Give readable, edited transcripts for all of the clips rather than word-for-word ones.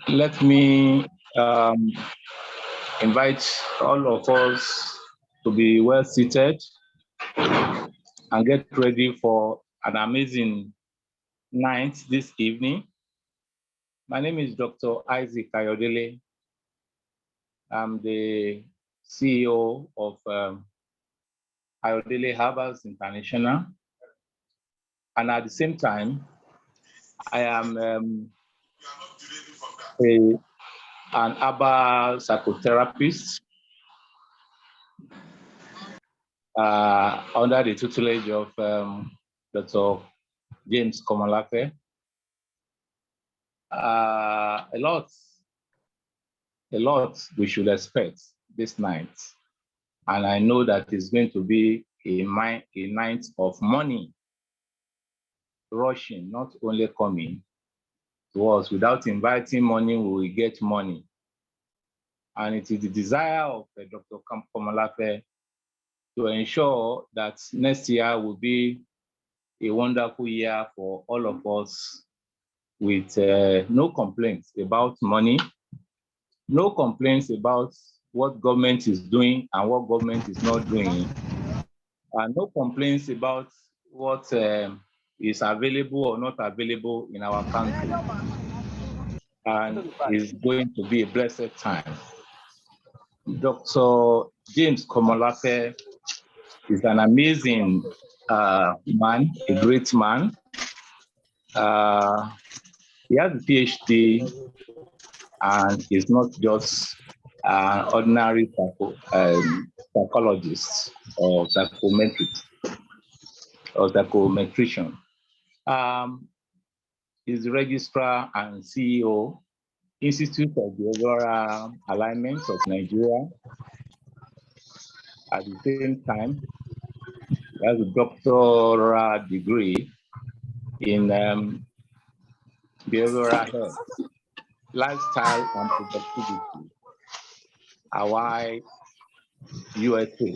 Let me invite all of us to be well seated and get ready for an amazing night this evening. My name is Dr. Isaac Ayodele. I'm the CEO of Ayodele Herbals International. And at the same time, I am an herbal psychotherapist under the tutelage of Dr. James Komolafe. A lot we should expect this night. And I know that it's going to be a night of money rushing, not only coming to us. Without inviting money, we will get money. And it is the desire of Dr. Komolafe to ensure that next year will be a wonderful year for all of us with no complaints about money, no complaints about what government is doing and what government is not doing, and no complaints about what is available or not available in our country. And it's going to be a blessed time. Dr. James Komolafe is an amazing man, a great man. He has a PhD and is not just an ordinary psychologist or psychometrician. He's the registrar and CEO, Institute of Behavioral Alignment of Nigeria. At the same time, he has a doctoral degree in behavioral health, lifestyle and productivity, Hawaii, USA.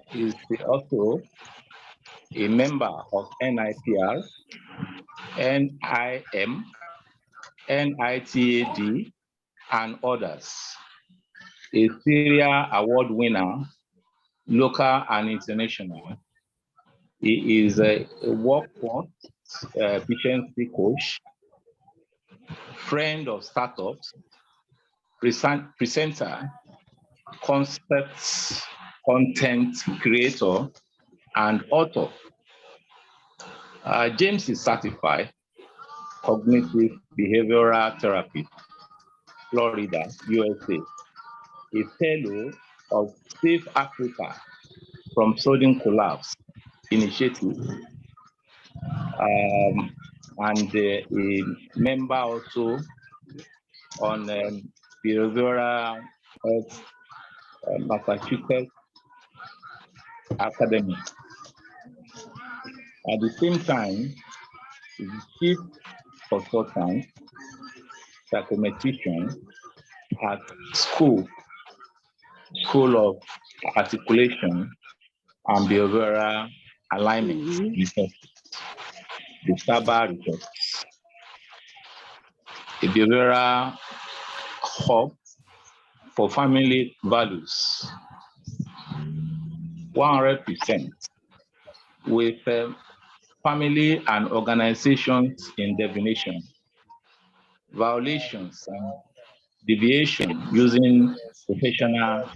He's also a member of NIPR, NIM, NITAD, and others. A Syria Award winner, local and international. He is a workforce efficiency coach, friend of startups, presenter, concepts, content creator, and author. James is certified cognitive behavioral therapy, Florida, USA, a fellow of Safe Africa from Sudden Collapse Initiative, and a member also on behavioral health Massachusetts Academy. At the same time, he's the chief consultant, psychometrician at School of Articulation and Behavioral Alignment Research, the SABA Research, a behavioral hub for family values, 100% with family and organizations in definition, violations and deviation using professional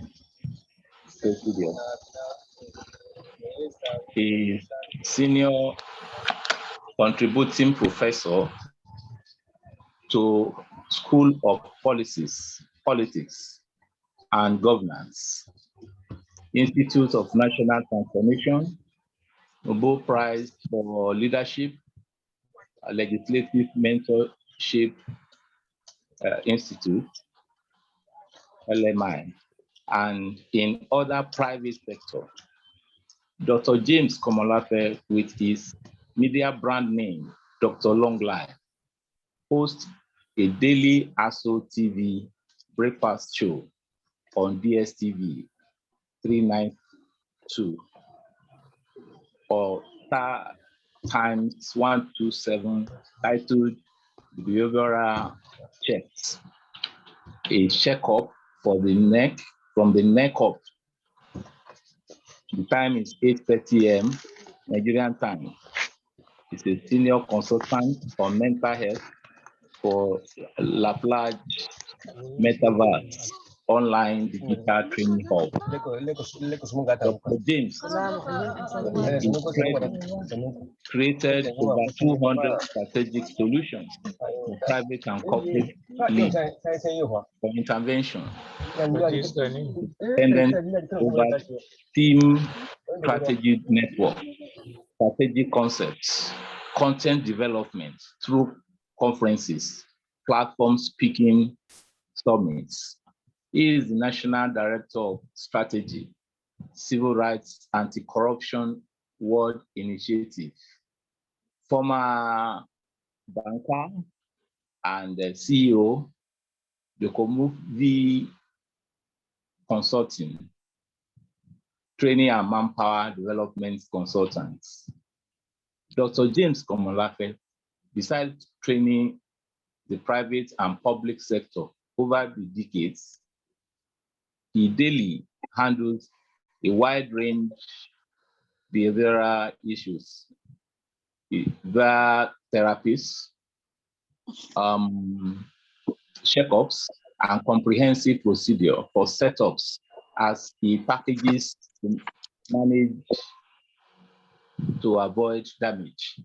procedures. He is senior contributing professor to School of Politics and Governance, Institute of National Transformation, Nobel Prize for Leadership, Legislative Mentorship Institute, LMI, and in other private sector. Dr. James Komolafe, with his media brand name, Dr. Long Life, hosts a daily ASO TV breakfast show on DSTV 392 or star times 127, titled the behavioral checks, a checkup for the neck, from the neck up. The time is 8:30 a.m. Nigerian time. It's a senior consultant on mental health for Laplace Metaverse online digital training hub. Dr. James created over 200 strategic solutions for private and corporate needs for intervention, dependent over team strategy network, strategic concepts, content development through conferences, platform speaking summits. He is the National Director of Strategy, Civil Rights Anti-Corruption World Initiative, former banker and CEO, Komolafe Consulting, training and manpower development consultants. Dr. James Komolafe, besides training the private and public sector over the decades, he daily handles a wide range of behavioral issues, via therapies, checkups, and comprehensive procedure for setups as he packages to manage to avoid damage.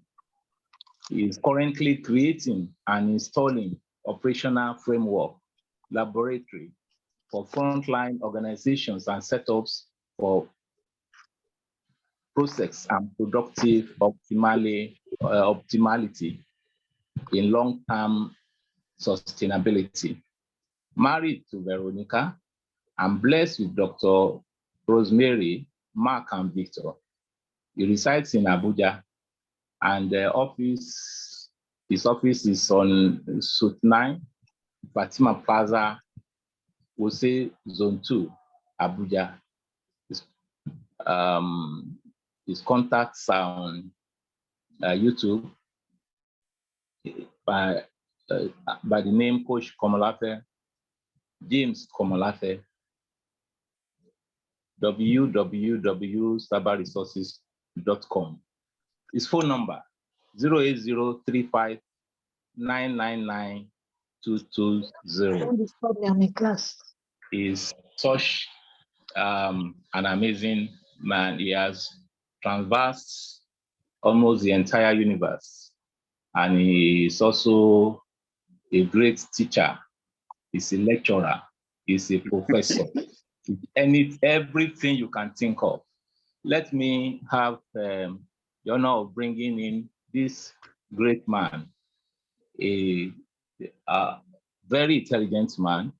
He is currently creating and installing operational framework laboratory for frontline organizations and setups for process and productive optimality in long-term sustainability. Married to Veronica, and blessed with Dr. Rosemary, Mark, and Victor. He resides in Abuja, and his office is on Suite 9, Fatima Plaza, Wuse Zone 2, Abuja. His contacts are on YouTube by the name Coach Komolafe, James Komolafe, www.sabaresources.com. His phone number 08035999220. Is such an amazing man. He has traversed almost the entire universe, and he is also a great teacher. He's a lecturer. He's a professor. Everything you can think of. Let me have the honor of bringing in this great man, a very intelligent man,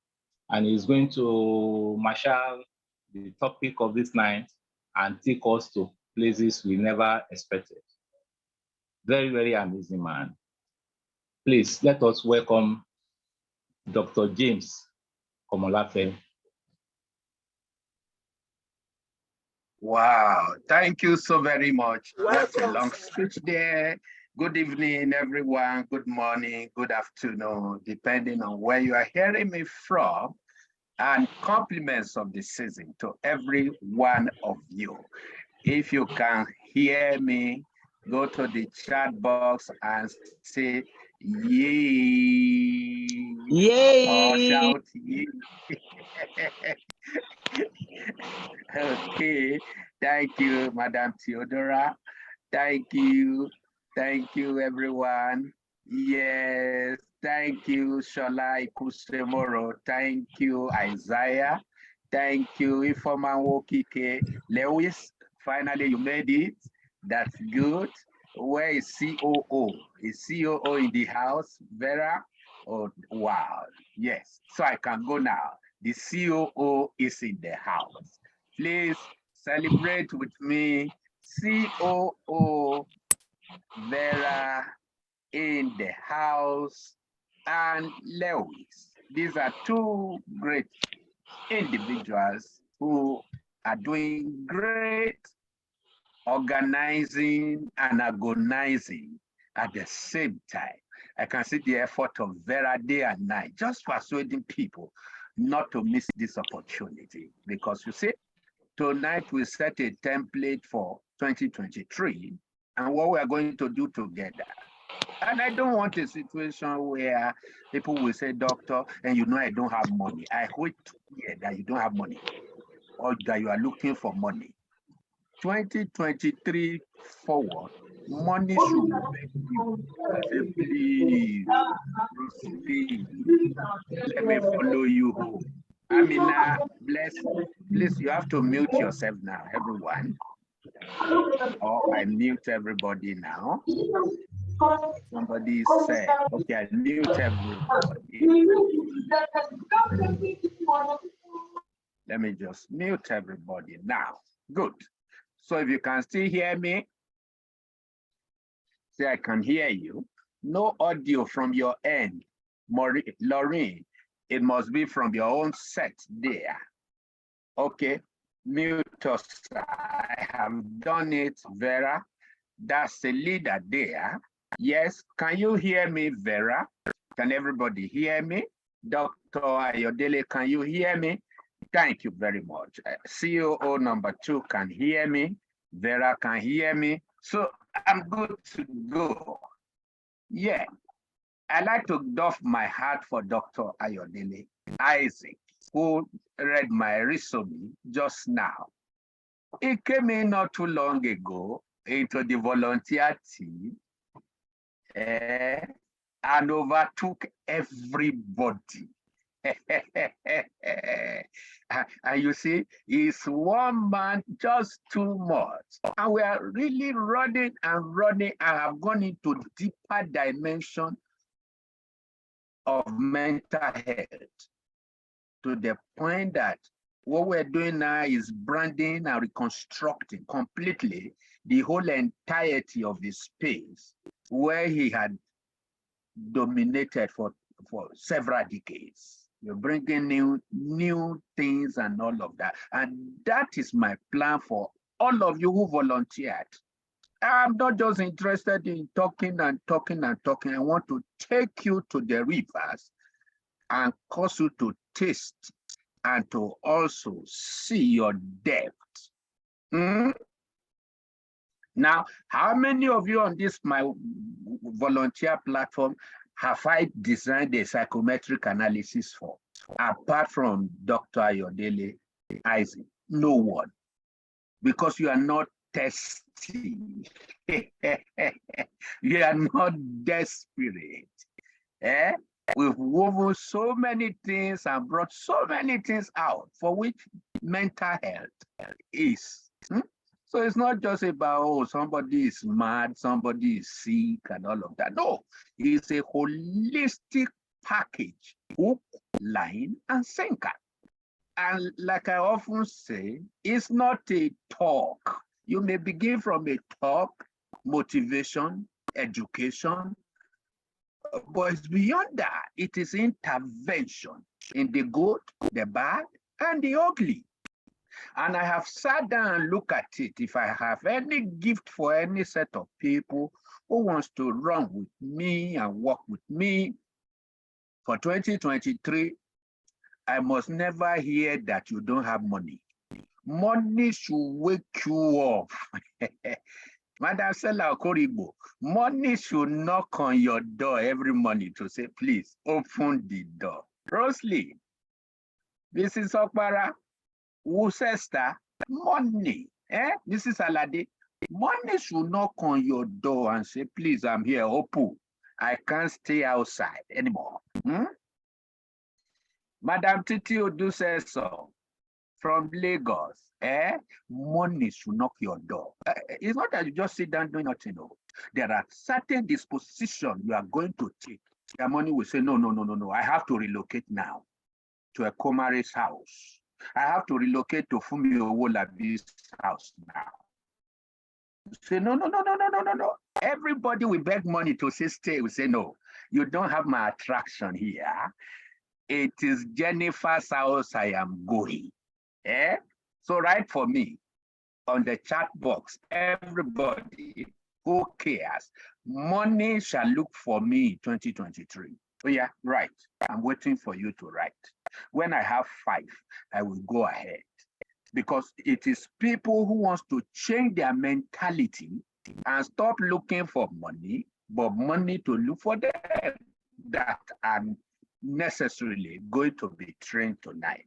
and he's going to marshal the topic of this night and take us to places we never expected. Very, very amazing man. Please let us welcome Dr. James Komolafe. Wow, thank you so very much. What a long speech there. Good evening, everyone. Good morning, good afternoon, depending on where you are hearing me from. And compliments of the season to every one of you. If you can hear me, go to the chat box and say, yay. Yay! Or shout, yay. Okay, thank you, Madam Theodora. Thank you, everyone. Yes, thank you, Shola Ikusemoro. Thank you, Isaiah. Thank you, Ifeoma Wokike. Lewis, finally you made it. That's good. Where is COO? Is COO in the house, Vera? Oh, wow, yes. So I can go now. The COO is in the house. Please celebrate with me. COO Vera in the house and Lewis. These are two great individuals who are doing great organizing and agonizing at the same time. I can see the effort of Vera day and night, just persuading people not to miss this opportunity. Because you see, tonight we set a template for 2023 and what we are going to do together. And I don't want a situation where people will say, doctor, and you know I don't have money. I hope to hear that you don't have money or that you are looking for money. 2023 forward, money should make you say, please, proceed. Let me follow you home. Amina, bless. Please, you have to mute yourself now, everyone. Or I mute everybody now. Somebody said, okay, I mute everybody. Let me just mute everybody now. Good. So if you can still hear me, say I can hear you. No audio from your end, Lorraine. It must be from your own set there. Okay, mute us. I have done it, Vera. That's the leader there. Yes, can you hear me, Vera? Can everybody hear me? Dr. Ayodele, can you hear me? Thank you very much. COO number 2 can hear me. Vera can hear me. So I'm good to go. Yeah, I like to doff my hat for Dr. Ayodele Isaac, who read my resume just now. He came in not too long ago into the volunteer team and overtook everybody. And you see, it's one man just too much. And we are really running and running and have gone into deeper dimension of mental health to the point that what we're doing now is branding and reconstructing completely the whole entirety of the space where he had dominated for several decades. You're bringing new things and all of that. And that is my plan for all of you who volunteered. I'm not just interested in talking and talking and talking. I want to take you to the rivers and cause you to taste and to also see your depth. Now, how many of you on this my volunteer platform have I designed a psychometric analysis for, apart from Dr. Ayodele Isaac? No one, because you are not testing. You are not desperate. We've woven so many things and brought so many things out for which mental health is. So it's not just about, oh, somebody is mad, somebody is sick and all of that. No, it's a holistic package, hook, line, and sinker. And like I often say, it's not a talk. You may begin from a talk, motivation, education, but it's beyond that. It is intervention in the good, the bad, and the ugly. And I have sat down and looked at it. If I have any gift for any set of people who wants to run with me and work with me for 2023, I must never hear that you don't have money. Money should wake you up. Madam Stella Okoribo, money should knock on your door every morning to say, please open the door. Rosalie, Mrs. Okpara, Worcester, money. Mrs. Alade, money should knock on your door and say, please, I'm here, open. I can't stay outside anymore. Madam Titi Odu says so. From Lagos, money should knock your door. It's not that you just sit down doing nothing. No. There are certain dispositions you are going to take. Your money will say, no. I have to relocate now to a Komare's house. I have to relocate to Fumi Owolabi's house now. Say, no. Everybody will beg money to say stay. We say, no, you don't have my attraction here. It is Jennifer's house I am going. So write for me on the chat box, everybody Who cares? Money shall look for me in 2023. Oh yeah, right. I'm waiting for you to write. When I have 5, I will go ahead. Because it is people who wants to change their mentality and stop looking for money, but money to look for them, that are necessarily going to be trained tonight.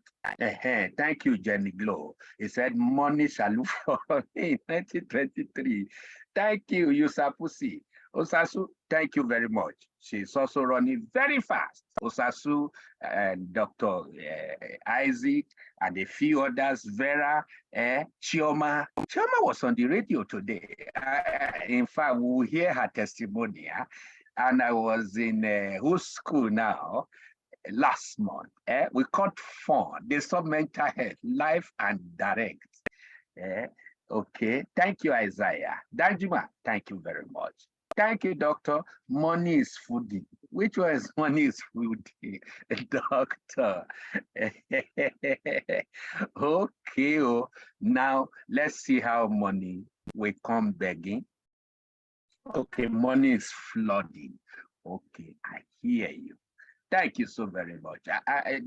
Thank you, Jenny Glow. He said, money shall look for me in 2023. Thank you, Yusapusi. Osasu, thank you very much. She's also running very fast. Osasu and Dr. Isaac and a few others, Vera, Chioma. Chioma was on the radio today. In fact, we will hear her testimony. And I was in whose school now? Last month. We caught fun. They saw mental health, live and direct. Okay. Thank you, Isaiah. Danjuma, thank you very much. Thank you, doctor. Money is foodie. Which one is money is foodie? Doctor. Okay. Oh. Now, let's see how money will come begging. Okay, money is flooding. Okay, I hear you. Thank you so very much.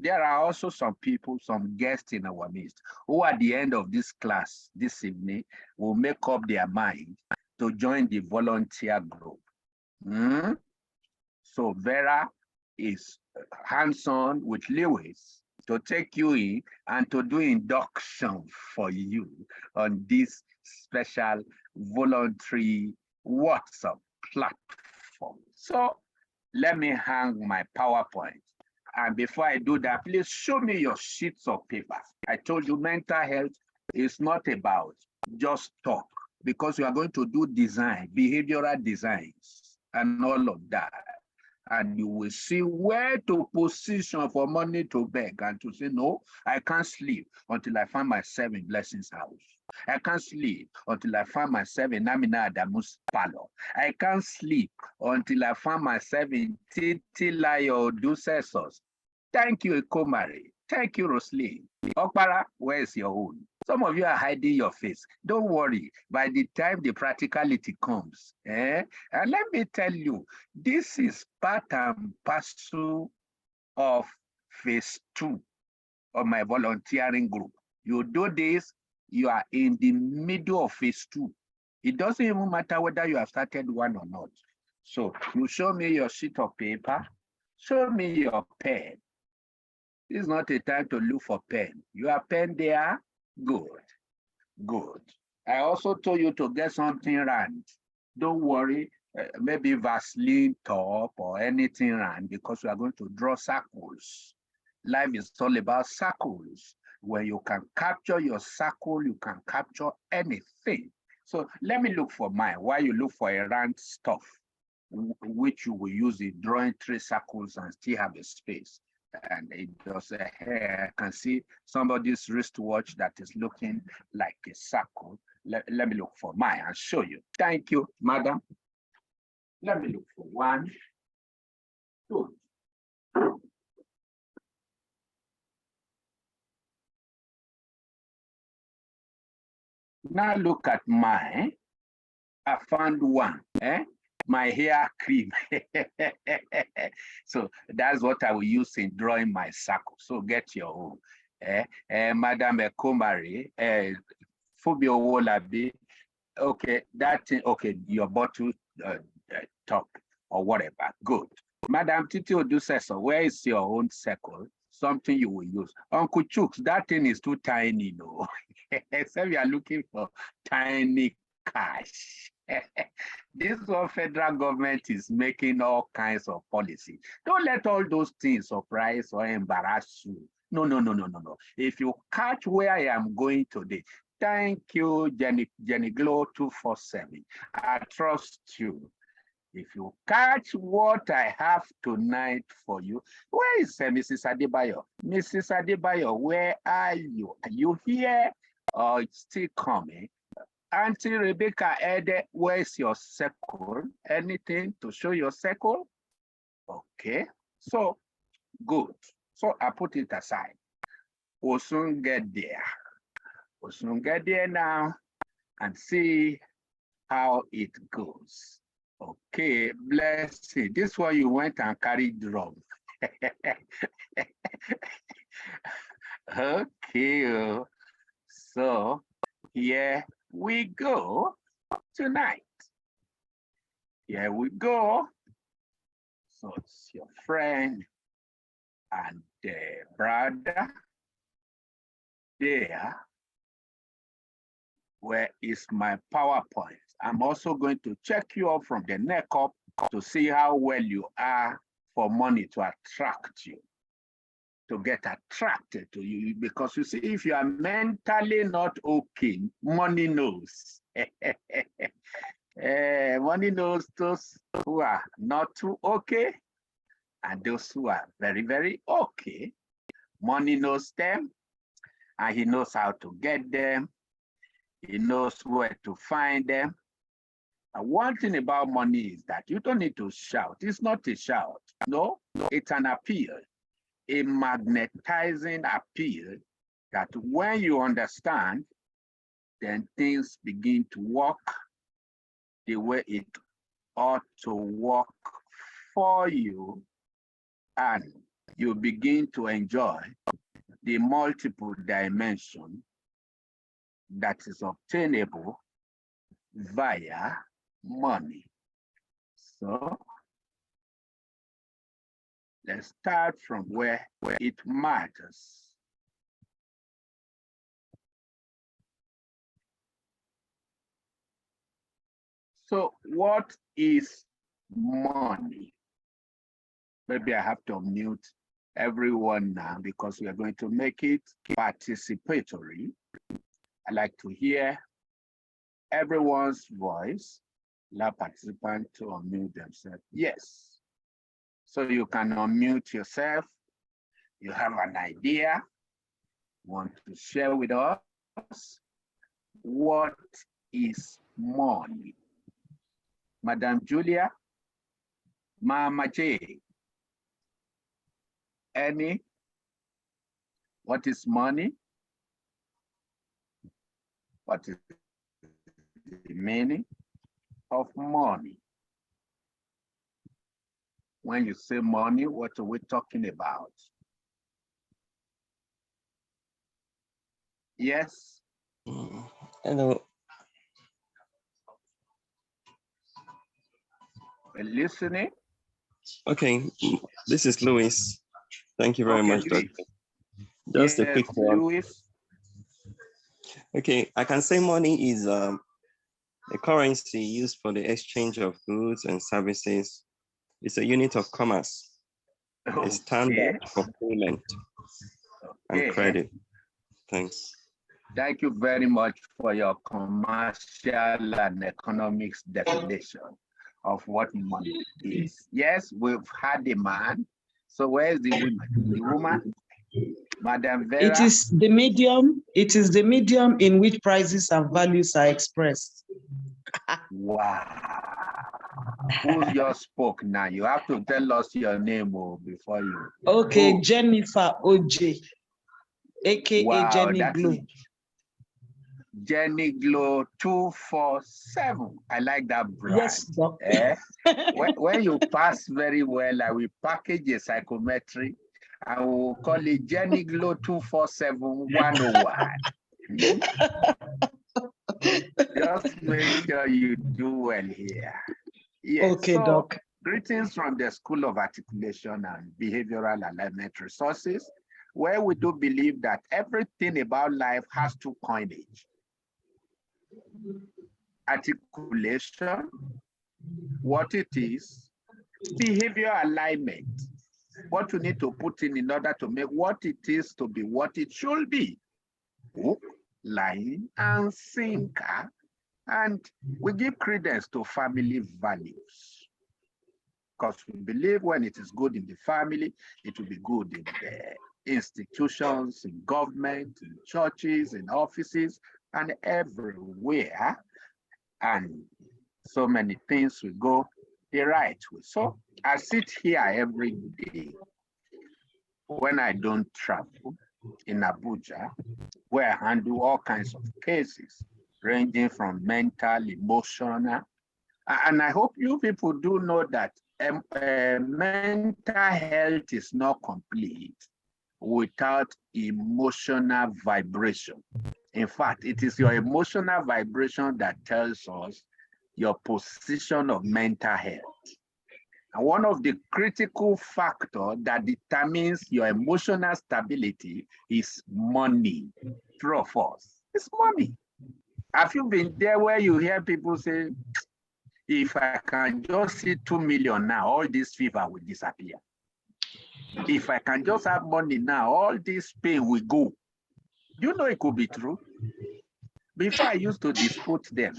There are also some people, some guests in our midst, who at the end of this class this evening will make up their mind to join the volunteer group. So Vera is hands-on with Lewis to take you in and to do induction for you on this special voluntary WhatsApp platform. So let me hang my PowerPoint. And before I do that, please show me your sheets of paper. I told you mental health is not about just talk, because you are going to do design, behavioral designs, and all of that. And you will see where to position for money to beg and to say, no, I can't sleep until I find myself in Blessing's house. I can't sleep until I find myself in Namina Adamu's parlor. I can't sleep until I find myself in Titilayo Ducesos. Thank you, Komari. Thank you, Roslyn. Okpara, where's your own? Some of you are hiding your face. Don't worry. By the time the practicality comes, and let me tell you, this is part and parcel of phase 2 of my volunteering group. You do this, you are in the middle of phase 2. It doesn't even matter whether you have started one or not. So you show me your sheet of paper, show me your pen. This is not a time to look for pen. You have pen there? Good, good. I also told you to get something round. Don't worry, maybe Vaseline top or anything round, because we are going to draw circles. Life is all about circles. When you can capture your circle, you can capture anything. So let me look for mine while you look for a round stuff, which you will use in drawing 3 circles and still have a space. And it does a hair. I can see somebody's wristwatch that is looking like a circle. Let me look for mine and show you. Thank you, madam. Let me look for 1, 2. Now look at mine. I found one. My hair cream. So that's what I will use in drawing my circle. So get your own. Madam Komari, Fubio Wolabi. Okay, that thing, okay, your bottle top or whatever. Good. Madam Titi Oduseso, where is your own circle? Something you will use. Uncle Chooks, that thing is too tiny, no. So we are looking for tiny cash. This one federal government is making all kinds of policy. Don't let all those things surprise or embarrass you. No. If you catch where I am going today, thank you, Jenny Glow 247. I trust you. If you catch what I have tonight for you, where is Mrs. Adebayo? Mrs. Adebayo, where are you? Are you here or it's still coming? Auntie Rebecca Ede, where's your circle? Anything to show your circle? Okay, so good. So I put it aside. We'll soon get there. We'll soon get there now and see how it goes. Okay, let's see. This one you went and carried drum. Okay, so here we go tonight. Here we go. So it's your friend and brother there. Where is my PowerPoint? I'm also going to check you up from the neck up to see how well you are for money to attract you, to get attracted to you. Because you see, if you are mentally not okay, money knows. Money knows those who are not too okay and those who are very, very okay. Money knows them and he knows how to get them. He knows where to find them. And one thing about money is that you don't need to shout. It's not a shout. No, it's an appeal, a magnetizing appeal that when you understand, then things begin to work the way it ought to work for you, and you begin to enjoy the multiple dimension that is obtainable via money. So let's start from where it matters. So what is money? Maybe I have to mute everyone now because we are going to make it participatory. I like to hear everyone's voice. Allow participants to unmute themselves. Yes. So you can unmute yourself. You have an idea, want to share with us. What is money? Madam Julia, Mama J, Annie, what is money? What is the meaning of money? When you say money, what are we talking about? Yes? Hello. We're listening. Okay, this is Louis. Thank you very much, Louis. Doctor. Just a quick one. Louis. Okay, I can say money is a currency used for the exchange of goods and services. It's a unit of commerce, a standard for payment and credit. Thanks. Thank you very much for your commercial and economics definition of what money is. Yes, we've had a man. So where's the woman? The woman? Madam Vera? It is the medium. It is the medium in which prices and values are expressed. Wow. Who just spoke now? You have to tell us your name before you. Okay, Jennifer OJ, aka Jenny Glow. Jenny Glow 247. I like that brand. Yes, doctor. When you pass very well, I will package a psychometry. I will call it Jenny Glow 247 101. Just make sure you do well here. Yes, okay, so, Doc. Greetings from the School of Articulation and Behavioral Alignment Resources, where we do believe that everything about life has two coinage. Articulation, what it is, behavior alignment, what you need to put in order to make what it is to be what it should be. Hook, line, and sinker. And we give credence to family values. Because we believe when it is good in the family, it will be good in the institutions, in government, in churches, in offices, and everywhere. And so many things will go the right way. So I sit here every day when I don't travel in Abuja, where I handle all kinds of cases. ranging from mental, emotional. And I hope you people do know that mental health is not complete without emotional vibration. In fact, it is your emotional vibration that tells us your position of mental health. And one of the critical factors that determines your emotional stability is money. True or false? It's money. Have you been there where you hear people say, if I can just see 2 million now, all this fever will disappear. If I can just have money now, all this pain will go. You know it could be true. Before I used to dispute them,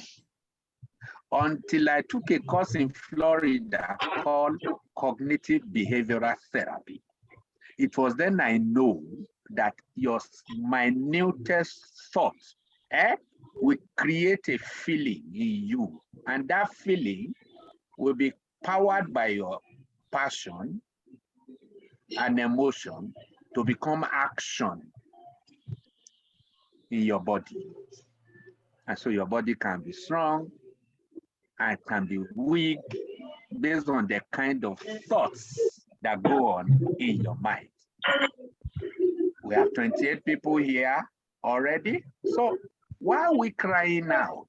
until I took a course in Florida called cognitive behavioral therapy. It was then I know that your minutest thoughts will create a feeling in you. And that feeling will be powered by your passion and emotion to become action in your body. And so your body can be strong and can be weak based on the kind of thoughts that go on in your mind. We have 28 people here already. So why are we crying out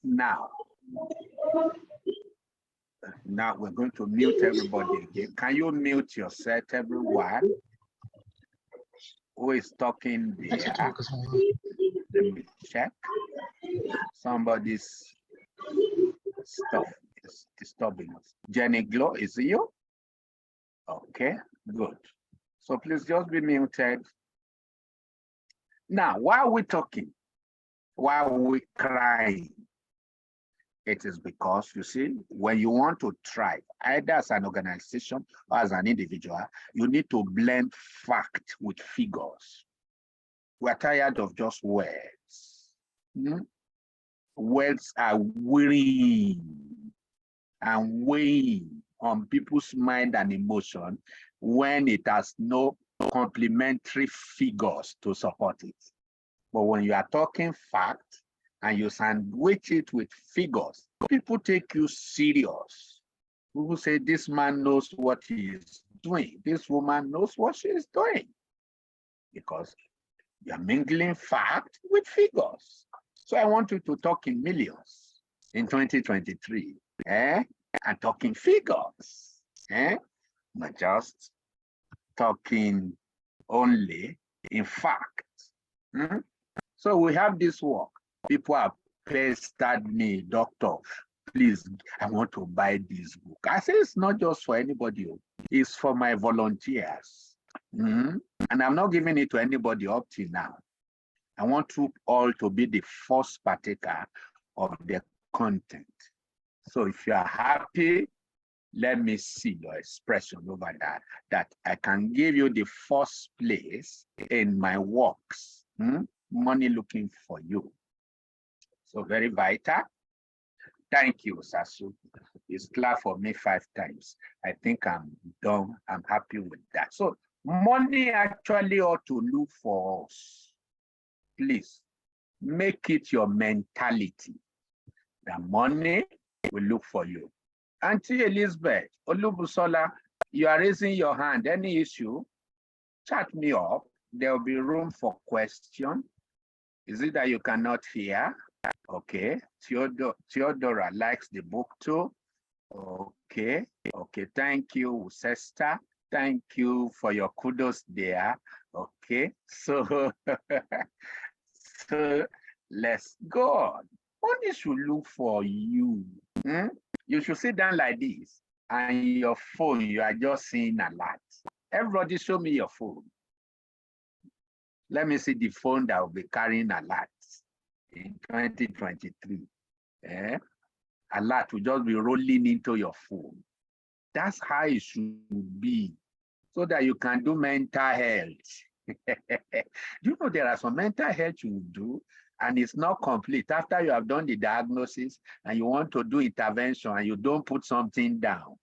now? Now we're going to mute everybody again. Can you mute yourself, everyone? Who is talking there? Let me check. Somebody's stuff is disturbing us. Jenny Glow, is it you? Okay, good. So please just be muted. Now, why are we talking? Why are we crying? It is because, you see, when you want to thrive, either as an organization or as an individual, you need to blend fact with figures. We're tired of just words. Words are wearing and weighing on people's mind and emotion when it has no complementary figures to support it. But when you are talking fact and you sandwich it with figures, people take you serious. People say, this man knows what he is doing. This woman knows what she is doing. Because you are mingling fact with figures. So I want you to talk in millions in 2023, and talking figures, not just talking only in fact. So we have this work. People have pestered me, doctor, please, I want to buy this book. I say it's not just for anybody, it's for my volunteers. And I'm not giving it to anybody up till now. I want you all to be the first partaker of the content. So if you are happy, let me see your expression over that I can give you the first place in my works. Money looking for you. So very vital. Thank you, Sasu. It's clap for me 5 times. I think I'm done. I'm happy with that. So money actually ought to look for us. Please make it your mentality. The money will look for you. Auntie Elizabeth, Olubusola, you are raising your hand. Any issue? Chat me up. There will be room for question. Is it that you cannot hear? Okay. Theodora likes the book too. Okay. Okay. Thank you, sister. Thank you for your kudos there. Okay. So, so let's go. Money should look for you. You should sit down like this and your phone, you are just seeing a lot. Everybody show me your phone. Let me see the phone that will be carrying a lot in 2023. A lot will just be rolling into your phone. That's how it should be, so that you can do mental health. You know, there are some mental health you do, and it's not complete. After you have done the diagnosis and you want to do intervention and you don't put something down,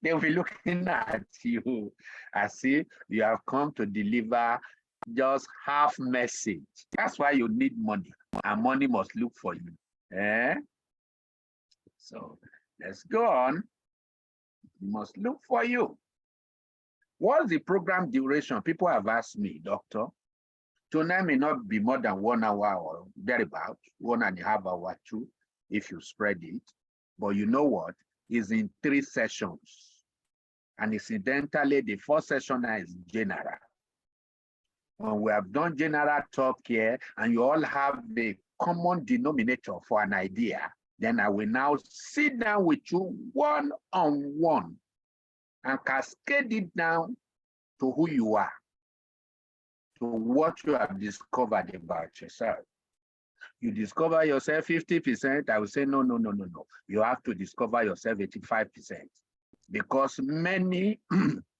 they'll be looking at you as if you have come to deliver just half message. That's why you need money, and money must look for you. So let's go on. It must look for you. What's the program duration? People have asked me, doctor. Tonight may not be more than 1 hour or thereabout, 1.5 hours, 2, if you spread it. But you know what? It's in 3 sessions. And incidentally, the first session is general. When we have done general talk here, and you all have the common denominator for an idea, then I will now sit down with you one-on-one and cascade it down to who you are, to what you have discovered about yourself. You discover yourself 50%, I will say, no. You have to discover yourself 85%. Because many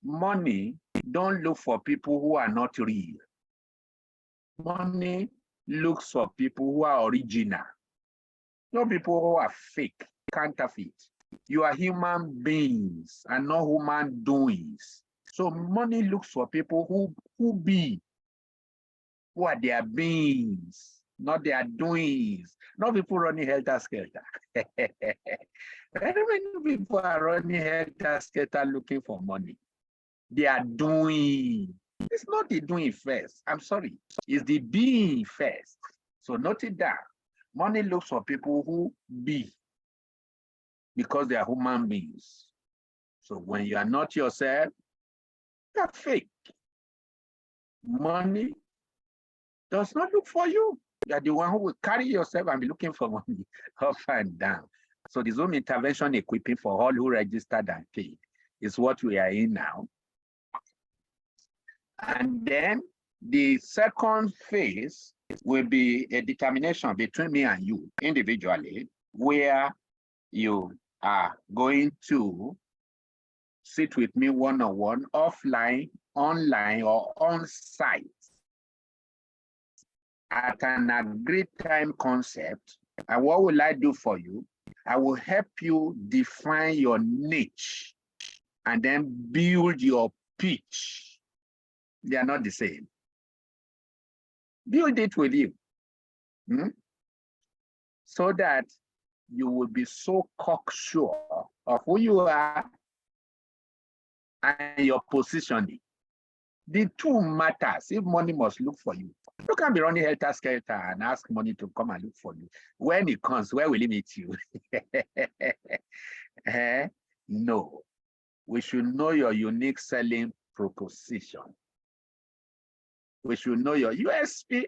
money don't look for people who are not real. Money looks for people who are original. No people who are fake, counterfeit. You are human beings and not human doings. So money looks for people who are their beings, not their doings. Not people running helter-skelter. Very many people are running helter-skelter looking for money. They are doing. It's not the doing first. I'm sorry. It's the being first. So note it down. Money looks for people who be, because they are human beings. So when you are not yourself, you are fake. Money does not look for you. You are the one who will carry yourself and be looking for money up and down. So the Zoom intervention equipping for all who registered and paid is what we are in now. And then the second phase will be a determination between me and you individually, where you are going to sit with me one-on-one, offline, online, or on-site at an agreed time concept. And what will I do for you? I will help you define your niche and then build your pitch. They are not the same. Build it with you. So that you will be so cocksure of who you are and your positioning. The two matters. If money must look for you, you can't be running helter-skelter and ask money to come and look for you. When it comes, where will it meet you? No. We should know your unique selling proposition. We should know your USP.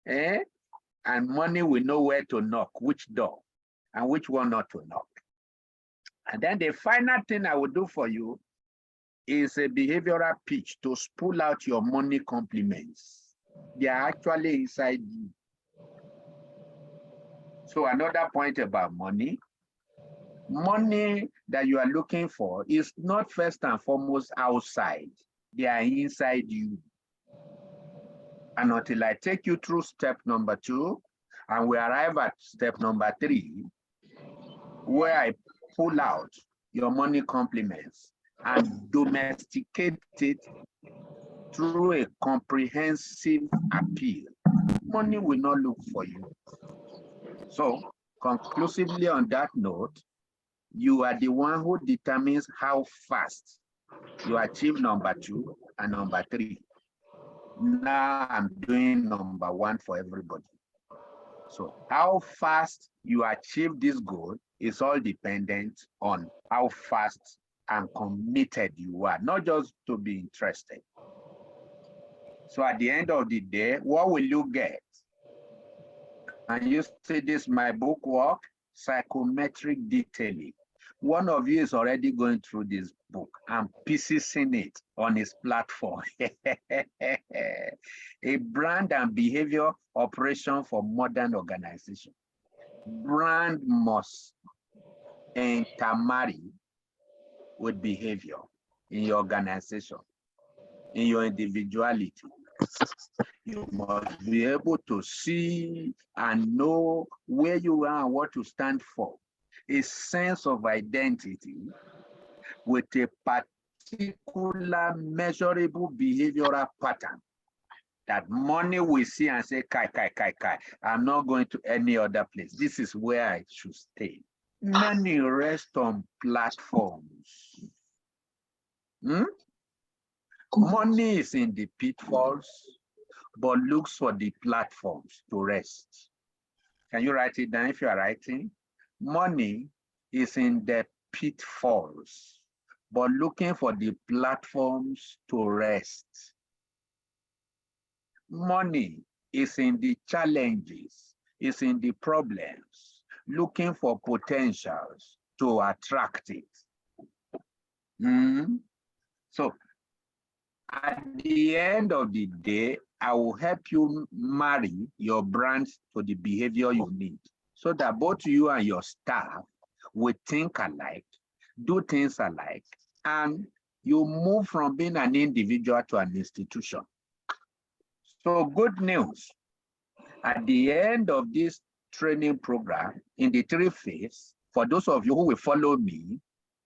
And money will know where to knock, which door, and which one not to knock. And then the final thing I will do for you is a behavioral pitch to spool out your money compliments. They are actually inside you. So another point about money that you are looking for is not first and foremost outside. They are inside you. And until I take you through step number 2, and we arrive at step number 3, where I pull out your money compliments and domesticate it through a comprehensive appeal, money will not look for you. So, conclusively on that note, you are the one who determines how fast you achieve number 2 and number 3. Now I'm doing number 1 for everybody. So how fast you achieve this goal is all dependent on how fast and committed you are, not just to be interested. So at the end of the day, what will you get? And you see this, my book work, psychometric detailing. One of you is already going through this book and piecing it on his platform. A brand and behavior operation for modern organization. Brand must intermarry with behavior in your organization, in your individuality. You must be able to see and know where you are and what you stand for. A sense of identity with a particular measurable behavioral pattern That money we see and say, kai, kai, kai, kai. I'm not going to any other place. This is where I should stay. Many rest on platforms. Money is in the pitfalls, but looks for the platforms to rest. Can you write it down if you are writing? Money is in the pitfalls, but looking for the platforms to rest. Money is in the challenges, is in the problems, looking for potentials to attract it. So at the end of the day, I will help you marry your brand to the behavior you need so that both you and your staff will think alike, do things alike, and you move from being an individual to an institution. So good news, at the end of this training program, in the 3 phases, for those of you who will follow me,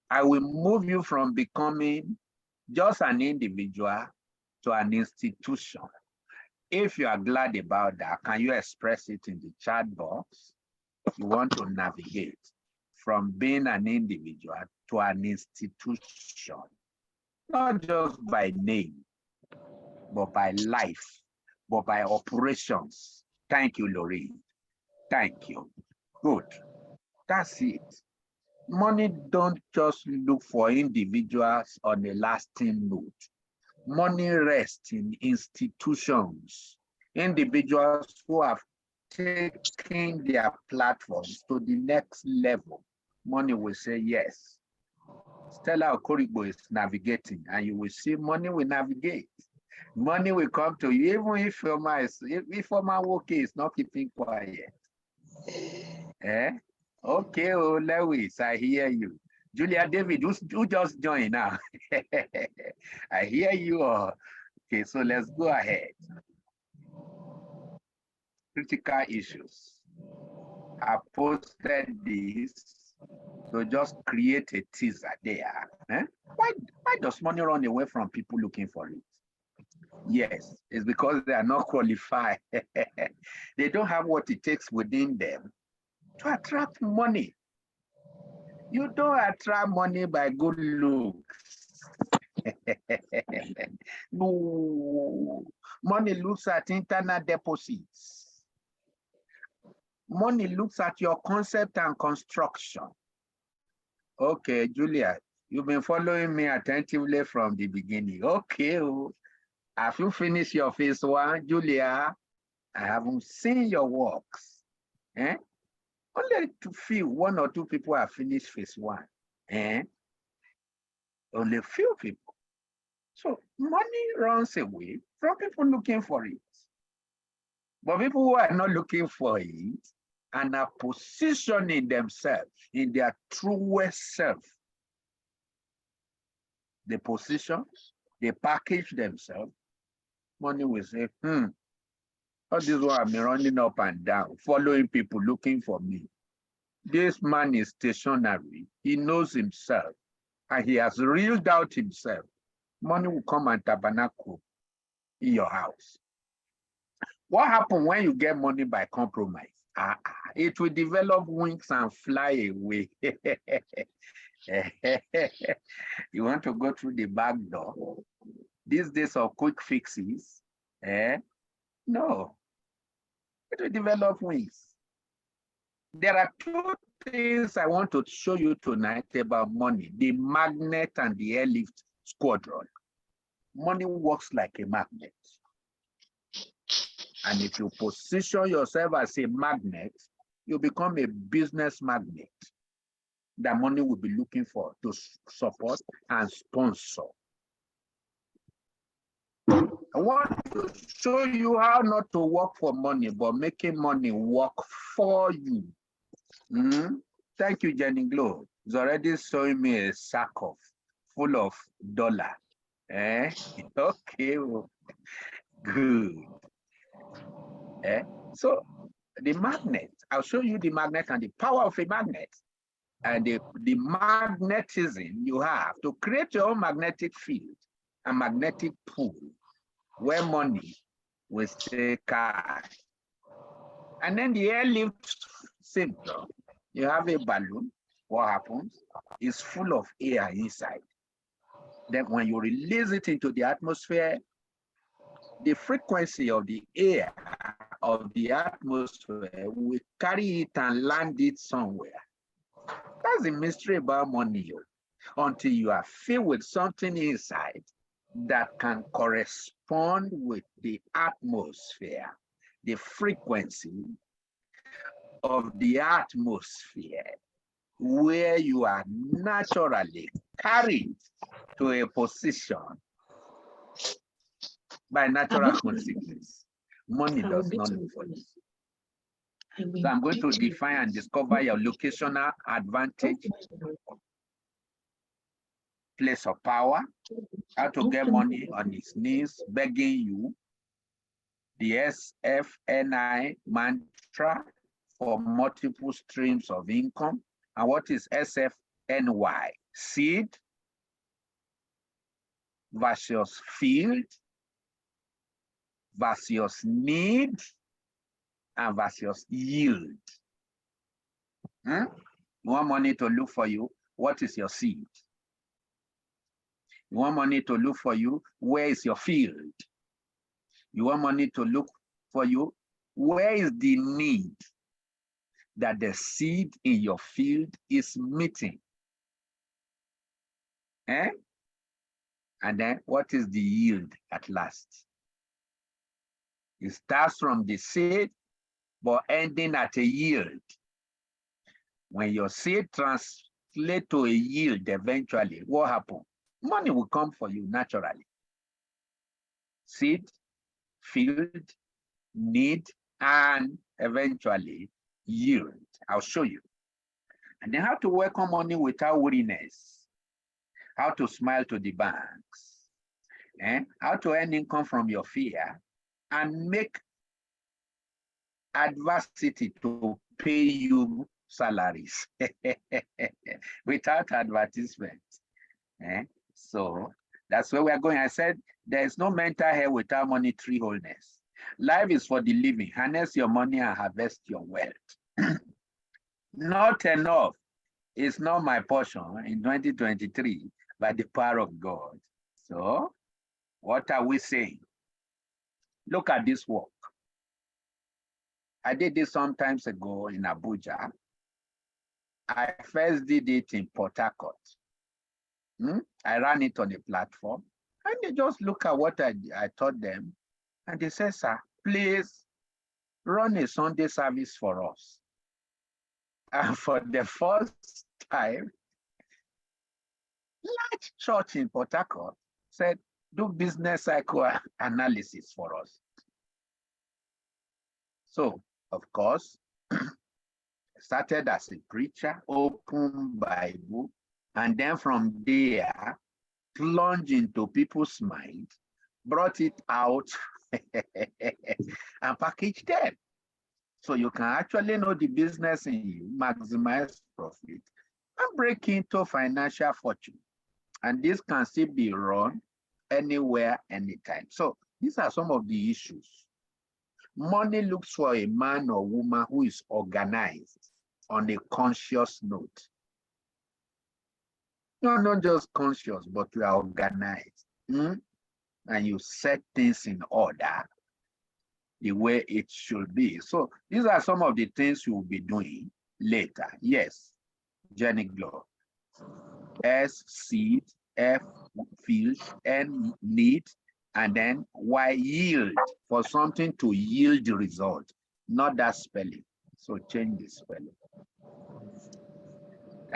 I will move you from becoming just an individual to an institution. If you are glad about that, can you express it in the chat box? You want to navigate from being an individual to an institution, not just by name, but by life, but by operations. Thank you, Lorraine. Thank you. Good. That's it. Money don't just look for individuals on a lasting note. Money rests in institutions, individuals who have taken their platforms to the next level. Money will say yes. Stella Okoribo is navigating, and you will see money will navigate. Money will come to you, even if Former Woke is not keeping quiet. Okay, oh, Lewis, I hear you. Julia David, who just joined now? I hear you. Okay, so let's go ahead. Critical issues. I posted this to just create a teaser there. Why does money run away from people looking for it? Yes, it's because they are not qualified. They don't have what it takes within them to attract money. You don't attract money by good looks. No, money looks at internal deposits. Money looks at your concept and construction. Okay, Julia, you've been following me attentively from the beginning. Okay, have you finished your phase 1, Julia? I haven't seen your works. Only to few, 1 or 2 people have finished phase 1. Only a few people. So money runs away from people looking for it. But people who are not looking for it and are positioning themselves in their truest self, they position, they package themselves, money will say, all this one I've been running up and down, following people looking for me. This man is stationary. He knows himself, and he has reeled out himself. Money will come and tabernacle in your house. What happens when you get money by compromise? It will develop wings and fly away. You want to go through the back door? These days of quick fixes, no. It will develop wings. There are 2 things I want to show you tonight about money: the magnet and the airlift squadron. Money works like a magnet. And if you position yourself as a magnet, you become a business magnet that money will be looking for to support and sponsor. I want to show you how not to work for money, but making money work for you. Thank you, Jenny Glow. It's already showing me a sack full of dollar. Okay, good. So the magnet, I'll show you the magnet and the power of a magnet and the magnetism you have to create your own magnetic field, a magnetic pool where money we say cash. And then the airlift simple. You have a balloon. What happens? It's full of air inside. Then when you release it into the atmosphere, the frequency of the air of the atmosphere will carry it and land it somewhere. That's the mystery about money. Until you are filled with something inside that can correspond with the atmosphere, the frequency of the atmosphere, where you are naturally carried to a position by natural consequence. Money does not look for you. So I'm going to define and discover your locational advantage, place of power, how to get money on its knees, begging you, the SFNI mantra for multiple streams of income. And what is SFNY? Seed versus field versus need and versus yield. You want money to look for you? What is your seed? You want money to look for you? Where is your field? You want money to look for you? Where is the need that the seed in your field is meeting? And then what is the yield at last? It starts from the seed, but ending at a yield. When your seed translates to a yield eventually, what happens? Money will come for you naturally. Seed, field, need, and eventually yield. I'll show you. And then how to welcome money without weariness. How to smile to the banks. How to earn income from your fear and make adversity to pay you salaries without advertisement. So that's where we're going. I said, there is no mental health without monetary wholeness. Life is for the living. Harness your money and harvest your wealth. Not enough is not my portion in 2023 by the power of God. So what are we saying? Look at this work. I did this some times ago in Abuja. I first did it in Port Harcourt. I ran it on a platform, and they just look at what I taught them, and they said, sir, please run a Sunday service for us. And for the first time, large church in Port Harcourt said, do business cycle analysis for us. So, of course, started as a preacher, open Bible, and then from there, plunged into people's minds, brought it out, and packaged them. So you can actually know the business in you, maximize profit, and break into financial fortune. And this can still be run anywhere, anytime. So these are some of the issues. Money looks for a man or woman who is organized on a conscious note. You're not just conscious, but you are organized. And you set things in order the way it should be. So these are some of the things you will be doing later. Yes, Jenny Glow. S, seed, F, field, N, need, and then Y, yield, for something to yield the result, not that spelling. So change the spelling.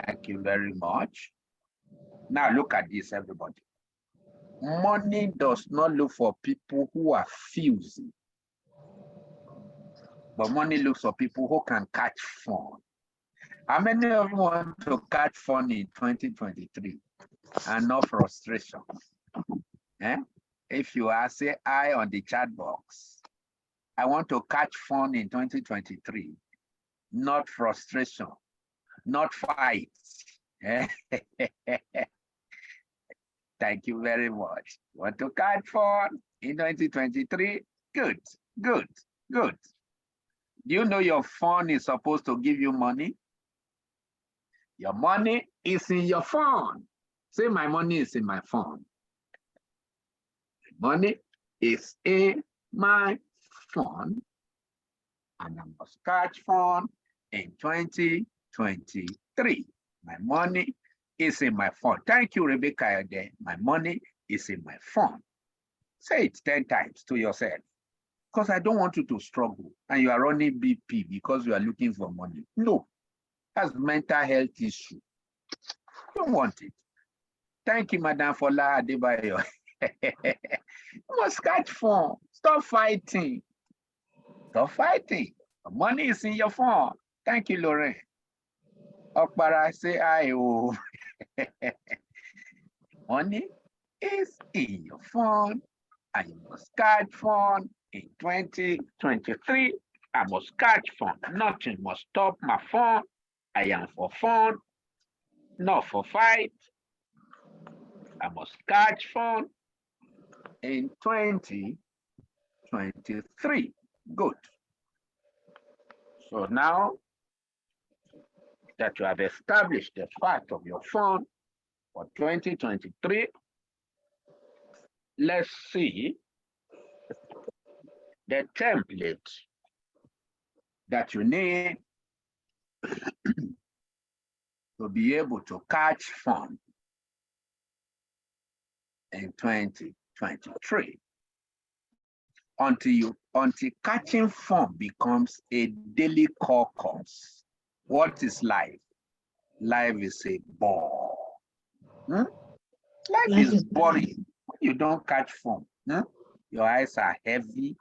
Thank you very much. Now look at this, everybody. Money does not look for people who are fusing, but money looks for people who can catch fun. How many of you want to catch fun in 2023 and not frustration? If you are, say I on the chat box. I want to catch fun in 2023, not frustration, not fights. Thank you very much. Want to catch fun in 2023? Good, good, good. Do you know your phone is supposed to give you money? Your money is in your phone. Say, my money is in my phone. Money is in my phone, and I must catch phone in 2023. My money is in my phone. Thank you, Rebecca. Again. My money is in my phone. Say it 10 times to yourself, because I don't want you to struggle and you are running BP because you are looking for money. No, that's mental health issue. Don't want it. Thank you, Madam Fola Adebayo. You must catch phone. Stop fighting. Stop fighting. The money is in your phone. Thank you, Lorraine. Okpara say I oh. Money is in your phone, and you must catch phone in 2023. I must catch phone. Nothing must stop my phone. I am for phone, not for fight. I must catch phone in 2023. Good. So now that you have established the fact of your phone for 2023, let's see the template that you need to be able to catch phone in 2023. Until catching phone becomes a daily core course. What is life? Life is a bore. Life is boring when you don't catch phone. Your eyes are heavy.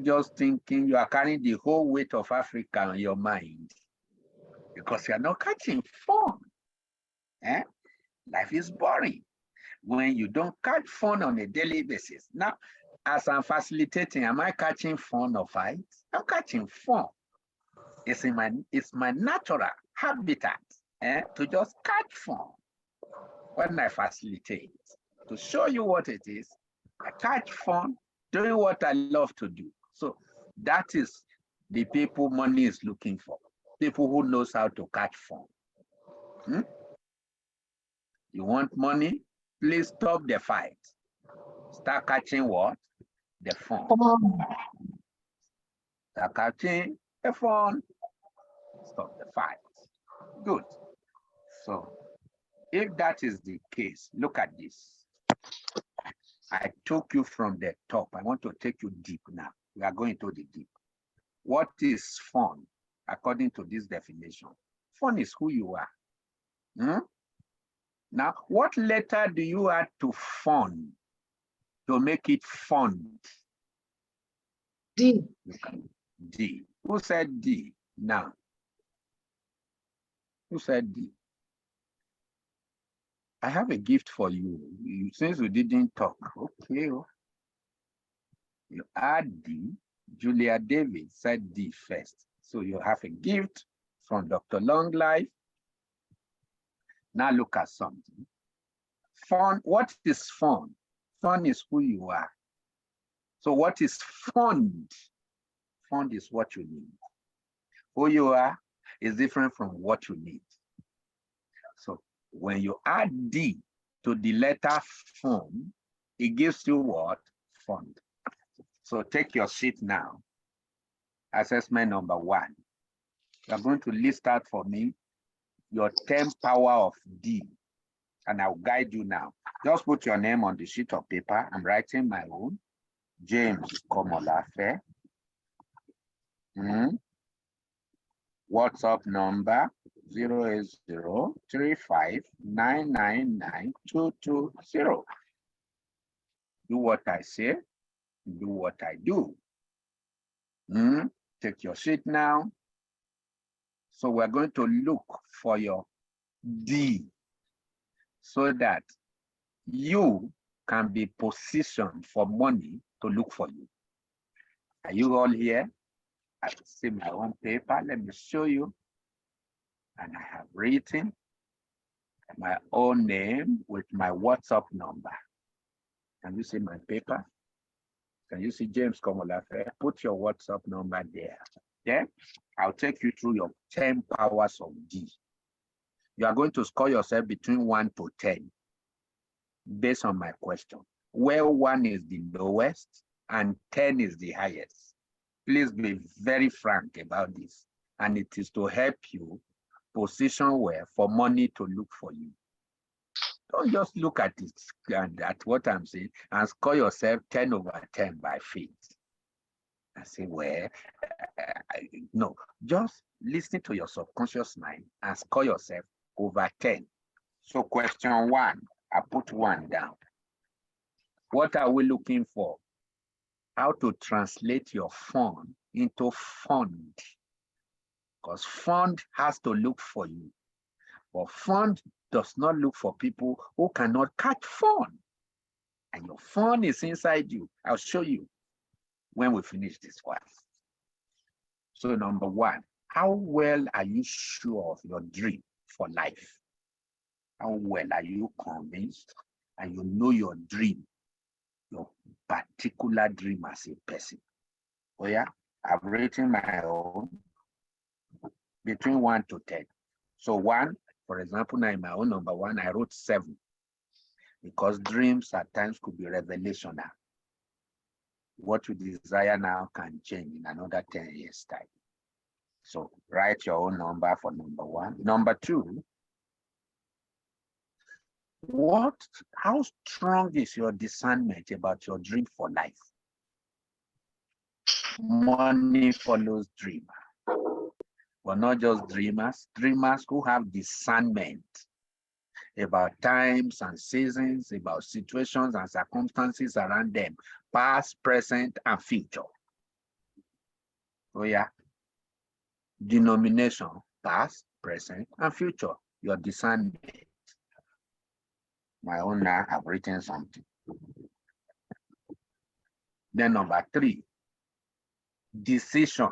Just thinking you are carrying the whole weight of Africa on your mind because you are not catching phone. Life is boring when you don't catch phone on a daily basis. Now, as I'm facilitating, am I catching phone or fight? I'm catching phone. It's my natural habitat to just catch phone when I facilitate. To show you what it is, I catch phone doing what I love to do. So that is the people money is looking for. People who knows how to catch phone. You want money? Please stop the fight. Start catching what? The phone. Start catching the phone. Stop the fight. Good. So if that is the case, look at this. I took you from the top. I want to take you deep now. We are going to the deep. What is fun according to this definition? Fun is who you are. Now, what letter do you add to fun to make it fun? D. D. Who said D? Now. Who said D? I have a gift for you. Since we didn't talk, okay. You add D. Julia David said D first. So you have a gift from Dr. Long Life. Now look at something. Fun. What is fun? Fun is who you are. So what is fund? Fund is what you need. Who you are is different from what you need. So when you add D to the letter fund, it gives you what? Fund. So take your seat now. Assessment number 1. You are going to list out for me your 10 power of D, and I'll guide you now. Just put your name on the sheet of paper. I'm writing my own. James Komolafe. WhatsApp number 08035999220. Do what I say, do what I do. Take your seat now. So we're going to look for your D so that you can be positioned for money to look for you. Are you all here? I see my own paper. Let me show you. And I have written my own name with my WhatsApp number. Can you see my paper? Can you see James Komolafe? Put your WhatsApp number there. Then I'll take you through your 10 powers of D. You are going to score yourself between 1 to 10 based on my question, where 1 is the lowest and 10 is the highest. Please be very frank about this. And it is to help you position where for money to look for you. Don't just look at it and at what I'm saying and score yourself 10 over 10 by faith. I say, well, no, just listen to your subconscious mind and score yourself over 10. So question 1, I put 1 down. What are we looking for? How to translate your fund into fund. Because fund has to look for you. But fund does not look for people who cannot catch fun. And your fun is inside you. I'll show you when we finish this one. So number 1, how well are you sure of your dream for life? How well are you convinced and you know your dream, your particular dream as a person? Oh yeah, I've written my own between 1 to 10. So 1, for example, now in my own number 1, I wrote 7 because dreams at times could be revelational. What you desire now can change in another 10 years' time. So write your own number for number 1. Number 2, how strong is your discernment about your dream for life? Money follows dreamer. But not just dreamers who have discernment about times and seasons, about situations and circumstances around them, past, present, and future. Oh yeah. Denomination, past, present, and future. Your discernment. My own now, I've written something. Then number 3, decision.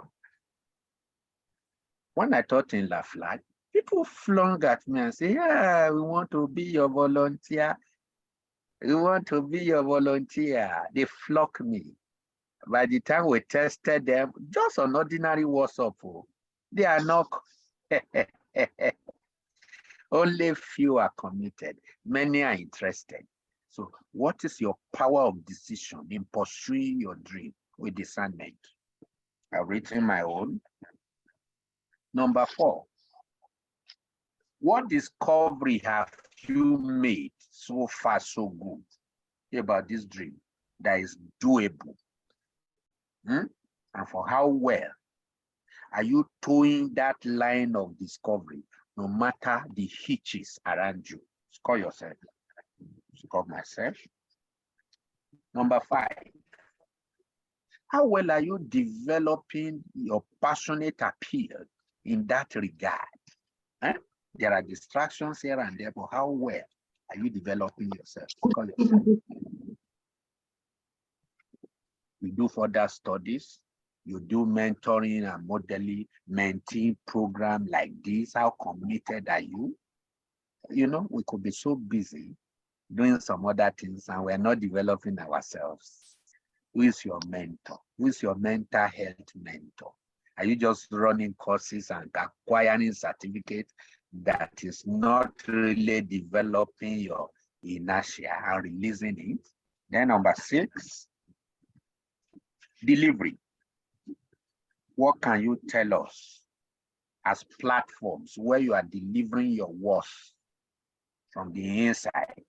When I taught in La Flag, people flung at me and say, yeah, we want to be your volunteer. We want to be your volunteer. They flock me. By the time we tested them, just on ordinary WhatsApp, they are not. Only few are committed. Many are interested. So what is your power of decision in pursuing your dream with discernment? I've written my own. Number 4, what discovery have you made so far so good about this dream that is doable? And for how well are you towing that line of discovery, no matter the hitches around you? Score yourself. Score myself. Number 5, how well are you developing your passionate appeal in that regard? There are distractions here and there, but how well are you developing yourself? Score yourself. You do further studies, you do mentoring and modeling, mentee program like this. How committed are you? You know, we could be so busy doing some other things and we're not developing ourselves. Who is your mentor? Who is your mental health mentor? Are you just running courses and acquiring certificates that is not really developing your inertia and releasing it? Then number 6, delivery. What can you tell us as platforms where you are delivering your worth from the inside,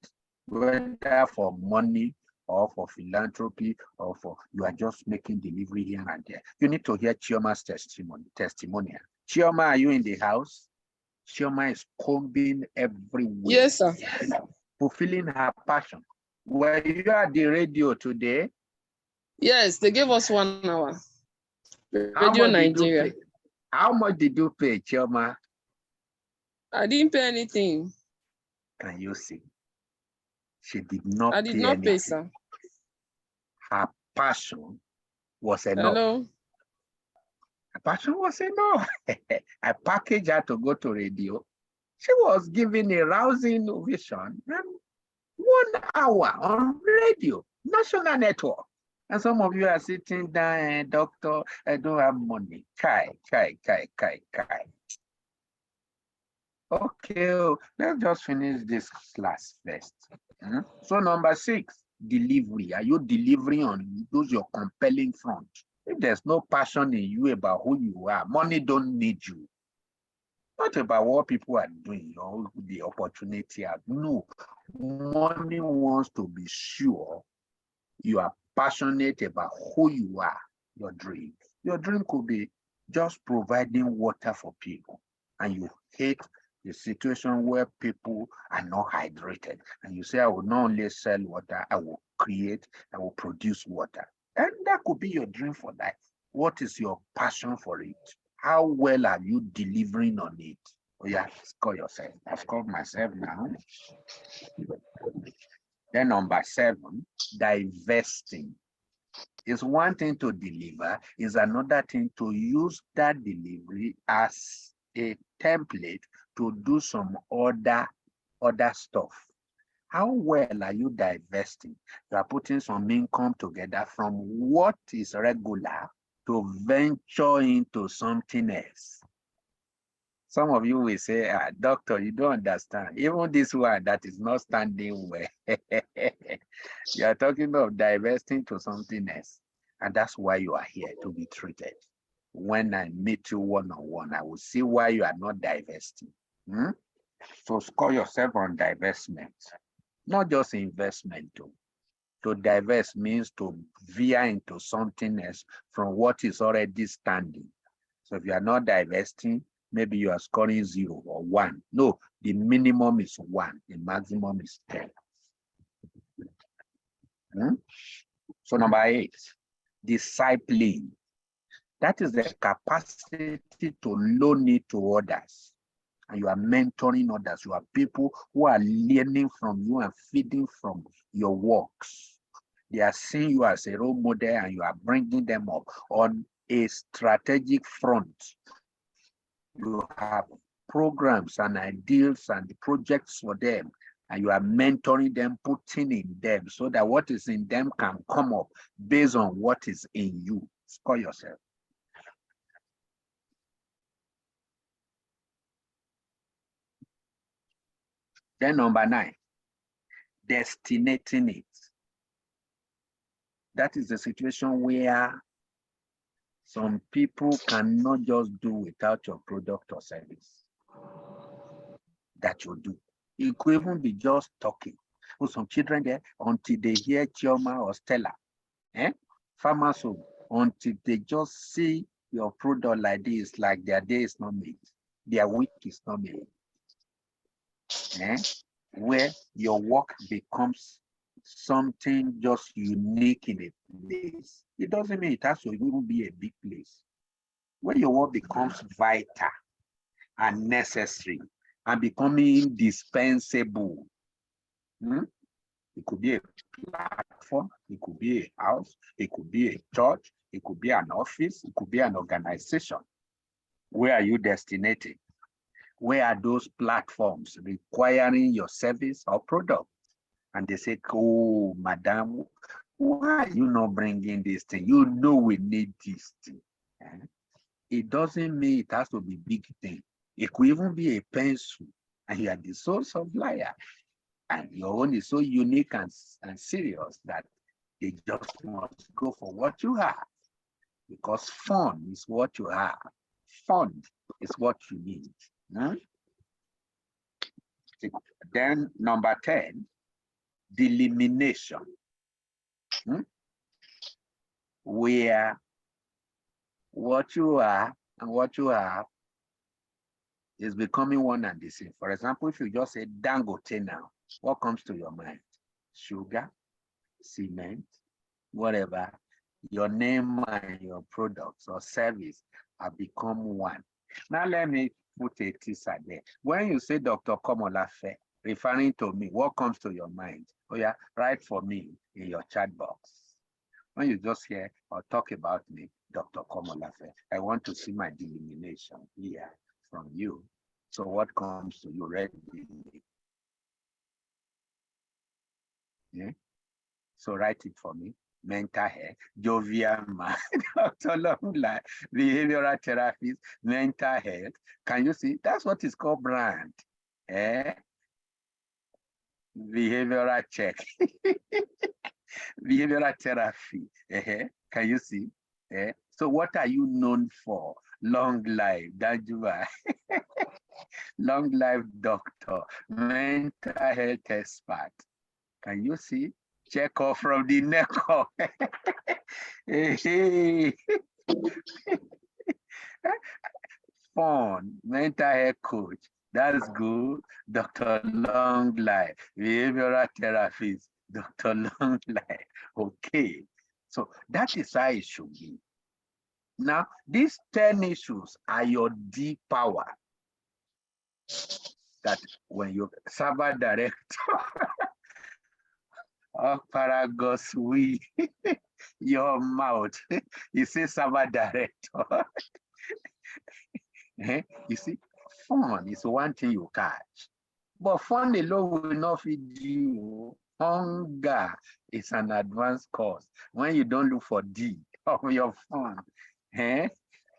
whether for money or for philanthropy or for you are just making delivery here and there? You need to hear Chioma's testimonial. Chioma, are you in the house? Chioma is combing everywhere. Yes, sir. Fulfilling her passion. Were you at the radio today? Yes, they gave us 1 hour. Radio Nigeria. How much did you pay, Chioma? I didn't pay anything. Can you see? She did not I did not pay, sir. Her passion was enough. Hello? Her passion was enough. I packaged her to go to radio. She was given a rousing ovation. 1 hour on radio, national network. And some of you are sitting down and doctor, I don't have money. Kai. Okay, let's just finish this class first. So number 6, delivery. Are you delivering on those your compelling front? If there's no passion in you about who you are, money don't need you. Not about what people are doing or the opportunity. No, money wants to be sure you are passionate about who you are, your dream. Your dream could be just providing water for people, and you hate the situation where people are not hydrated. And you say, I will not only sell water, I will produce water. And that could be your dream for life. What is your passion for it? How well are you delivering on it? Oh yeah, score yourself. I've scored myself now. Then number 7, divesting. It's one thing to deliver, is another thing to use that delivery as a template to do some other stuff. How well are you divesting? You are putting some income together from what is regular to venture into something else. Some of you will say, doctor, you don't understand. Even this one that is not standing well. You are talking of divesting to something else. And that's why you are here, to be treated. When I meet you one-on-one, I will see why you are not divesting. So score yourself on divestment. Not just investment too. To divest means to veer into something else from what is already standing. So if you are not divesting, maybe you are scoring 0 or 1. No, the minimum is 1, the maximum is 10. So number 8, discipline. That is the capacity to loan it to others. And you are mentoring others. You are people who are learning from you and feeding from your works. They are seeing you as a role model and you are bringing them up on a strategic front. You have programs and ideals and projects for them, and you are mentoring them, putting in them so that what is in them can come up based on what is in you. Score yourself. Then number 9, destinating it. That is the situation where some people cannot just do without your product or service that you do. It could even be just talking. With some children there, until they hear Chioma or Stella, farmers home, until they just see your product like this, like their day is not made, their week is not made. Where your work becomes something just unique in a place. It doesn't mean it has to even be a big place. When your work becomes vital and necessary and becoming indispensable, it could be a platform, it could be a house, it could be a church, it could be an office, it could be an organization. Where are you destinating? Where are those platforms requiring your service or product? And they say, oh, madam, why are you not bringing this thing? You know we need this thing. It doesn't mean it has to be big thing. It could even be a pencil, and you are the sole supplier. And your own is so unique and serious that they just must go for what you have. Because fun is what you have. Fund is what you need. Then number 10, delimitation. Where what you are and what you have is becoming one and the same. For example, if you just say Dangote now, what comes to your mind? Sugar, cement, whatever. Your name and your products or service have become one. Now let me put a teaser there. When you say Dr. Komolafe, referring to me, what comes to your mind? Oh yeah, write for me in your chat box. When you just hear or talk about me, Dr. Komolafe, I want to see my delimitation here from you. So what comes to you readily? Yeah? So write it for me. mental health. Jovial man, Dr. Long Life, behavioral therapist, mental health. Can you see? That's what is called brand. Eh? Behavioral check. Behavioral therapy. Can you see? So what are you known for? Long life, Danjuba. Long life doctor, mental health expert. Can you see? Check off from the neck up. Hey. Fun, mental health coach. That's good. Dr. Long Life, behavioral therapist, Dr. Long Life. Okay. So that is how it should be. Now, these 10 issues are your D power. That when you server director, Paragos, we, your mouth, you say server director. You see, fun is one thing you catch. But fun alone will not feed you. Hunger is an advanced course when you don't look for D of your fun.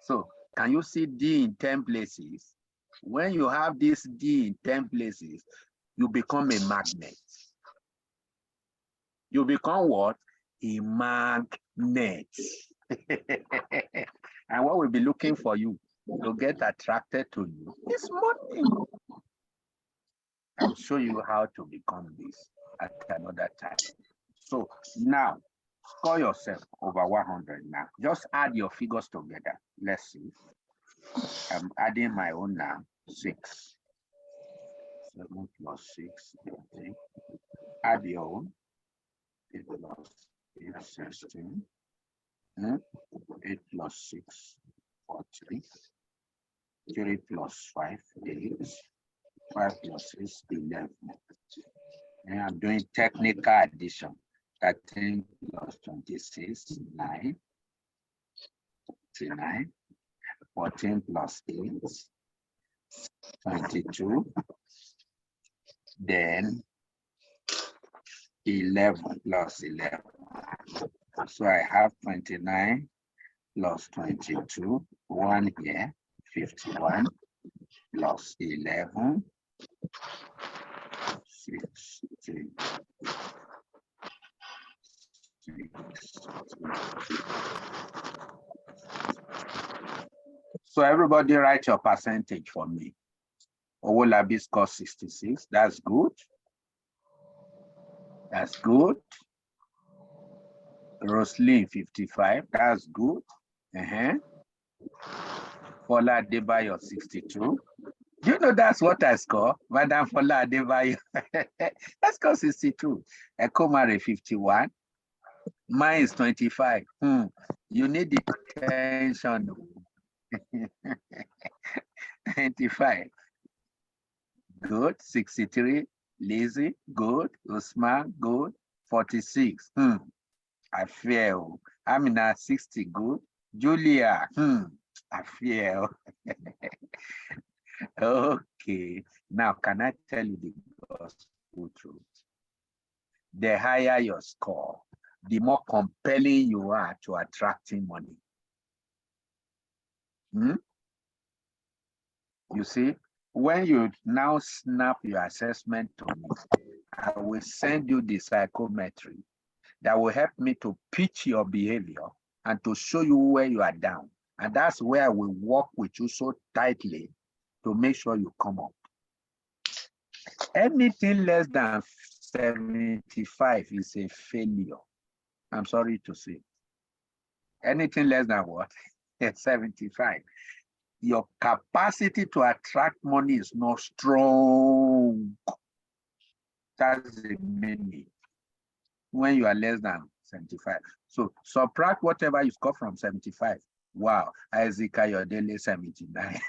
So can you see D in 10 places? When you have this D in 10 places, you become a magnet. You become what? A magnet. And what will be looking for you to get attracted to you is money. I'll show you how to become this at another time. So now, score yourself over 100 now. Just add your figures together. Let's see. I'm adding my own now. 6. 7 plus 6, 18. Add your own. 8 plus 8, 16. 8 plus 6, 40. 3 plus 5, 8. 5 plus 6, 11. And I'm doing technical addition. 13 plus 26, 9. 29. 14 plus 8, 22. Then 11 plus 11. So I have 29 plus 22, 1 here, 51 plus 11, 60. So everybody write your percentage for me. Owolabi score 66. That's good. That's good. Roslyn 55. That's good. Fola Adebayo 62. Do you know that's what I score? Madam Fola Adebayo. I score 62. Ekomare 51. Mine is 25. You need the attention. 25. Good. 63. Lazy. Good. Usman. Good. 46. I feel. Amina 60. Good. Julia. I feel. Okay. Now, can I tell you the gospel truth? The higher your score, the more compelling you are to attracting money. You see, when you now snap your assessment to me, I will send you the psychometry that will help me to pitch your behavior and to show you where you are down. And that's where I will work with you so tightly to make sure you come up. Anything less than 75 is a failure. I'm sorry to say. Anything less than what? 75. Your capacity to attract money is not strong. That's the meaning. When you are less than 75. So subtract whatever you score from 75. Wow, Isaac Ayodele 79.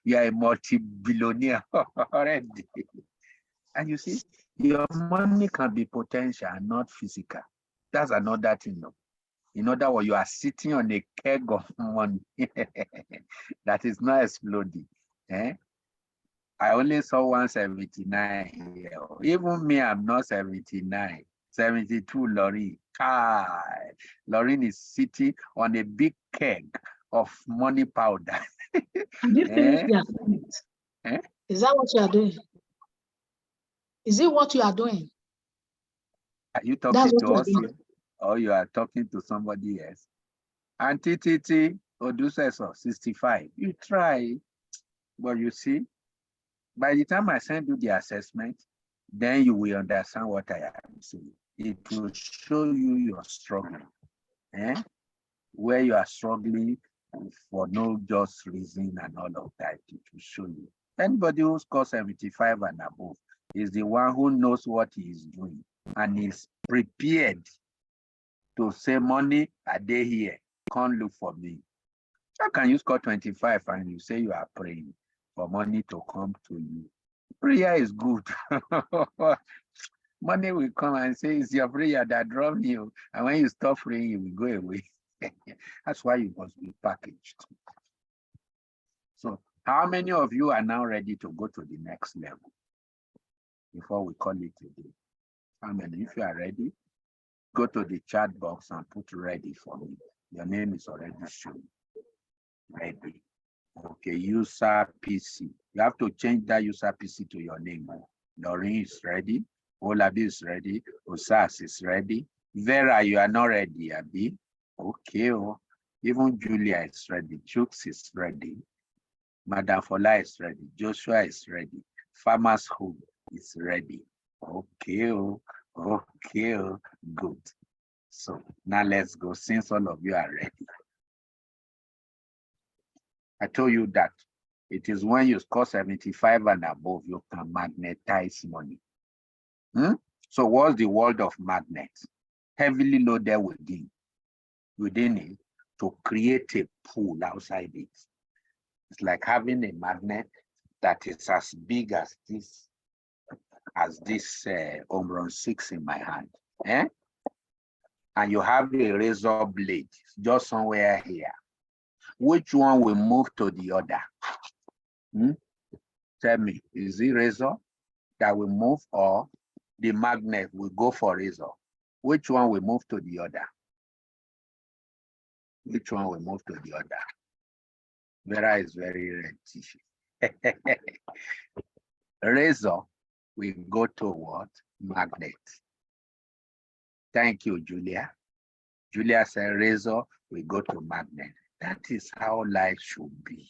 You are a multi-billionaire already. And you see, your money can be potential and not physical. That's another thing. No? In other words, you are sitting on a keg of money that is not exploding. I only saw 179 here. Even me, I'm not 79. 72, Lauren. Lauren is sitting on a big keg of money powder. Did you finish the assignment? Is that what you are doing? Is it what you are doing? Are you talking to us here? Or you are talking to somebody else? Auntie Titi Oduseso, 65. You try, but you see, by the time I send you the assessment, then you will understand what I am saying. It will show you your struggle, where you are struggling for no just reason and all of that. It will show you. Anybody who scores 75 and above is the one who knows what he is doing and is prepared to say, money, are they here? Can't look for me. How can you score 25 and you say you are praying for money to come to you? Prayer is good. Money will come and say, it's your prayer that drove you. And when you stop praying, it will go away. That's why you must be packaged. So how many of you are now ready to go to the next level before we call it a day? How many? If you are ready, go to the chat box and put ready for me. Your name is already shown. Ready. Okay, user PC. You have to change that user PC to your name. Doreen is ready. Olabi is ready. Osas is ready. Vera, you are not ready, Abi. Okay. Oh. Even Julia is ready. Jukes is ready. Madam Fola is ready. Joshua is ready. Farmers Home is ready. Okay. Oh. Okay. Oh. Good. So now let's go, since all of you are ready. I told you that it is when you score 75 and above, you can magnetize money. So what's the world of magnets? Heavily loaded within it to create a pool outside it. It's like having a magnet that is as big as this Omron 6 in my hand. And you have a razor blade just somewhere here. Which one will move to the other? Tell me, is it razor that will move or the magnet will go for razor? Which one will move to the other? Which one will move to the other? Vera is very red. Razor will go to what? Magnet. Thank you, Julia. Julia said razor will go to magnet. That is how life should be.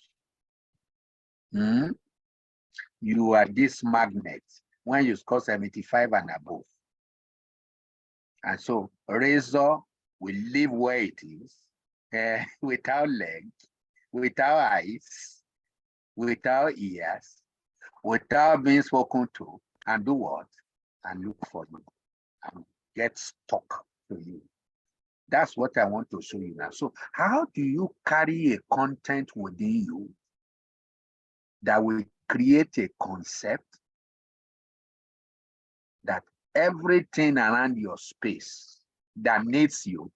You are this magnet when you score 75 and above. And so razor will live where it is, without legs, without eyes, without ears, without being spoken to, and do what? And look for you and get stuck to you. That's what I want to show you now. So how do you carry a content within you that will create a concept that everything around your space that needs you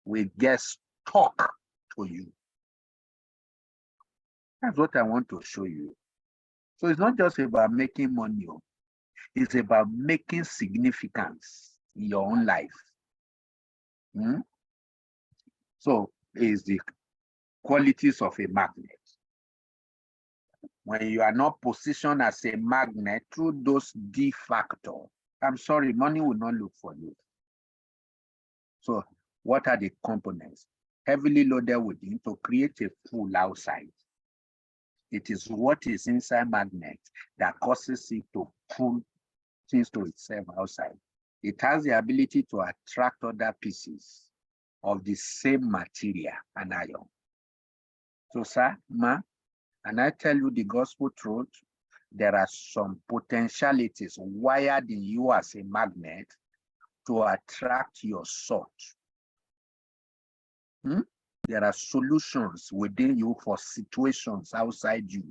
will get stuck to you? That's what I want to show you. So it's not just about making money. It's about making significance in your own life. So it's the qualities of a magnet. When you are not positioned as a magnet through those D factors, I'm sorry, money will not look for you. So what are the components? Heavily loaded within to create a pool outside. It is what is inside magnet that causes it to pull things to itself outside. It has the ability to attract other pieces of the same material and ion. So, sir, ma, and I tell you the gospel truth, there are some potentialities wired in you as a magnet to attract your sort. There are solutions within you for situations outside you.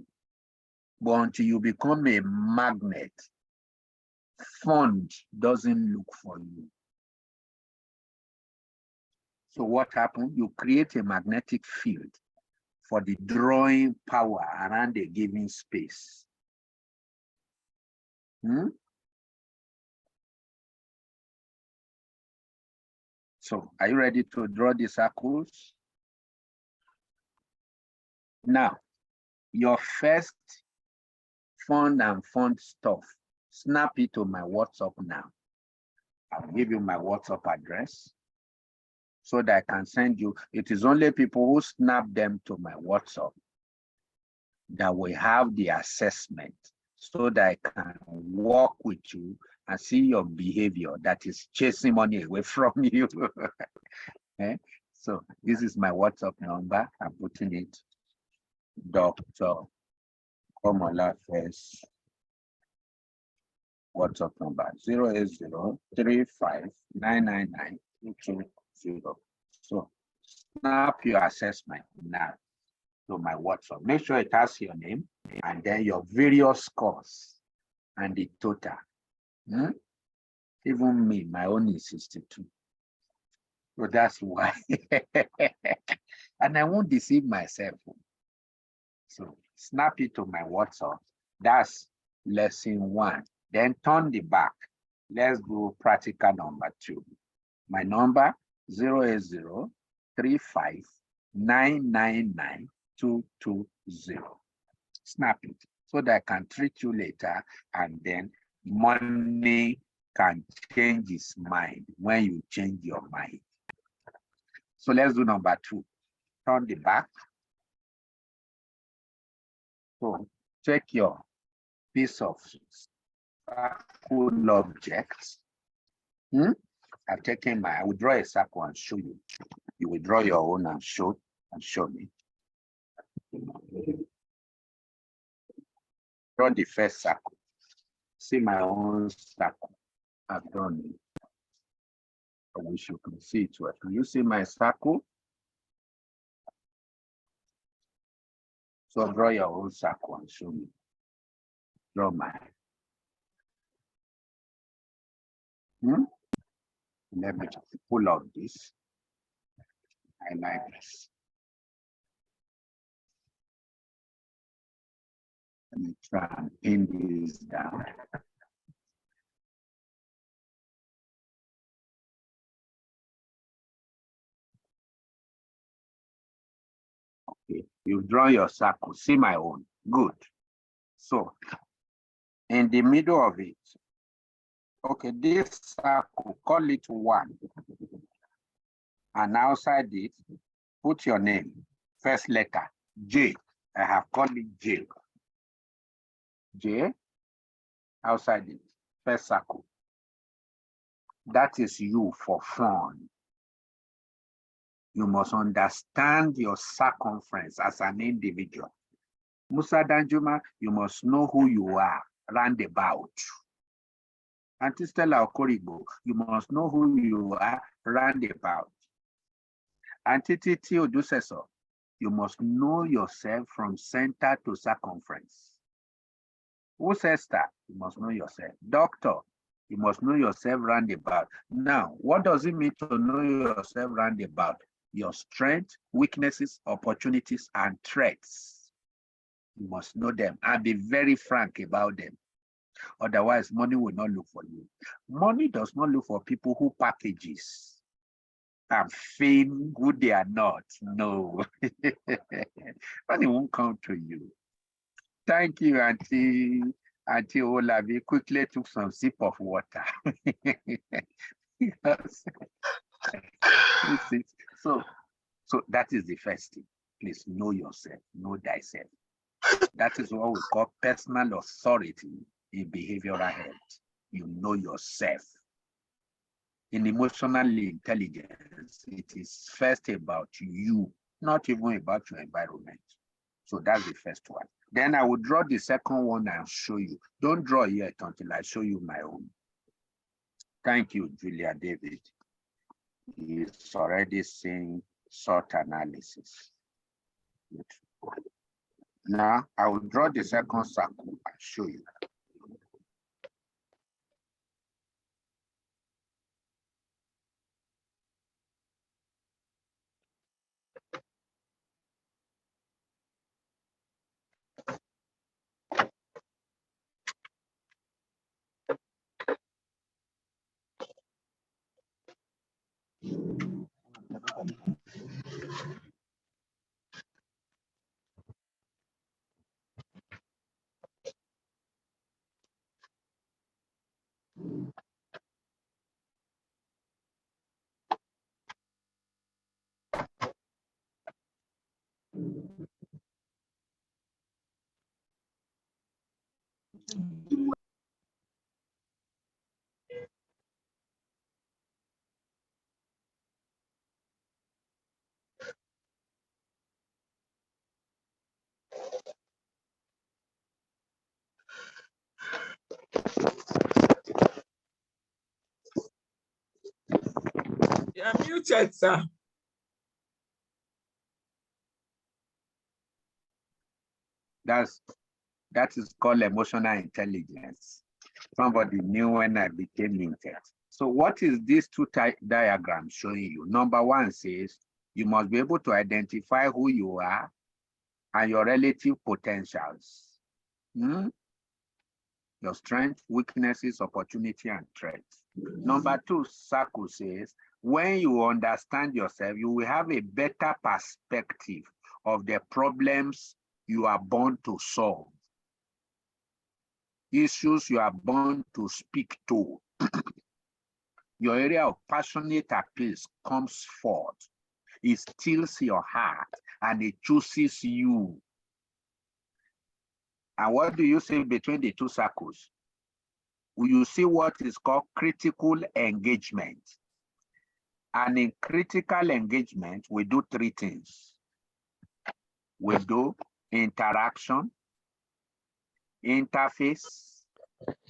But until you become a magnet, fund doesn't look for you. So what happened? You create a magnetic field for the drawing power around a given space. So are you ready to draw the circles? Now, your first fun stuff, snap it to my WhatsApp now. I'll give you my WhatsApp address so that I can send you. It is only people who snap them to my WhatsApp that will have the assessment so that I can work with you and see your behavior that is chasing money away from you. So this is my WhatsApp number. I'm putting it. Dr. Komalafe's WhatsApp number 08035999220. So snap your assessment now to my WhatsApp. Make sure it has your name and then your various scores and the total. Even me, my own is 62. So that's why. And I won't deceive myself. So snap it to my WhatsApp. That's lesson 1. Then turn the back. Let's go practical number 2. My number 08035999220. Snap it so that I can treat you later, and then money can change its mind when you change your mind. So let's do number 2. Turn the back. So take your piece of circle objects. I've taken I will draw a circle and show you. You will draw your own and show me. Draw the first circle. See my own circle. I've drawn it. I wish you can see it well. Can you see my circle? So draw your own circle and show me. Draw mine. Let me just pull out this. I like this. Let me try and pin this down. Okay, you've drawn your circle. See my own. Good. So, in the middle of it, okay, this circle, call it 1. And outside it, put your name, first letter, J. I have called it J. J, outside it, first circle. That is you for fun. You must understand your circumference as an individual. Musa Danjuma, you must know who you are, roundabout. Auntie Stella Okoribo, you must know who you are, roundabout. Auntie Titi Oduseso, you must know yourself from center to circumference. Who says that? You must know yourself. Doctor, you must know yourself roundabout. Now, what does it mean to know yourself roundabout? Your strengths, weaknesses, opportunities, and threats. You must know them and be very frank about them. Otherwise, money will not look for you. Money does not look for people who packages and feign who they are not. No. Money won't come to you. Thank you, Auntie Olabi. Quickly took some sip of water. So that is the first thing. Please know yourself, know thyself. That is what we call personal authority in behavioral health. You know yourself. In emotional intelligence, it is first about you, not even about your environment. So that's the first one. Then I will draw the second one and show you. Don't draw yet until I show you my own. Thank you, Julia David. He's already seeing SWOT analysis. Good. Now I will draw the second circle and show you. muted, sir. That is called emotional intelligence. Somebody knew when I became muted. So what is these two diagrams showing you? Number one says you must be able to identify who you are and your relative potentials. Your strengths, weaknesses, opportunity, and threats. Number two, Saku says, when you understand yourself, you will have a better perspective of the problems you are born to solve, issues you are born to speak to. Your area of passionate appeals comes forth. It steals your heart and it chooses you. And what do you see between the two circles? You see what is called critical engagement. And in critical engagement, we do three things. We do interaction, interface,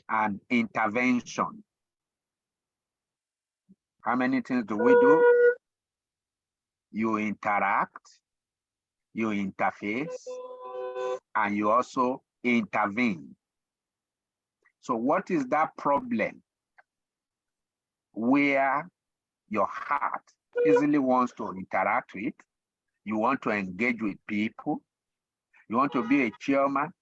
and intervention. How many things do we do? You interact, you interface, and you also intervene. So what is that problem where your heart easily wants to interact with? You want to engage with people. You want to be a chairman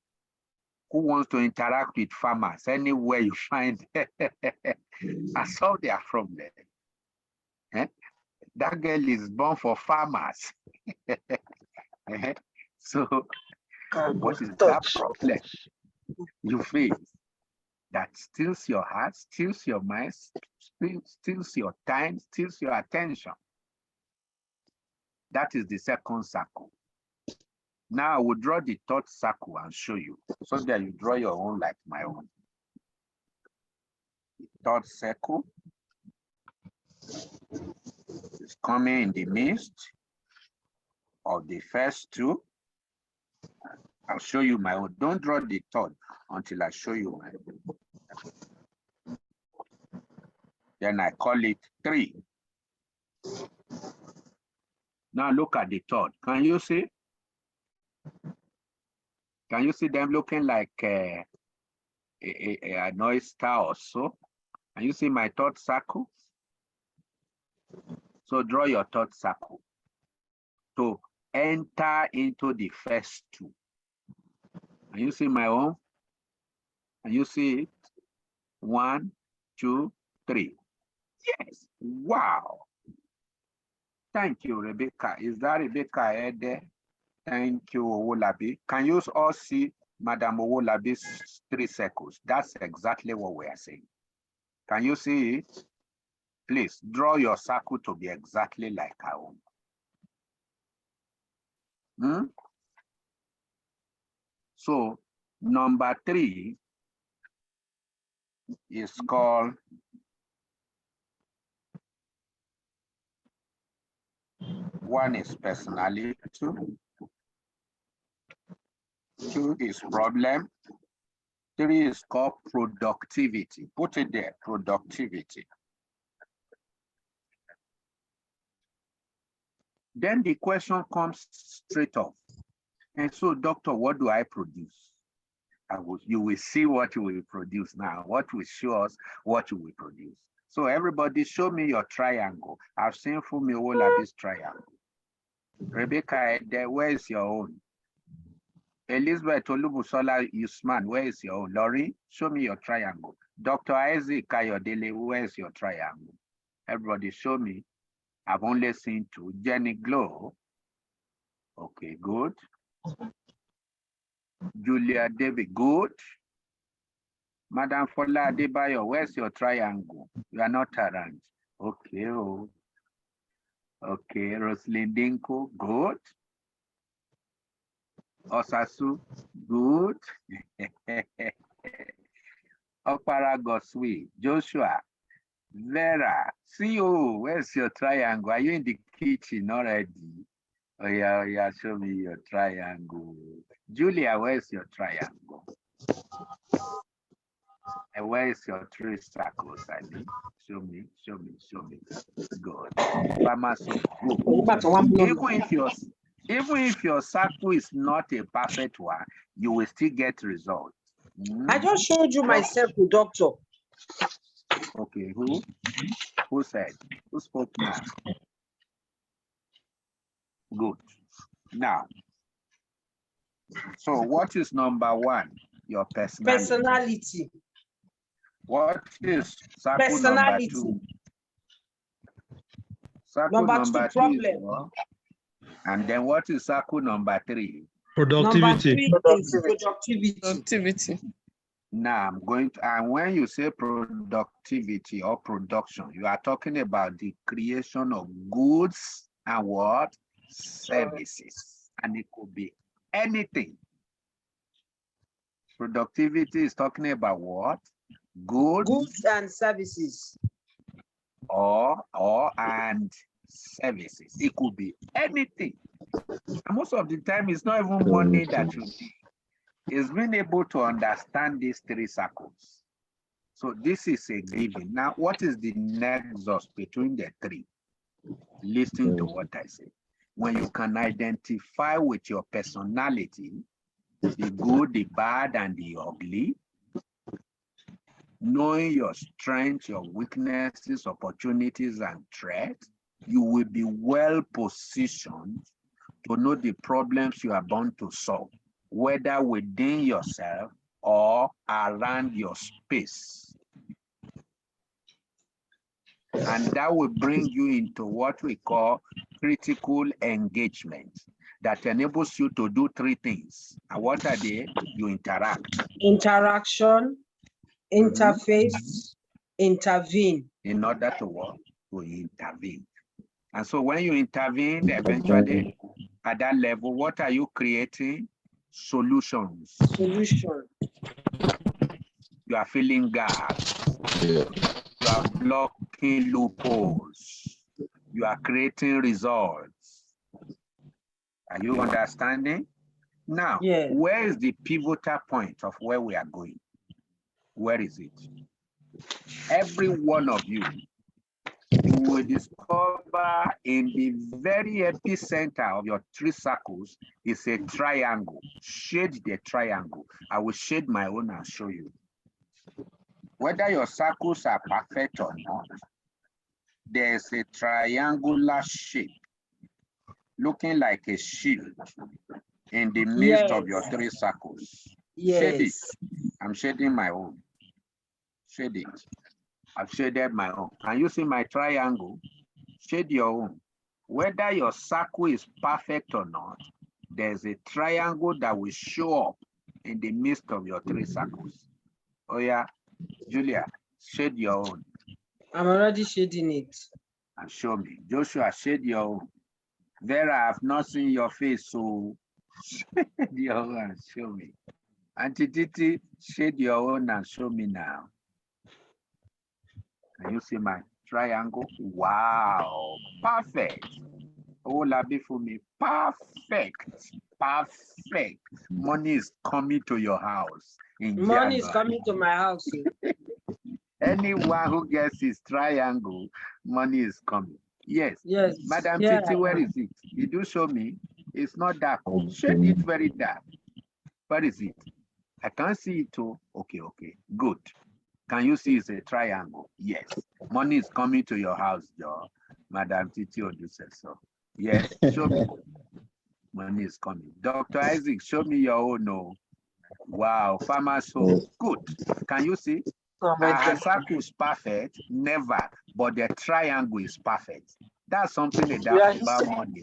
who wants to interact with farmers anywhere you find and solve their problem. That girl is born for farmers. So what is that problem you face that steals your heart, steals your mind, steals your time, steals your attention? That is the second circle. Now I will draw the third circle and show you, so that you draw your own like my own. The third circle is coming in the midst of the first two. I'll show you my own. Don't draw the third until I show you my own. Then I call it 3. Now look at the third. Can you see? Can you see them looking like a oyster or so? Can you see my third circle? So draw your third circle to enter into the first two. Can you see my own? Can you see it? 1, 2, 3. Yes. Wow. Thank you, Rebecca. Is that Rebecca there? Thank you, Owolabi. Can you all see Madam Owolabi's 3 circles? That's exactly what we are saying. Can you see it? Please draw your circle to be exactly like our own. So number 3 is called one is personality, 2 is problem, 3 is called productivity. Put it there, productivity. Then the question comes straight off. And so, doctor, what do I produce? You will see what you will produce now. What will show us what you will produce. So everybody show me your triangle. I've seen Fumi Owolabi's triangle. Rebecca, where is your own? Elizabeth Olubusola Usman, where is your own? Laurie, show me your triangle. Dr. Isaac Kayodele, where is your triangle? Everybody show me. I've only seen 2. Jenny Glow. Okay, good. Julia David, good. Madam Fola Adebayo, where's your triangle? You are not around. Okay, oh. Okay, Roslyn Dinko, good. Osasu, good. Opara Goswi, Joshua, Vera, CEO, where's your triangle? Are you in the kitchen already? Oh yeah, show me your triangle. Julia, where's your triangle? And where is your 3 circles, Andy? Show me. Good. Pharmacy, good. Even if your circle is not a perfect one, you will still get results. I just showed you my circle, doctor. Okay, who? Who said? Who spoke now? Good. Now, so what is number 1? Your personality. What is circle number 2? Circle number 2 is what? And then what is circle number 3? Productivity. Number 3 is productivity. Now I'm going to, and when you say productivity or production, you are talking about the creation of goods and what? Services. And it could be anything. Productivity is talking about what? Goods and services. And services. It could be anything. And most of the time, it's not even money that you need. It's being able to understand these 3 circles. So this is a given. Now, what is the nexus between the 3? Listen to what I say. When you can identify with your personality, the good, the bad, and the ugly, knowing your strengths, your weaknesses, opportunities, and threats, you will be well positioned to know the problems you are bound to solve, whether within yourself or around your space. And that will bring you into what we call critical engagement that enables you to do 3 things. And what are they? You interact. Interaction, interface, intervene. In order to what? To intervene. And so when you intervene, eventually at that level, what are you creating? Solutions. Solution. You are filling gaps. You are blocking loopholes. You are creating results. Are you understanding? Now, where is the pivotal point of where we are going? Where is it? Every one of you will discover in the very epicenter of your 3 circles is a triangle. Shade the triangle. I will shade my own and show you. Whether your circles are perfect or not, there's a triangular shape looking like a shield in the midst of your 3 circles. Shade it. I'm shading my own. Shade it. I've shaded my own. Can you see my triangle? Shade your own. Whether your circle is perfect or not, there's a triangle that will show up in the midst of your 3 circles. Oh yeah, Julia, shade your own. I'm already shading it. And show me. Joshua, shade your own. Vera, I've not seen your face, so shade your own and show me. Auntie Titi, shade your own and show me now. Can you see my triangle? Wow, perfect. Oh, Labi for me, perfect, perfect. Money is coming to your house. Money is coming to my house. Anyone who gets his triangle, money is coming. Yes. Yes. Madam Titi, where is it? You do show me. It's not dark. Shade it very dark. Where is it? I can't see it too. Okay, good. Can you see it's a triangle? Yes. Money is coming to your house, Joe. Madam Titi Odu said so. Yes, show me. Money is coming. Dr. Isaac, show me your own. No. Wow, farmers so good. Can you see? Her circle is perfect, never, but the triangle is perfect. That's something about money.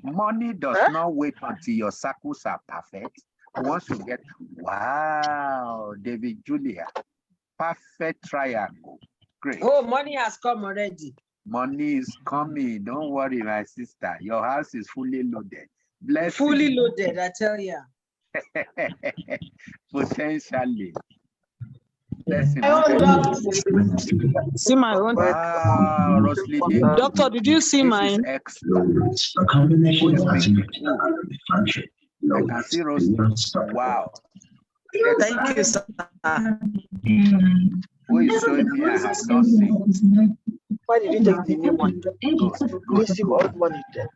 Money does not wait until your circles are perfect. Once you get, wow, David Julia, perfect triangle. Great. Oh, money has come already. Money is coming. Don't worry, my sister. Your house is fully loaded. Bless fully loaded, I tell you. Potentially. See my own. Wow, Roslyn. Doctor, did you see mine? Excellent. I can see Roslyn. Wow. Thank you, sir. Who is showing me I have not seen? Why did you take the new one? Good. Receive old money then.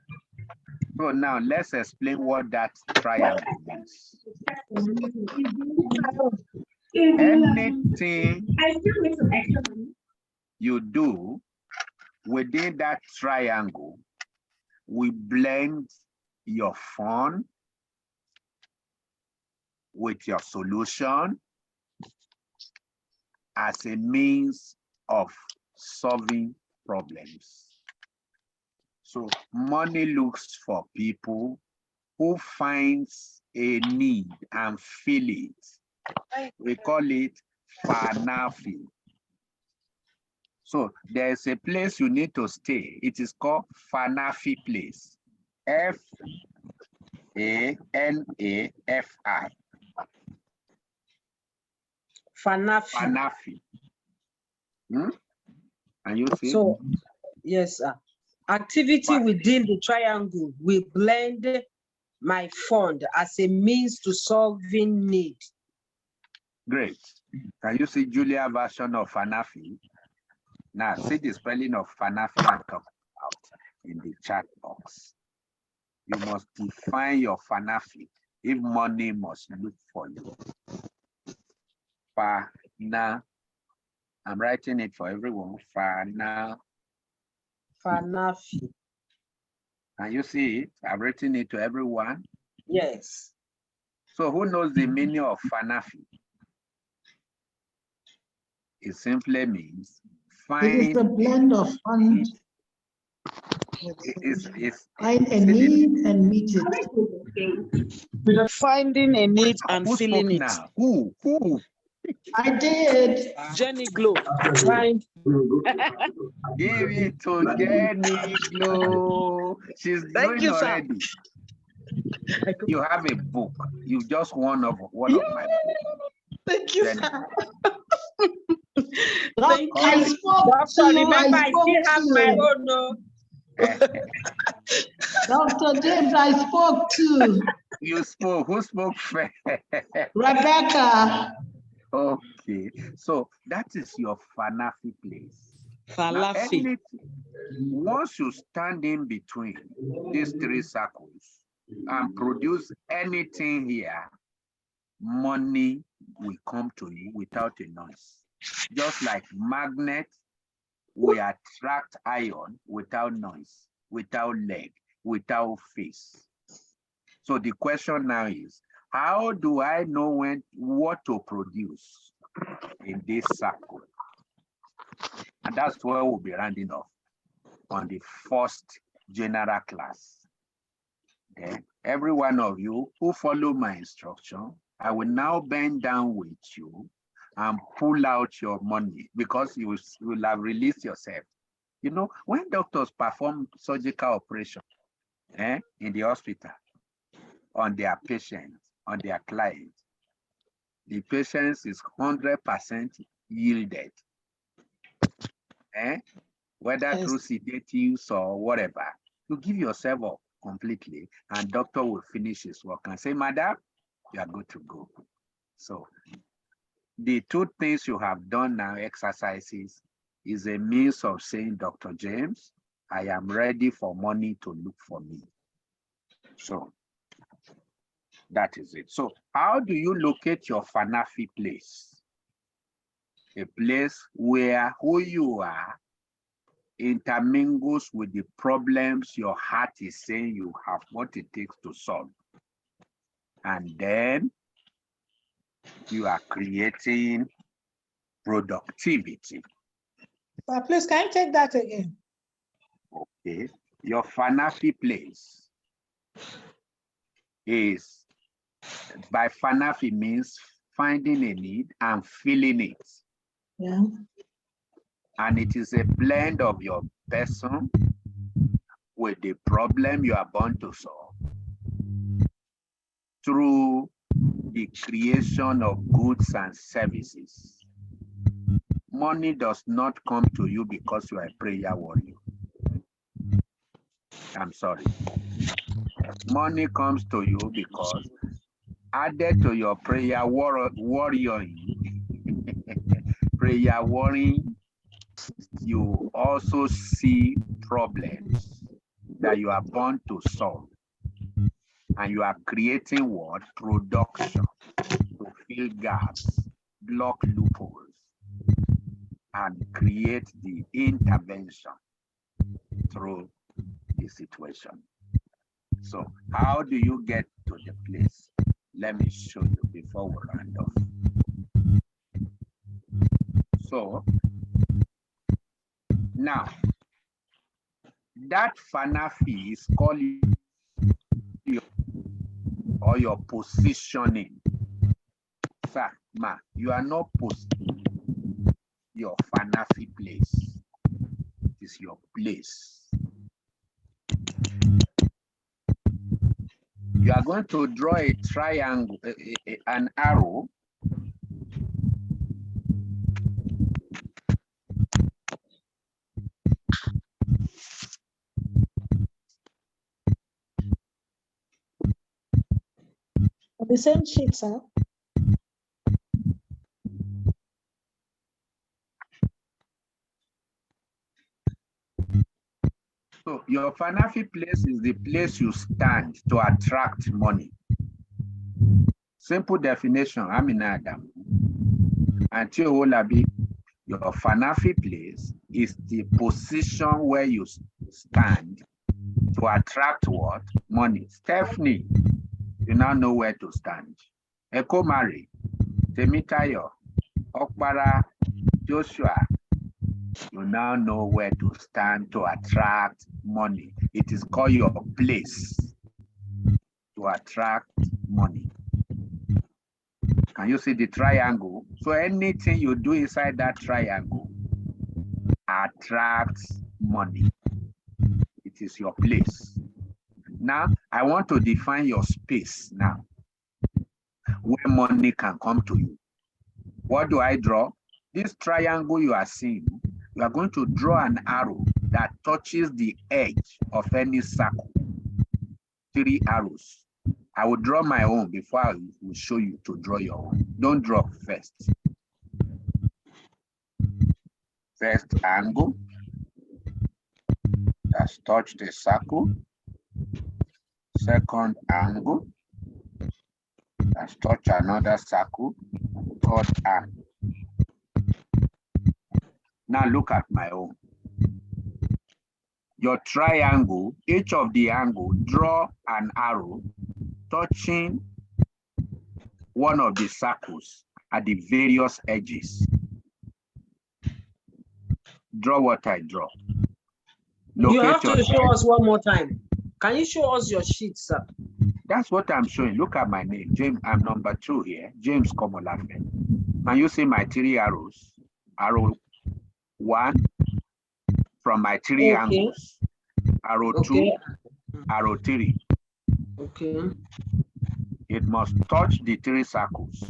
So now let's explain what that triangle means. Anything you do within that triangle, we blend your fun with your solution as a means of solving problems. So money looks for people who finds a need and feel it. We call it Fanafi. So there's a place you need to stay. It is called Fanafi Place. Fanafi. Fanafi. Hmm? And you see? So, yes, sir. Activity within the triangle will blend my fund as a means to solving need. Great. Can you see Julia version of Fanafi? Now, see the spelling of Fanafi I'm talking about in the chat box. You must define your Fanafi if money must look for you. Fana. I'm writing it for everyone. Fana. Fanafi. Can you see it? I've written it to everyone. Yes. So who knows the meaning of Fanafi? It simply means find. It is a blend of fun. Find a need and meet it. Finding a need and Who feeling it. now? Who? I did. Jenny Glow. Find. Give it to Jenny Glow. She's Thank doing you, already. Sir. You have a book. You just one of my books. Thank you, Jenny. sir. Thank you. I spoke Doctor, to you. remember I still have my you. own. No. Dr. James, I spoke to. You spoke. Who spoke first? Rebecca. Okay. So that is your Fanafi place. Falafi. Once you stand in between these three circles and produce anything here, money will come to you without a noise. Just like magnet, we attract iron without noise, without leg, without face. So the question now is, how do I know what to produce in this circle? And that's where we'll be rounding off on the first general class. Then every one of you who follow my instruction, I will now bend down with you and pull out your money because you will have released yourself. You know, when doctors perform surgical operation in the hospital on their patients, on their clients, the patient is 100% yielded. Whether through sedatives or whatever, you give yourself up completely and doctor will finish his work and say, madam, you are good to go. So the two things you have done now, exercises, is a means of saying, Dr. James, I am ready for money to look for me. So that is it. So how do you locate your Fanafi place? A place where who you are intermingles with the problems your heart is saying you have what it takes to solve. And then you are creating productivity. Please, can you take that again? Okay. Your Fanafi place is, by Fanafi means finding a need and feeling it. Yeah. And it is a blend of your person with the problem you are born to solve through the creation of goods and services. Money does not come to you because you are a prayer warrior. I'm sorry. Money comes to you because added to your prayer warrioring, prayer warring, you also see problems that you are born to solve. And you are creating what? Production to fill gaps, block loopholes, and create the intervention through the situation. So how do you get to the place? Let me show you before we round off. So now, that fanafi is called your positioning. Sir, ma, you are not posting your fanafi place. It is your place. You are going to draw a triangle, an arrow. On the same sheet, sir. So your fanafi place is the place you stand to attract money. Simple definition, Adam. Until Olabi, your fanafi place is the position where you stand to attract what? Money. Stephanie, you now know where to stand. Eko Mari, Temitayo, Okpara, Joshua, you now know where to stand to attract money. It is called your place to attract money. Can you see the triangle? So anything you do inside that triangle attracts money. It is your place. Now, I want to define your space now, where money can come to you. What do I draw? This triangle you are seeing, you are going to draw an arrow that touches the edge of any circle. 3 arrows. I will draw my own before I will show you to draw your own. Don't draw first. First angle that's touched the circle. Second angle that's touched another circle. Third angle. Now look at my own. Your triangle, each of the angle, draw an arrow touching one of the circles at the various edges. Draw what I draw. You have to show us one more time. Can you show us your sheet, sir? That's what I'm showing. Look at my name. James, I'm number 2 here. James Komolafe. Can you see my 3 arrows? Arrow 1 from my 3 angles. Arrow 2, arrow 3. Okay. It must touch the 3 circles.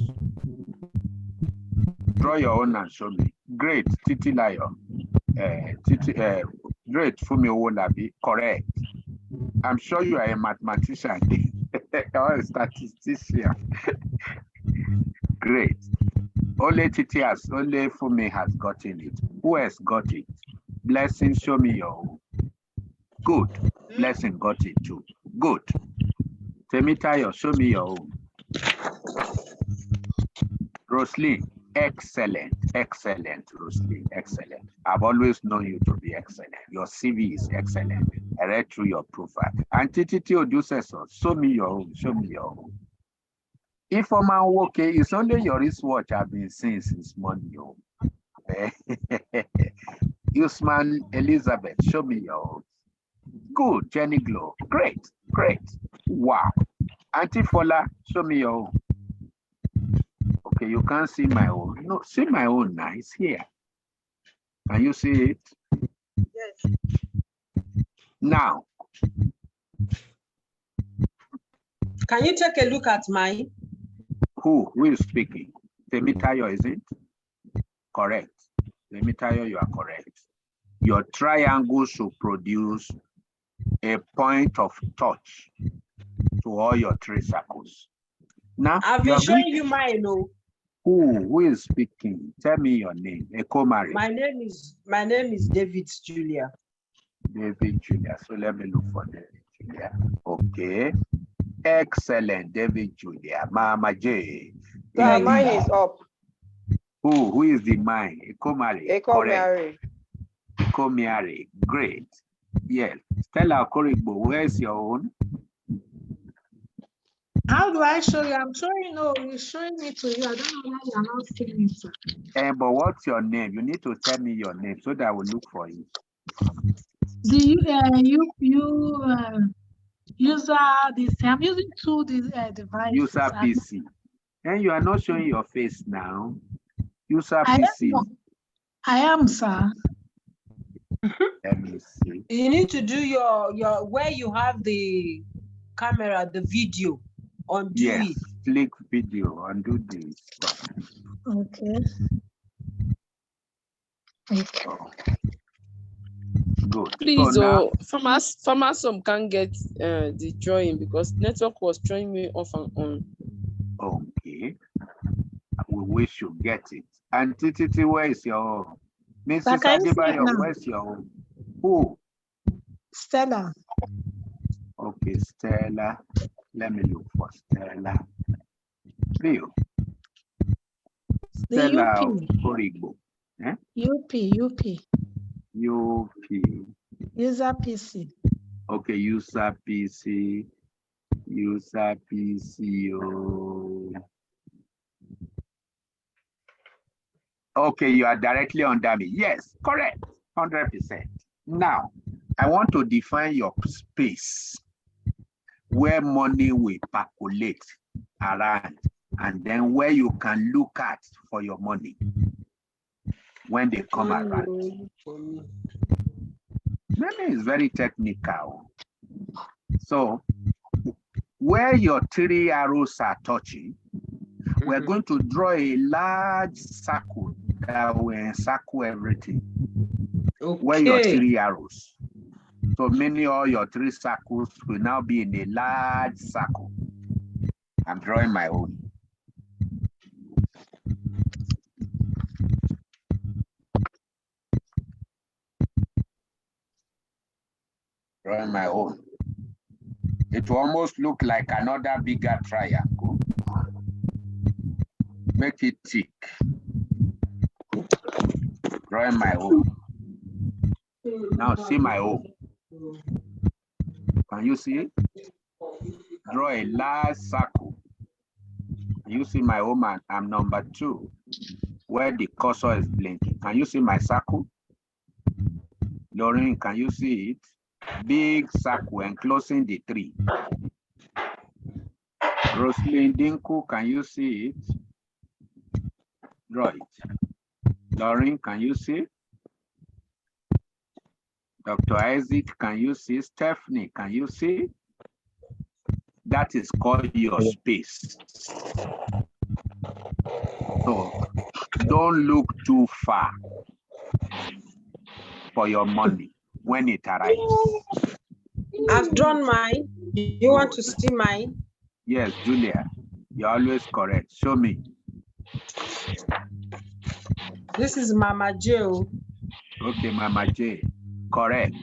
Draw your own and show me. Great, Titi Lion. Great, Fumi Owolabi. Correct. I'm sure you are a mathematician or a statistician. Great. Only Titi has, only Fumi has gotten it. Who has got it? Blessing, show me your own. Good. Blessing got it too. Good. Temitayo, show me your own. Roslyn, excellent. Excellent, Roslyn, excellent. I've always known you to be excellent. Your CV is excellent. I read through your profile. And Titi Oduseso, show me your own. Show me your own. If a man okay, it's only your wristwatch I've been seeing since morning. Usman Elizabeth, show me your own. Good, Jenny Glow. Great, great. Wow. Auntie Fola, show me your own. Okay, you can't see my own. No, see my own now. It's here. Can you see it? Yes. Now. Can you take a look at mine? Who is speaking? Temitayo, is it? Correct. Temitayo, you are correct. Your triangle should produce a point of touch to all your 3 circles. Now, I've been showing you mine, no? Who is speaking? Tell me your name. Ekomari. My name is David Julia. David Julia. So let me look for David Julia. Okay. Excellent, David Julia. Mama J. Mine is up. Who is the mine? Ekomari. Ekomari. Ekomari. Great. Yes. Stella Korigbo, where's your own? How do I show you? I'm showing, no, you're showing it to you. I don't know why you're not seeing it. But what's your name? You need to tell me your name so that I will look for you. User this. I'm using two devices. User PC. And you are not showing your face now. User PC. I am, sir. Let me see. You need to do your where you have the camera, the video. Undo yes, it. Click video, undo this. Okay. Oh. Good. Please, so farmers some can't get the drawing because network was throwing me off and on. Okay. We wish you get it. And Titi, where is your Mrs. Adebayo, where's your who? Stella. Okay, Stella. Let me look for Stella. Rio. Stella Korigbo. UP. User PC. Okay, user PC. User PC. Oh. Okay, you are directly under me. Yes, correct. 100%. Now, I want to define your space where money will percolate around and then where you can look at for your money when they come around. Money is very technical. So, where your three arrows are touching, we're going to draw a large circle that will encircle everything. Okay. Where your three arrows. So many of your three circles will now be in a large circle. I'm drawing my own. Drawing my own. It will almost look like another bigger triangle. Make it thick. Drawing my own. Now see my own. Can you see it? Draw a large circle. You see my home and I'm number 2, where the cursor is blinking. Can you see my circle? Lauren, can you see it? Big circle enclosing the 3. Roslyn Dinku, can you see it? Draw it. Lauren, can you see it? Dr. Isaac, can you see? Stephanie, can you see? That is called your space. So don't look too far for your money when it arrives. I've drawn mine. Do you want to see mine? Yes, Julia, you're always correct. Show me. This is Mama Joe. Okay, Mama J. Correct.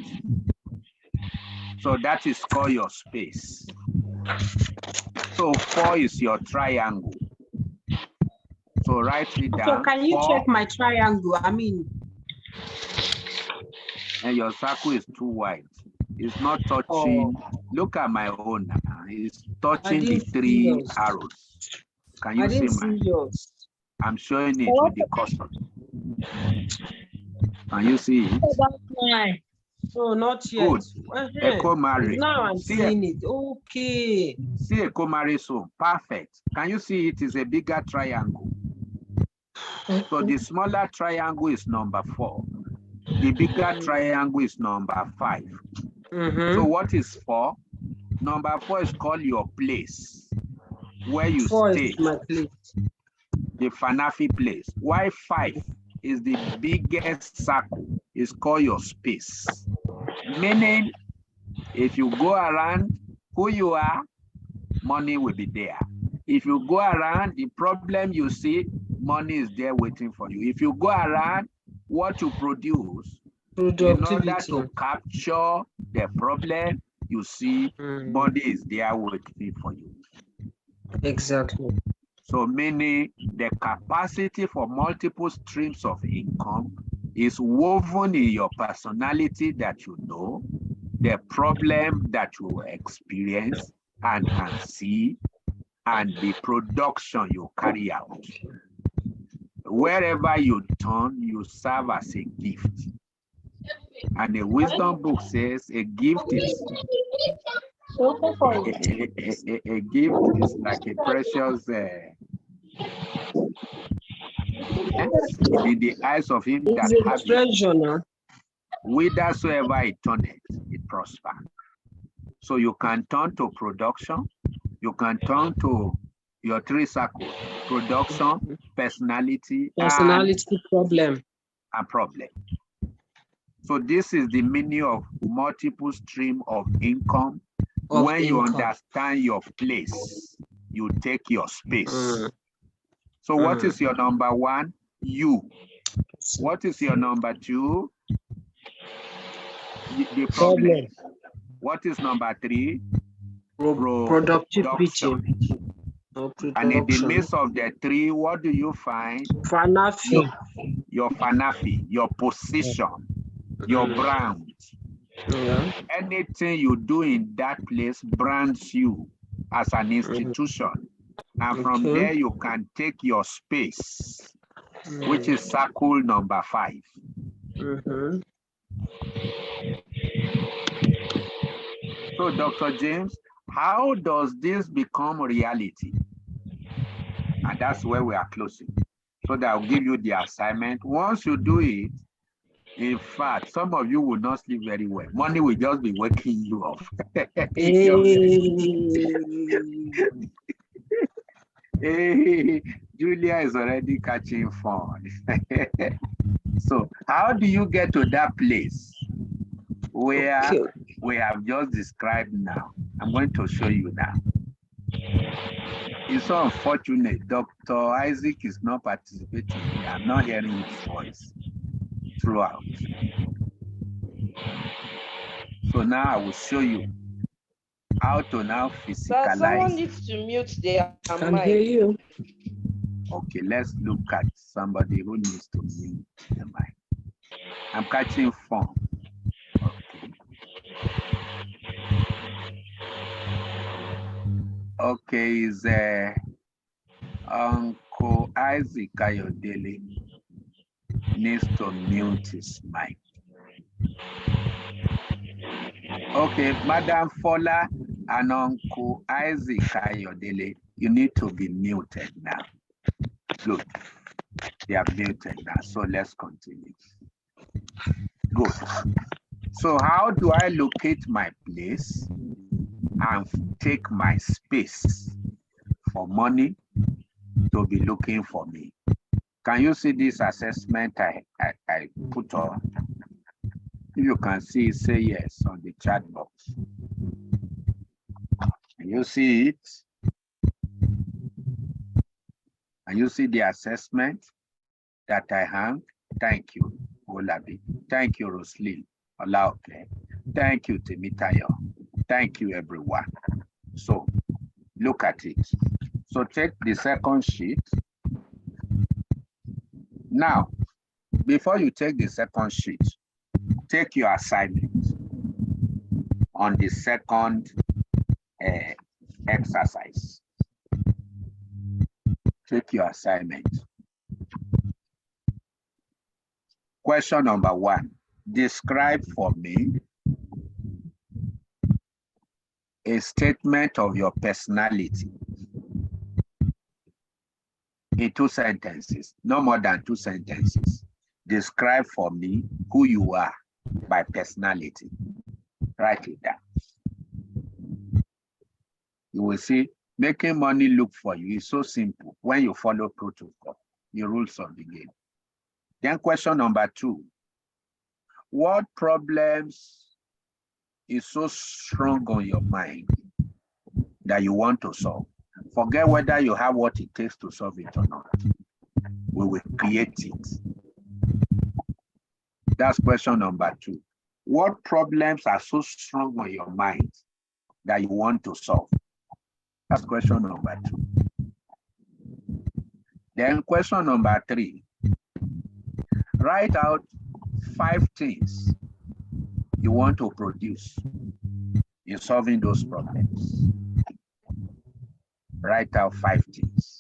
So that is called your space. So 4 is your triangle. So write it down. So can you 4. check my triangle? I mean. And your circle is too wide. It's not touching. Oh. Look at my own. It's touching the 3 arrows. Can you see mine? Yours. I'm showing it with the cursor. Can you see it? Oh, not yet. Good. Ekomari. Now I'm seeing it. Okay. See Ekomari so perfect. Can you see it is a bigger triangle? Okay. So the smaller triangle is number 4. The bigger triangle is number 5. So what is 4? Number 4 is called your place, where you stay. Is my place. The Fanafi place. Why 5 is the biggest circle? It's called your space. Meaning, if you go around who you are, money will be there. If you go around the problem you see, money is there waiting for you. If you go around what you produce, in order to capture the problem, you see money is there waiting for you. Exactly. So meaning the capacity for multiple streams of income is woven in your personality that you know, the problem that you experience and can see, and the production you carry out. Wherever you turn, you serve as a gift. And the wisdom book says a gift is a gift is like a precious in the eyes of him that has it. Whithersoever it turneth, it prosper. So you can turn to production, you can turn to your three circles: production, personality, and problem. A problem. So this is the meaning of multiple stream of income. When you understand your place, you take your space. So what is your number one? You. What is your number two? The problem. What is number three? Productivity. And in the midst of the three, what do you find? Fanafi. Your fanafi, your position, your brand. Anything you do in that place brands you as an institution. And from there, you can take your space, which is circle number 5. So, Dr. James, how does this become reality? And that's where we are closing. So that I'll give you the assignment. Once you do it, in fact, some of you will not sleep very well. Money will just be waking you up. Hey, Julia is already catching fun. So how do you get to that place where we have just described now? I'm going to show you now. It's so unfortunate. Dr. Isaac is not participating. I'm not hearing his voice throughout. So now I will show you how to now physicalize. So someone needs to mute their mic. Can hear you. Okay, let's look at somebody who needs to mute the mic. I'm catching phone. Okay, is Uncle Isaac Ayodele needs to mute his mic. Okay, Madam Fola and Uncle Isaac Ayodele, you need to be muted now. Good. They are muted now, so let's continue. Good. So how do I locate my place and take my space for money to be looking for me? Can you see this assessment I put on? If you can see, say yes on the chat box. Can you see it? And you see the assessment that I hang? Thank you, Olabi. Thank you, Roslyn. Okay. Thank you, Temitayo. Thank you, everyone. So look at it. So take the second sheet. Now, before you take the second sheet, take your assignment on the second exercise. Take your assignment. Question number 1. Describe for me a statement of your personality in 2 sentences, no more than 2 sentences. Describe for me who you are by personality. Write it down. You will see, making money look for you is so simple when you follow protocol, the rules of the game. Then question number 2. What problems is so strong on your mind that you want to solve? Forget whether you have what it takes to solve it or not. we will create it. That's question number 2. What problems are so strong on your mind that you want to solve? That's question number 2. Then question number 3, write out 5 things you want to produce in solving those problems. Write out 5 things.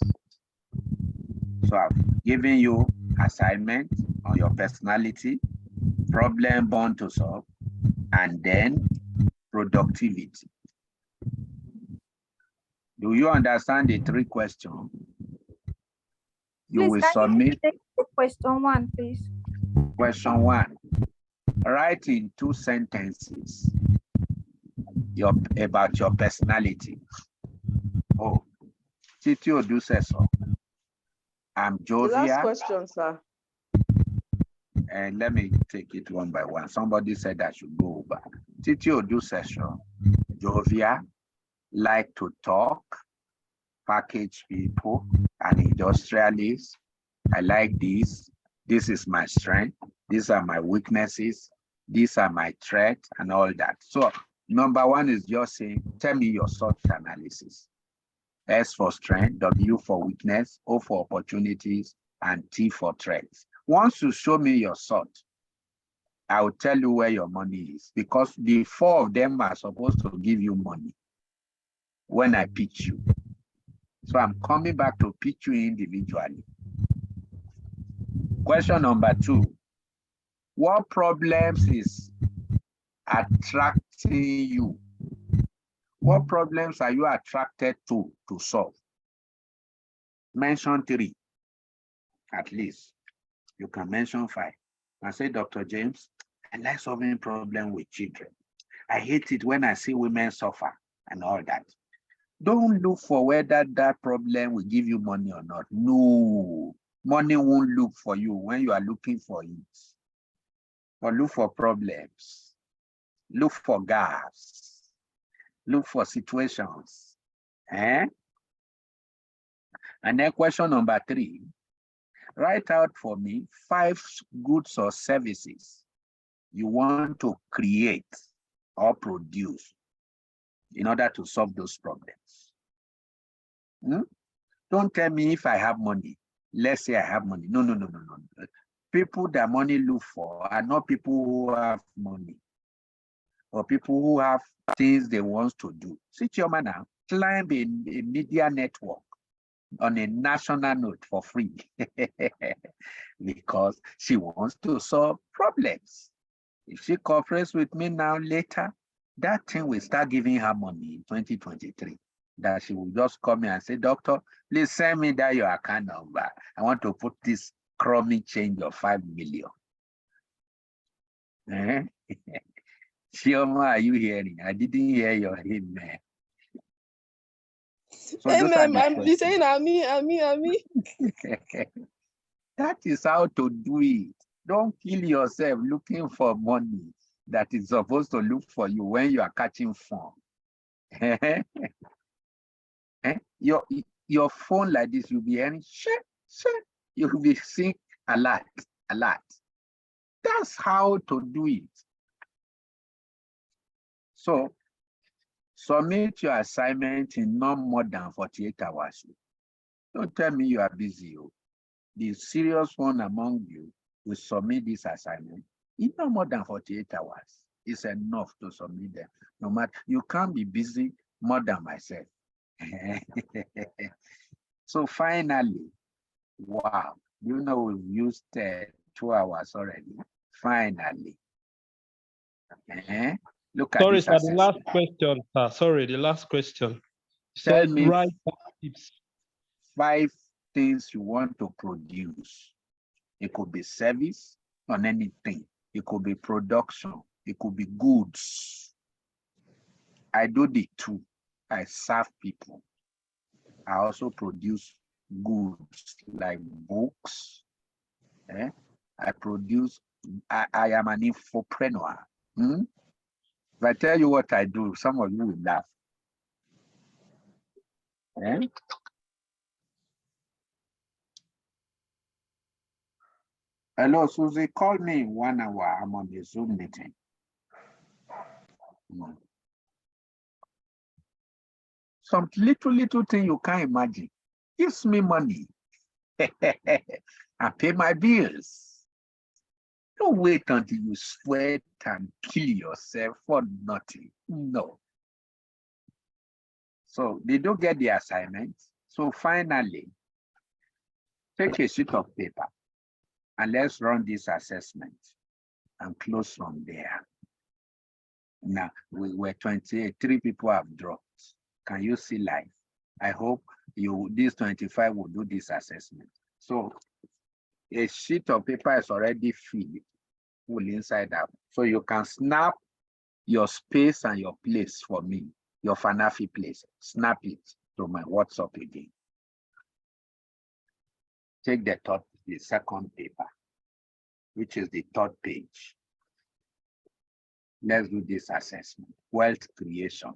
So I've given you assignment on your personality, problem born to solve, and then productivity. Do you understand the 3 questions? You will submit. Question 1, please. Question 1. Write in 2 sentences about your personality. Oh, Titi Odu says so. I'm jovial. The last question, sir. And let me take it one by one. Somebody said I should go over. Titi Odu says so. Jovial, like to talk, package people, and industrialists. I like this. This is my strength. These are my weaknesses. These are my threats and all that. So number 1 is just saying, tell me your SWOT analysis. S for strength, W for weakness, O for opportunities, and T for threats. Once you show me your SWOT, I will tell you where your money is, because the 4 of them are supposed to give you money when I pitch you. So I'm coming back to pitch you individually. Question number 2. What problems is attracting you? What problems are you attracted to solve? Mention 3, at least. You can mention 5. I say, Dr. James, I like solving problems with children. I hate it when I see women suffer and all that. Don't look for whether that problem will give you money or not. No, money won't look for you when you are looking for it. But look for problems. Look for gaps. Look for situations. And then question number 3, write out for me 5 goods or services you want to create or produce in order to solve those problems. Don't tell me if I have money. Let's say I have money. No. People that money look for are not people who have money, or people who have things they want to do. Sit your man now, climb a media network on a national note for free because she wants to solve problems. If she cooperates with me now, later, that thing will start giving her money in 2023. That she will just come here and say, Doctor, please send me that your account number. I want to put this crummy change of 5 million. Shioma, are you hearing? I didn't hear your amen. So I'm saying Ami. That is how to do it. Don't kill yourself looking for money that is supposed to look for you when you are catching fun. Your phone like this, you'll be hearing shit. You'll be seeing a lot. That's how to do it. So submit your assignment in no more than 48 hours. Don't tell me you are busy. The serious one among you will submit this assignment in no more than 48 hours. It's enough to submit them. No matter, you can't be busy more than myself. So finally, wow, you know we've used 2 hours already. Finally. Look at sorry, this sir, the last question, sir. Sorry, the last question. Tell me right 5 things you want to produce. It could be service on anything. It could be production. It could be goods. I do the 2. I serve people. I also produce goods like books. I produce, I am an infopreneur. If I tell you what I do, some of you will laugh. Hello, Susie, call me in 1 hour. I'm on the Zoom meeting. Some little thing you can't imagine. Gives me money. I pay my bills. Don't wait until you sweat and kill yourself for nothing. No. So they don't get the assignment. So finally, take a sheet of paper and let's run this assessment and close from there. Now, we were 28, 3 people have dropped. Can you see life? I hope these 25 will do this assessment. So a sheet of paper is already filled, full inside out. So you can snap your space and your place for me, your Fanafi place. Snap it to my WhatsApp again. Take the second paper, which is the 3rd page. Let's do this assessment. Wealth creation.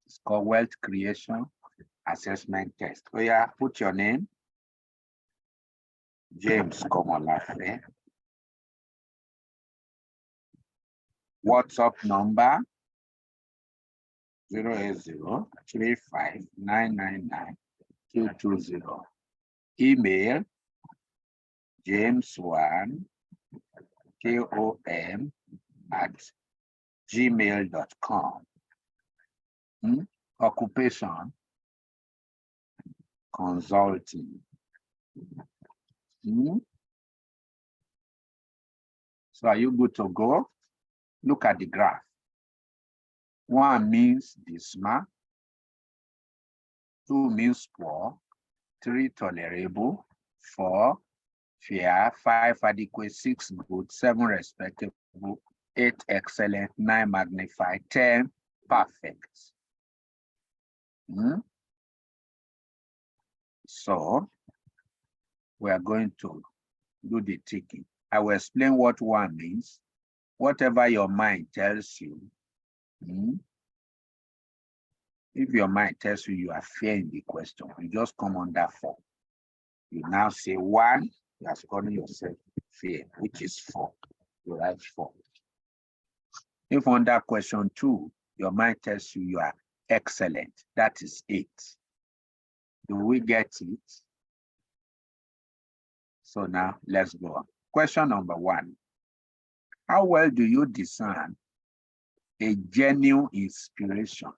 It's called wealth creation assessment test. Oh yeah, put your name. James Komolafe. WhatsApp number 080-35999-220. Email james1kom@gmail.com. Occupation, consulting. So are you good to go? Look at the graph. 1 means dismal, 2 means poor, 3 tolerable, 4 fair, 5 adequate, 6 good, 7 respectable, 8 excellent, 9 magnified, 10 perfect. So we are going to do the ticking. I will explain what 1 means. Whatever your mind tells you, if your mind tells you you are fair in the question, you just come under 4. You now say 1, you are scoring yourself fair, which is 4. You write 4. If under question 2, your mind tells you you are excellent, that is 8. Do we get it? So now let's go on. Question number 1. How well do you discern a genuine inspiration?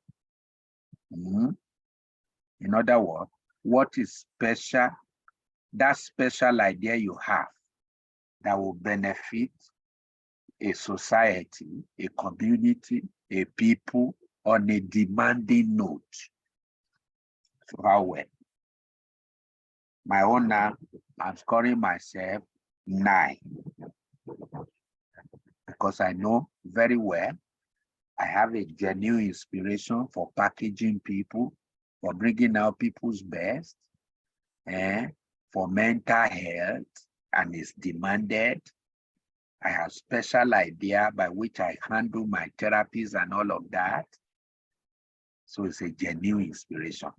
In other words, what is special, that special idea you have that will benefit a society, a community, a people on a demanding note? So how well? My own now, I'm scoring myself 9 because I know very well I have a genuine inspiration for packaging people, for bringing out people's best, and for mental health, and it's demanded. I have special idea by which I handle my therapies and all of that. So it's a genuine inspiration.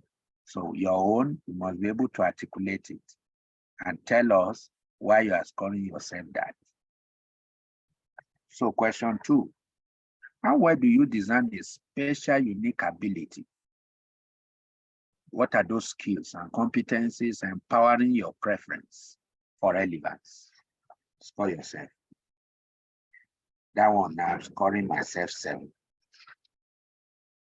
So your own, you must be able to articulate it and tell us why you are scoring yourself that. So question 2, how well do you design a special, unique ability? What are those skills and competencies empowering your preference for relevance? Score yourself. That one now, I'm scoring myself 7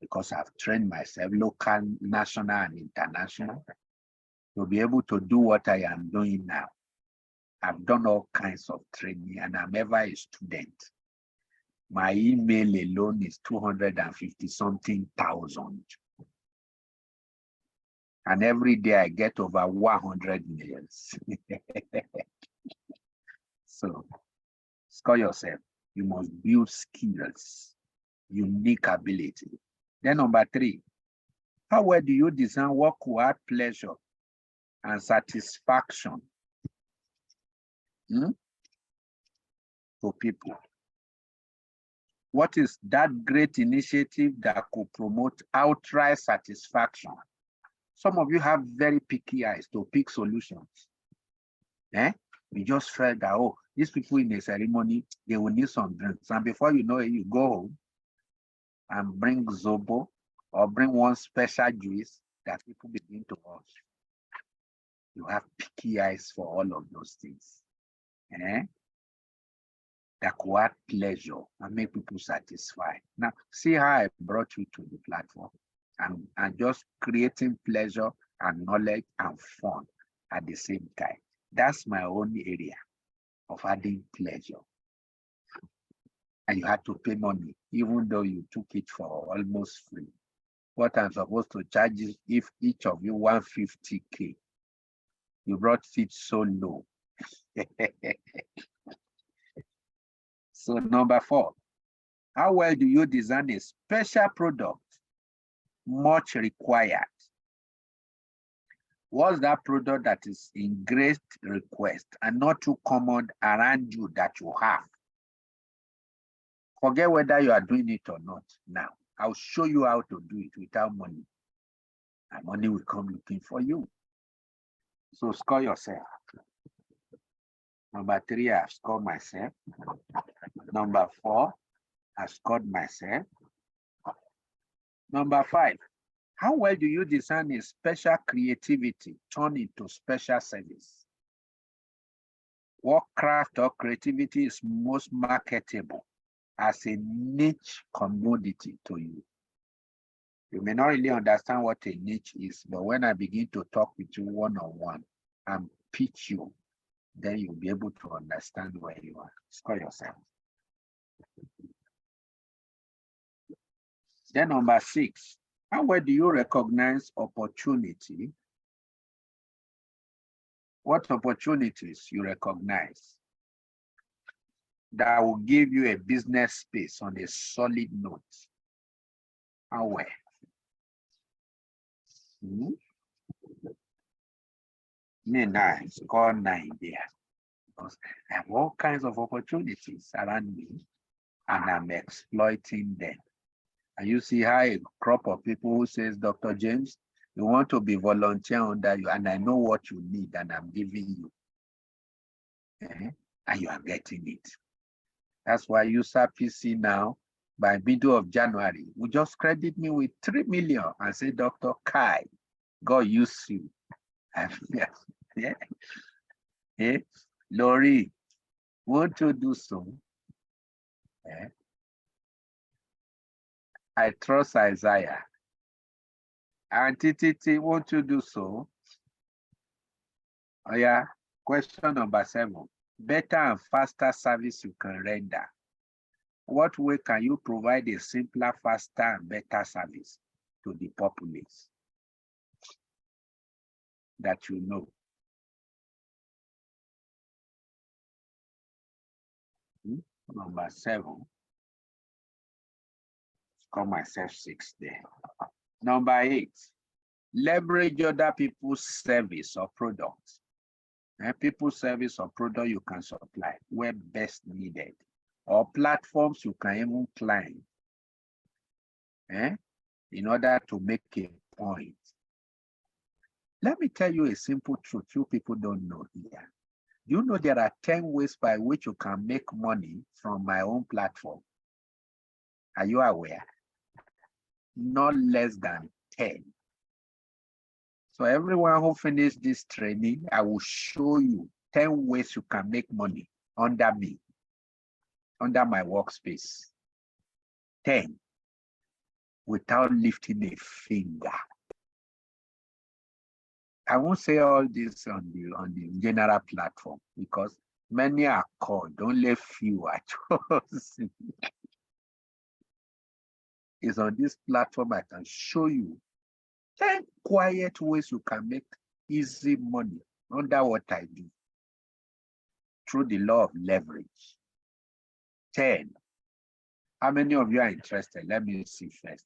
because I've trained myself local, national, and international to be able to do what I am doing now. I've done all kinds of training and I'm ever a student. My email alone is 250-something thousand. And every day I get over 100 mails. So score yourself. You must build skills, unique ability. Then number 3, how well do you design what could add pleasure and satisfaction to people? What is that great initiative that could promote outright satisfaction Some of you have very picky eyes to pick solutions. We just felt that, oh, these people in a ceremony, they will need some drinks. And before you know it, you go home and bring Zobo or bring one special juice that people begin to watch. You have picky eyes for all of those things. That could add pleasure and make people satisfied. Now, see how I brought you to the platform and just creating pleasure and knowledge and fun at the same time. That's my only area of adding pleasure. And you had to pay money, even though you took it for almost free. What I'm supposed to charge is if each of you 150K. You brought it so low. So number 4, how well do you design a special product? Much required. What's that product that is in great request and not too common around you that you have? Forget whether you are doing it or not now. I'll show you how to do it without money. And money will come looking for you. So score yourself. Number 3, I've scored myself. Number 4, I've scored myself. Number 5, how well do you design a special creativity turn into special service? What craft or creativity is most marketable as a niche commodity to you? You may not really understand what a niche is, but when I begin to talk with you one-on-one and pitch you, then you'll be able to understand where you are. Score yourself. Then number 6, how well do you recognize opportunity? What opportunities you recognize that will give you a business space on a solid note? How well? Me now, score 9 there. Because I have all kinds of opportunities around me and I'm exploiting them. And you see how a crop of people who says, Dr. James, you want to be volunteer under you, and I know what you need, and I'm giving you. And you are getting it. That's why USAPC now, by middle of January, will just credit me with 3 million and say, Dr. Kai, God use you. Lori, won't you do so? I trust Isaiah. Auntie Titi, won't you do so? Oh yeah, question number 7. Better and faster service you can render. What way can you provide a simpler, faster, and better service to the populace that you know? Number 7. Call myself 6 there. Number 8, leverage other people's service or products. People's service or product you can supply where best needed, or platforms you can even climb in order to make a point. Let me tell you a simple truth you people don't know here. You know there are 10 ways by which you can make money from my own platform. Are you aware? Not less than 10. So everyone who finished this training, I will show you 10 ways you can make money under me, under my workspace. 10, without lifting a finger. I won't say all this on the general platform because many are called, only few are chosen. It's on this platform I can show you 10 quiet ways you can make easy money under what I do through the law of leverage. 10. How many of you are interested? Let me see first,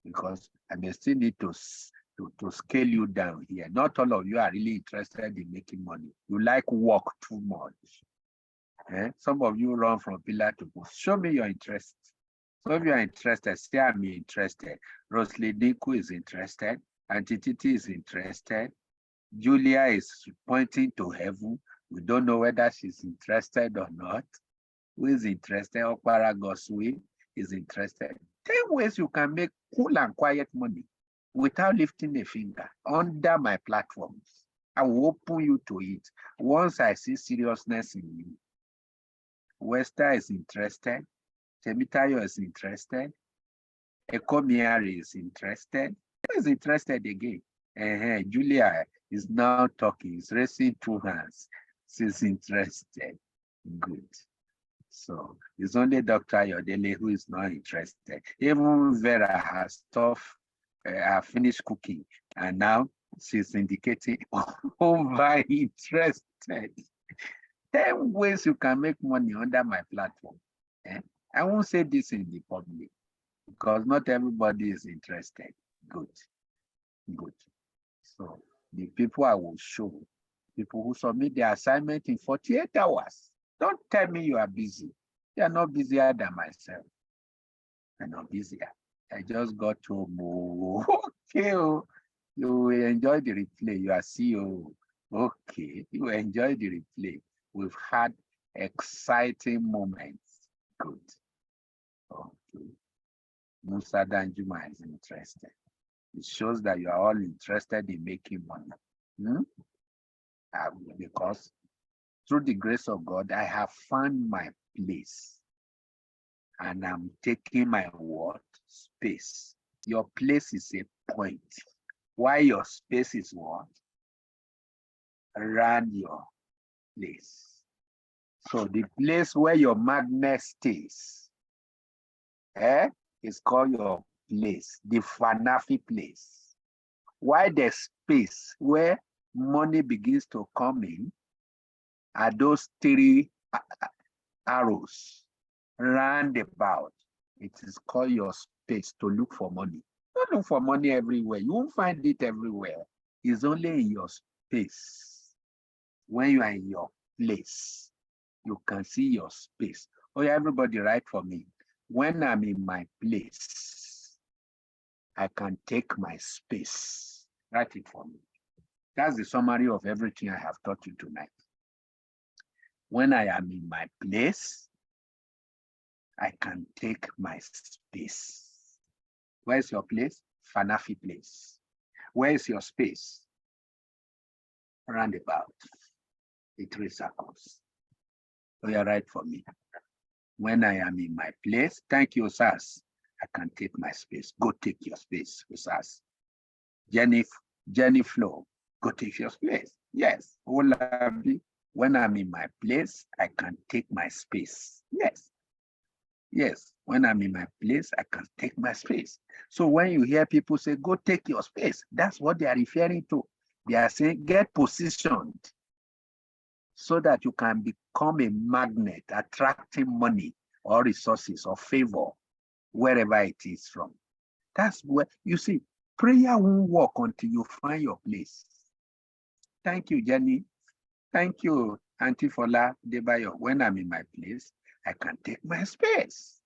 because I may still need to scale you down here. Not all of you are really interested in making money. You like work too much. Some of you run from pillar to post. Show me your interest. So if you are interested, say I'm interested. Rosalie Diku is interested. Auntie Titi is interested. Julia is pointing to heaven. We don't know whether she's interested or not. Who is interested? Okpara Goswe is interested. 10 ways you can make cool and quiet money without lifting a finger under my platforms. I will open you to it once I see seriousness in you. Wester is interested. Temitayo is interested. Ekomiari is interested. Who is interested again? Julia is now talking. He's raising 2 hands. She's interested. Good. So it's only Dr. Yodele who is not interested. Even Vera has finished cooking, and now she's indicating over interested. 10 ways you can make money under my platform. I won't say this in the public because not everybody is interested. Good. Good. So the people I will show, people who submit the assignment in 48 hours. Don't tell me you are busy. You are not busier than myself. I'm not busier. I just got to move. Okay. You will enjoy the replay. You are CEO. Okay. You will enjoy the replay. We've had exciting moments. Good. Okay. Musa Danjuma is interested. It shows that you are all interested in making money. Because through the grace of God, I have found my place. And I'm taking my what? Space. Your place is a point. Why your space is what? Around your place. So the place where your magnet stays, is called your place, the Fanafi place. Why the space where money begins to come in are those 3 arrows round about. It is called your space to look for money. Don't look for money everywhere. You won't find it everywhere. It's only in your space. When you are in your place, you can see your space. Oh, yeah, everybody write for me. When I'm in my place, I can take my space. Write it for me. That's the summary of everything I have taught you tonight. When I am in my place, I can take my space. Where's your place? Fanafi place. Where is your space? Roundabout. The 3 circles. So you write for me. When I am in my place, thank you, Sas. I can take my space. Go take your space, Sas. Jenny Flo, go take your space. Yes. When I'm in my place, I can take my space. Yes. Yes. When I'm in my place, I can take my space. So when you hear people say, go take your space, that's what they are referring to. They are saying, get positioned so that you can become a magnet, attracting money or resources or favor, wherever it is from. That's where, you see, prayer won't work until you find your place. Thank you, Jenny. Thank you, Auntie Fola Debayo. When I'm in my place, I can take my space.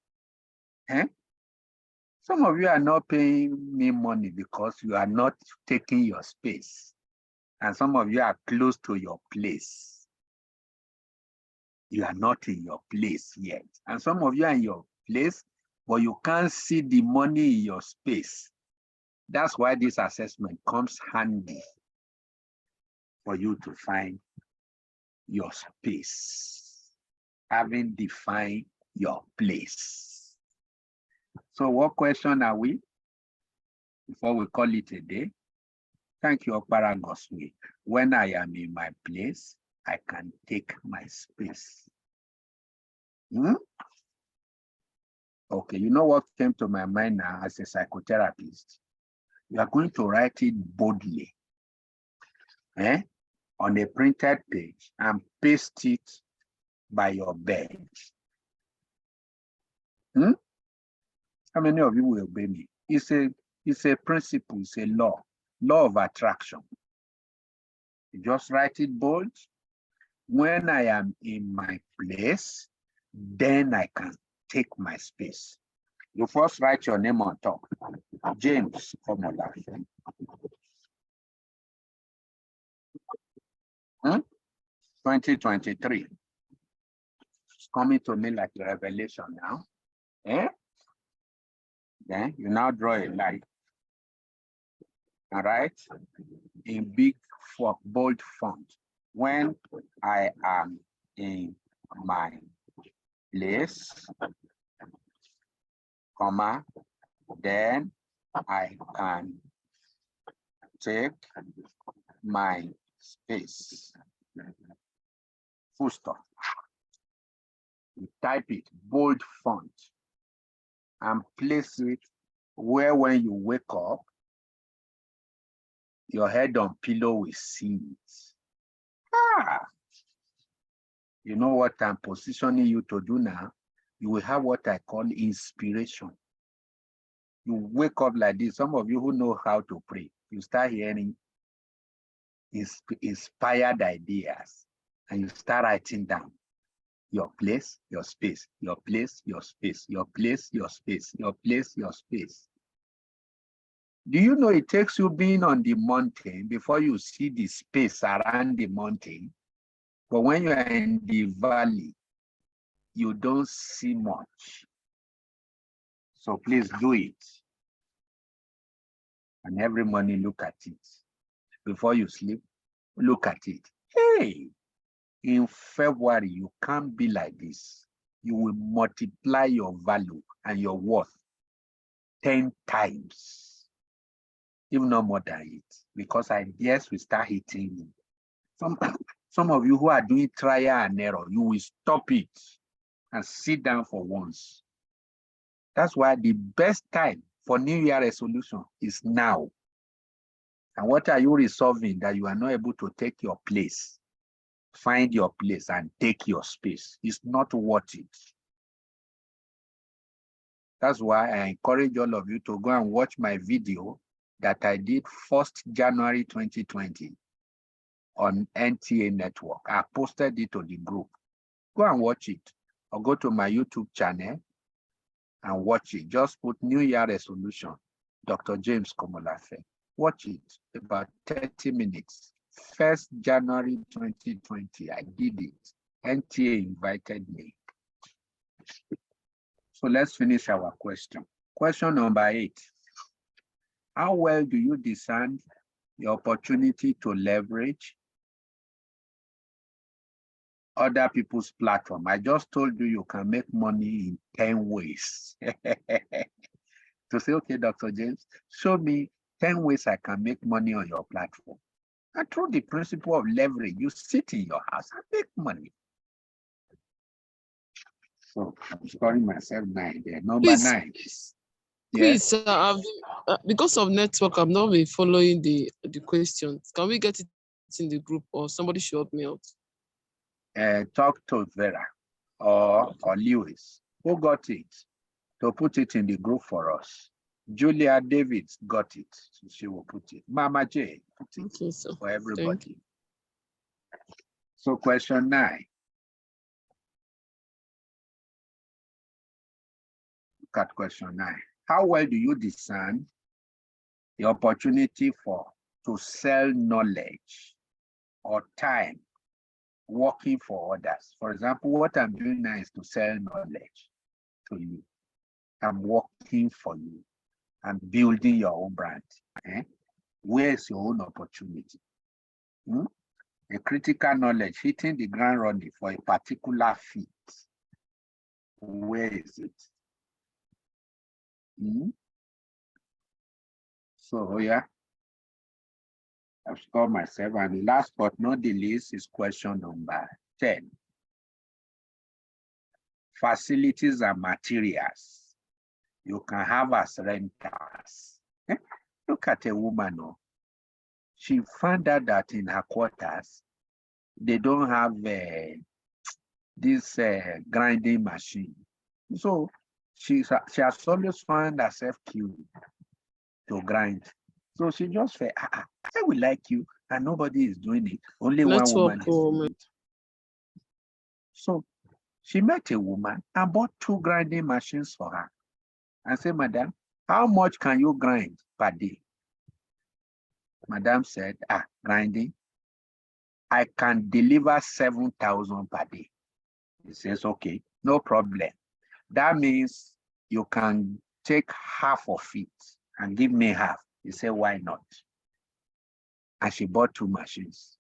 Some of you are not paying me money because you are not taking your space. And some of you are close to your place. You are not in your place yet. And some of you are in your place, but you can't see the money in your space. That's why this assessment comes handy for you to find your space, having defined your place. So what question are we? Before we call it a day. Thank you, Okpara Goswe. When I am in my place, I can take my space. Okay, you know what came to my mind now as a psychotherapist? You are going to write it boldly on a printed page and paste it by your bed. How many of you will obey me? It's a principle, it's a law of attraction. You just write it bold. When I am in my place, then I can take my space. You first write your name on top. James Komolafe. 2023. It's coming to me like a revelation now. Eh? Then you now draw a line. All right? In big bold font. When I am in my place, comma, then I can take my space. Full stop. You type it, bold font, and place it where when you wake up, your head on pillow will see it. You know what I'm positioning you to do now? You will have what I call inspiration. You wake up like this. Some of you who know how to pray, you start hearing inspired ideas, and you start writing down your place, your space, your place, your space, your place, your space, your place, your space. Do you know it takes you being on the mountain before you see the space around the mountain? But when you are in the valley, you don't see much. So please do it. And every morning look at it. Before you sleep, look at it. Hey, in February, you can't be like this. You will multiply your value and your worth 10 times, if not more than it, because ideas will start hitting you. Some of you who are doing trial and error, you will stop it and sit down for once. That's why the best time for New Year resolution is now. And what are you resolving that you are not able to take your place? Find your place and take your space. It's not worth it. That's why I encourage all of you to go and watch my video that I did 1st January 2020 on NTA network. I posted it to the group. Go and watch it, or go to my YouTube channel and watch it. Just put New Year resolution, Dr. James Komolafe. Watch it, about 30 minutes. 1st January 2020, I did it. NTA invited me. So let's finish our question. Question number 8. How well do you discern the opportunity to leverage other people's platform? I just told you you can make money in 10 ways. To say, okay, Dr. James, show me 10 ways I can make money on your platform. And through the principle of leverage, you sit in your house and make money. So I'm scoring myself 9 there. Number 9. Please, sir, because of network, I've not been following the questions. Can we get it in the group, or somebody should help me out? Talk to Vera or Lewis. Who got it? To put it in the group for us. Julia Davids got it. So she will put it. Mama J, put it for everybody. So question 9. Look at question 9. How well do you discern the opportunity to sell knowledge or time working for others? For example, what I'm doing now is to sell knowledge to you. I'm working for you. I'm building your own brand. Where is your own opportunity? A critical knowledge hitting the ground running for a particular fit. Where is it? So yeah, I've scored myself. And last but not the least is question number 10. Facilities and materials you can have as renters. Look at a woman. She found out that in her quarters, they don't have this grinding machine. So she has always found herself queuing to grind. So she just said, I will like you, and nobody is doing it. Only one woman is doing it. So she met a woman and bought 2 grinding machines for her. and say, Madam, how much can you grind per day? Madam said, grinding, I can deliver 7,000 per day. He says, okay, no problem. That means you can take half of it and give me half. He said, why not? And she bought 2 machines.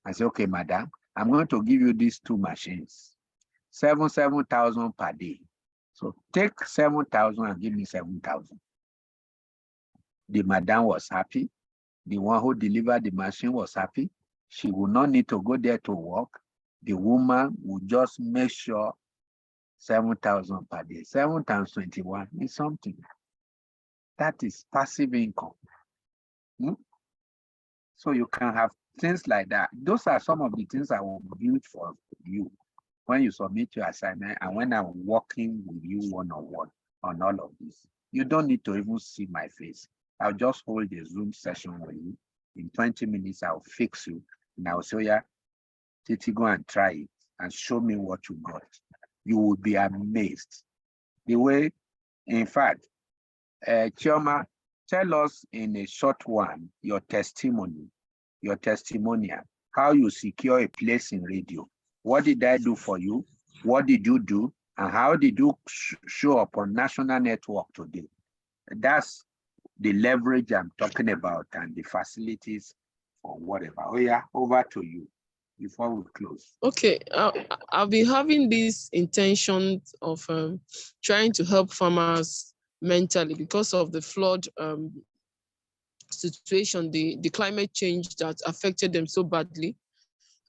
I said, okay, Madam, I'm going to give you these 2 machines, 7,000 per day. So take 7,000 and give me 7,000. The madam was happy. The one who delivered the machine was happy. She would not need to go there to work. The woman would just make sure 7,000 per day. 7 times 21 is something. That is passive income. So you can have things like that. Those are some of the things I will build for you when you submit your assignment and when I'm working with you one-on-one on all of this. You don't need to even see my face. I'll just hold a Zoom session with you. In 20 minutes, I'll fix you. And I'll say, yeah, Titi, go and try it and show me what you got. You will be amazed. The way, in fact, Chioma, tell us in a short one, your testimonial, how you secure a place in radio. What did I do for you? What did you do? And how did you show up on national network today? That's the leverage I'm talking about and the facilities or whatever. Oh yeah, over to you before we close. Okay, I'll be having this intention of trying to help farmers mentally because of the flood situation, the climate change that affected them so badly.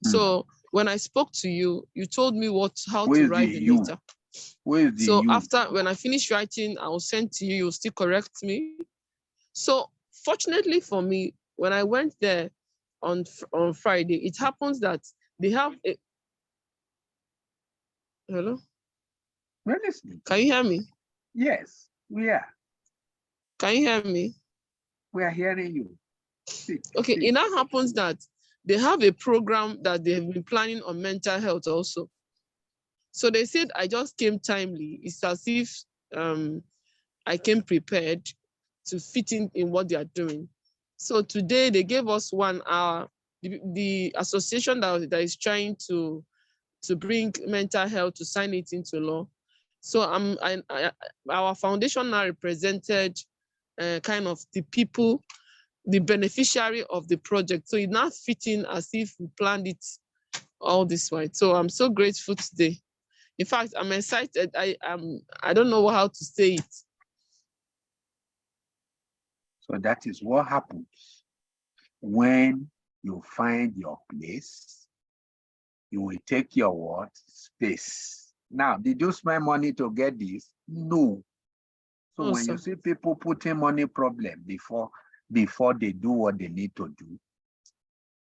So when I spoke to you, you told me how to write the letter. So after, when I finish writing, I will send to you, you'll still correct me. So fortunately for me, when I went there on Friday, it happens that they have a... Hello? We're listening. Can you hear me? Yes, we are. Can you hear me? We are hearing you. Okay, it now happens that they have a program that they have been planning on mental health also. So they said I just came timely. It's as if I came prepared to fit in what they are doing. So today they gave us 1 hour. The association that is trying to bring mental health to sign it into law. So our foundation now represented kind of the people, the beneficiary of the project. So it now fitting as if we planned it all this way. So I'm so grateful today. In fact, I'm excited. I don't know how to say it. So that is what happens when you find your place. You will take your what? Space. Now, did you spend money to get this? No. So when you see people putting money problem before they do what they need to do,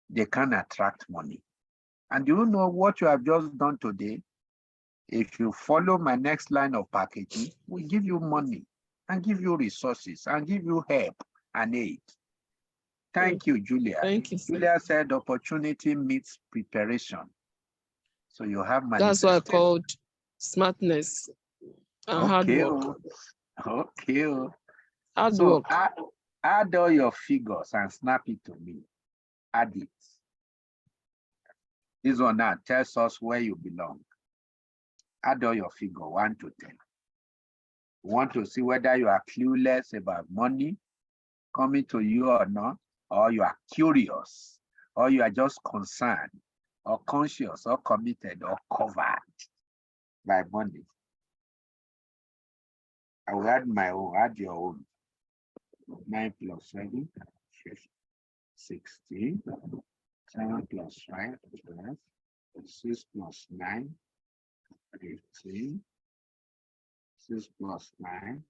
they can attract money. And do you know what you have just done today? If you follow my next line of packaging, we give you money and give you resources and give you help and aid. Thank you, Julia. Thank you. Julia said opportunity meets preparation. So you have That's what I called smartness and hard work. Okay. Hard work. Add all your figures and snap it to me. Add it. This one now tells us where you belong. Add all your figure 1 to 10. You want to see whether you are clueless about money coming to you or not, or you are curious, or you are just concerned, or conscious, or committed, or covered by money. I will add my own, add your own. 9 plus 7, 16. 7 plus 5, 12. 6 plus 9, 15. 6 plus 9,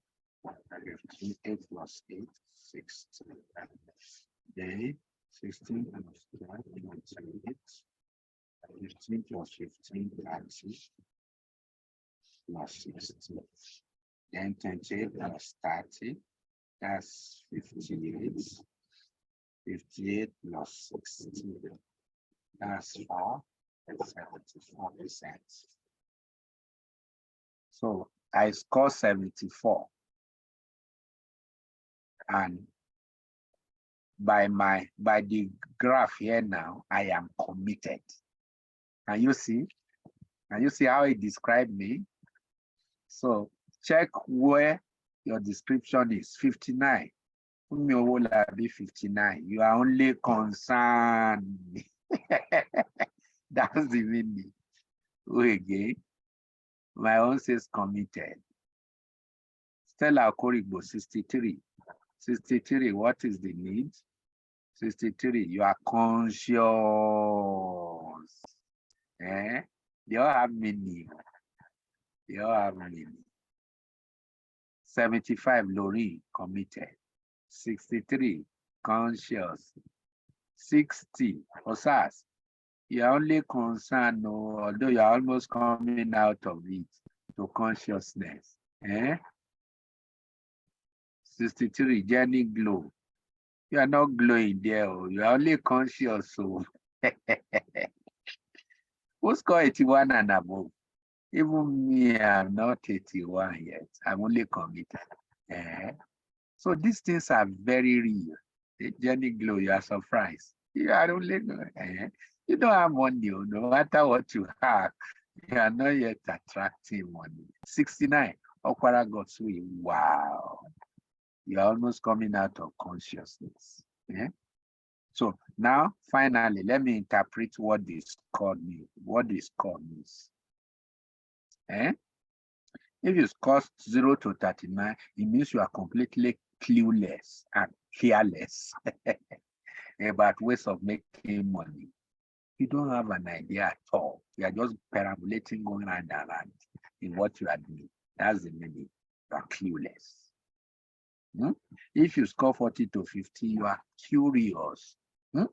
15. 8 plus 8, 16. Then 16 plus 12, 28. 15 plus 15, 30. Plus 16. Then 28 plus 30, that's 58. 58 plus 16, that's 4, that's 74%. So I score 74. And by the graph here now, I am committed. Can you see? Can you see how it described me? So check where your description is. 59. Be 59. You are only concerned. That's the meaning. Again, my own says committed. Stella Korigbo, 63. 63, what is the need? 63, you are conscious. Eh? They all have meaning. They all have meaning. 75, Lori, committed. 63, conscious. 60, Osas, you are only concerned, no, although you are almost coming out of it to consciousness. Eh? 63, Jenny Glow. You are not glowing there, you are only conscious. So who score 81 and above? Even me, I'm not 81 yet. I'm only committed. Eh? So these things are very real. Jenny Glow, you are surprised. You are only, you don't have money, no matter what you have, you are not yet attracting money. 69, Okwara Gotsui, wow. You are almost coming out of consciousness. Yeah? So now, finally, let me interpret what this called means. What this called means. Eh? If you score 0 to 39, it means you are completely clueless and careless about ways of making money. You don't have an idea at all. You are just perambulating, going round and round in what you are doing. That's the meaning. You are clueless. If you score 40 to 50, you are curious. You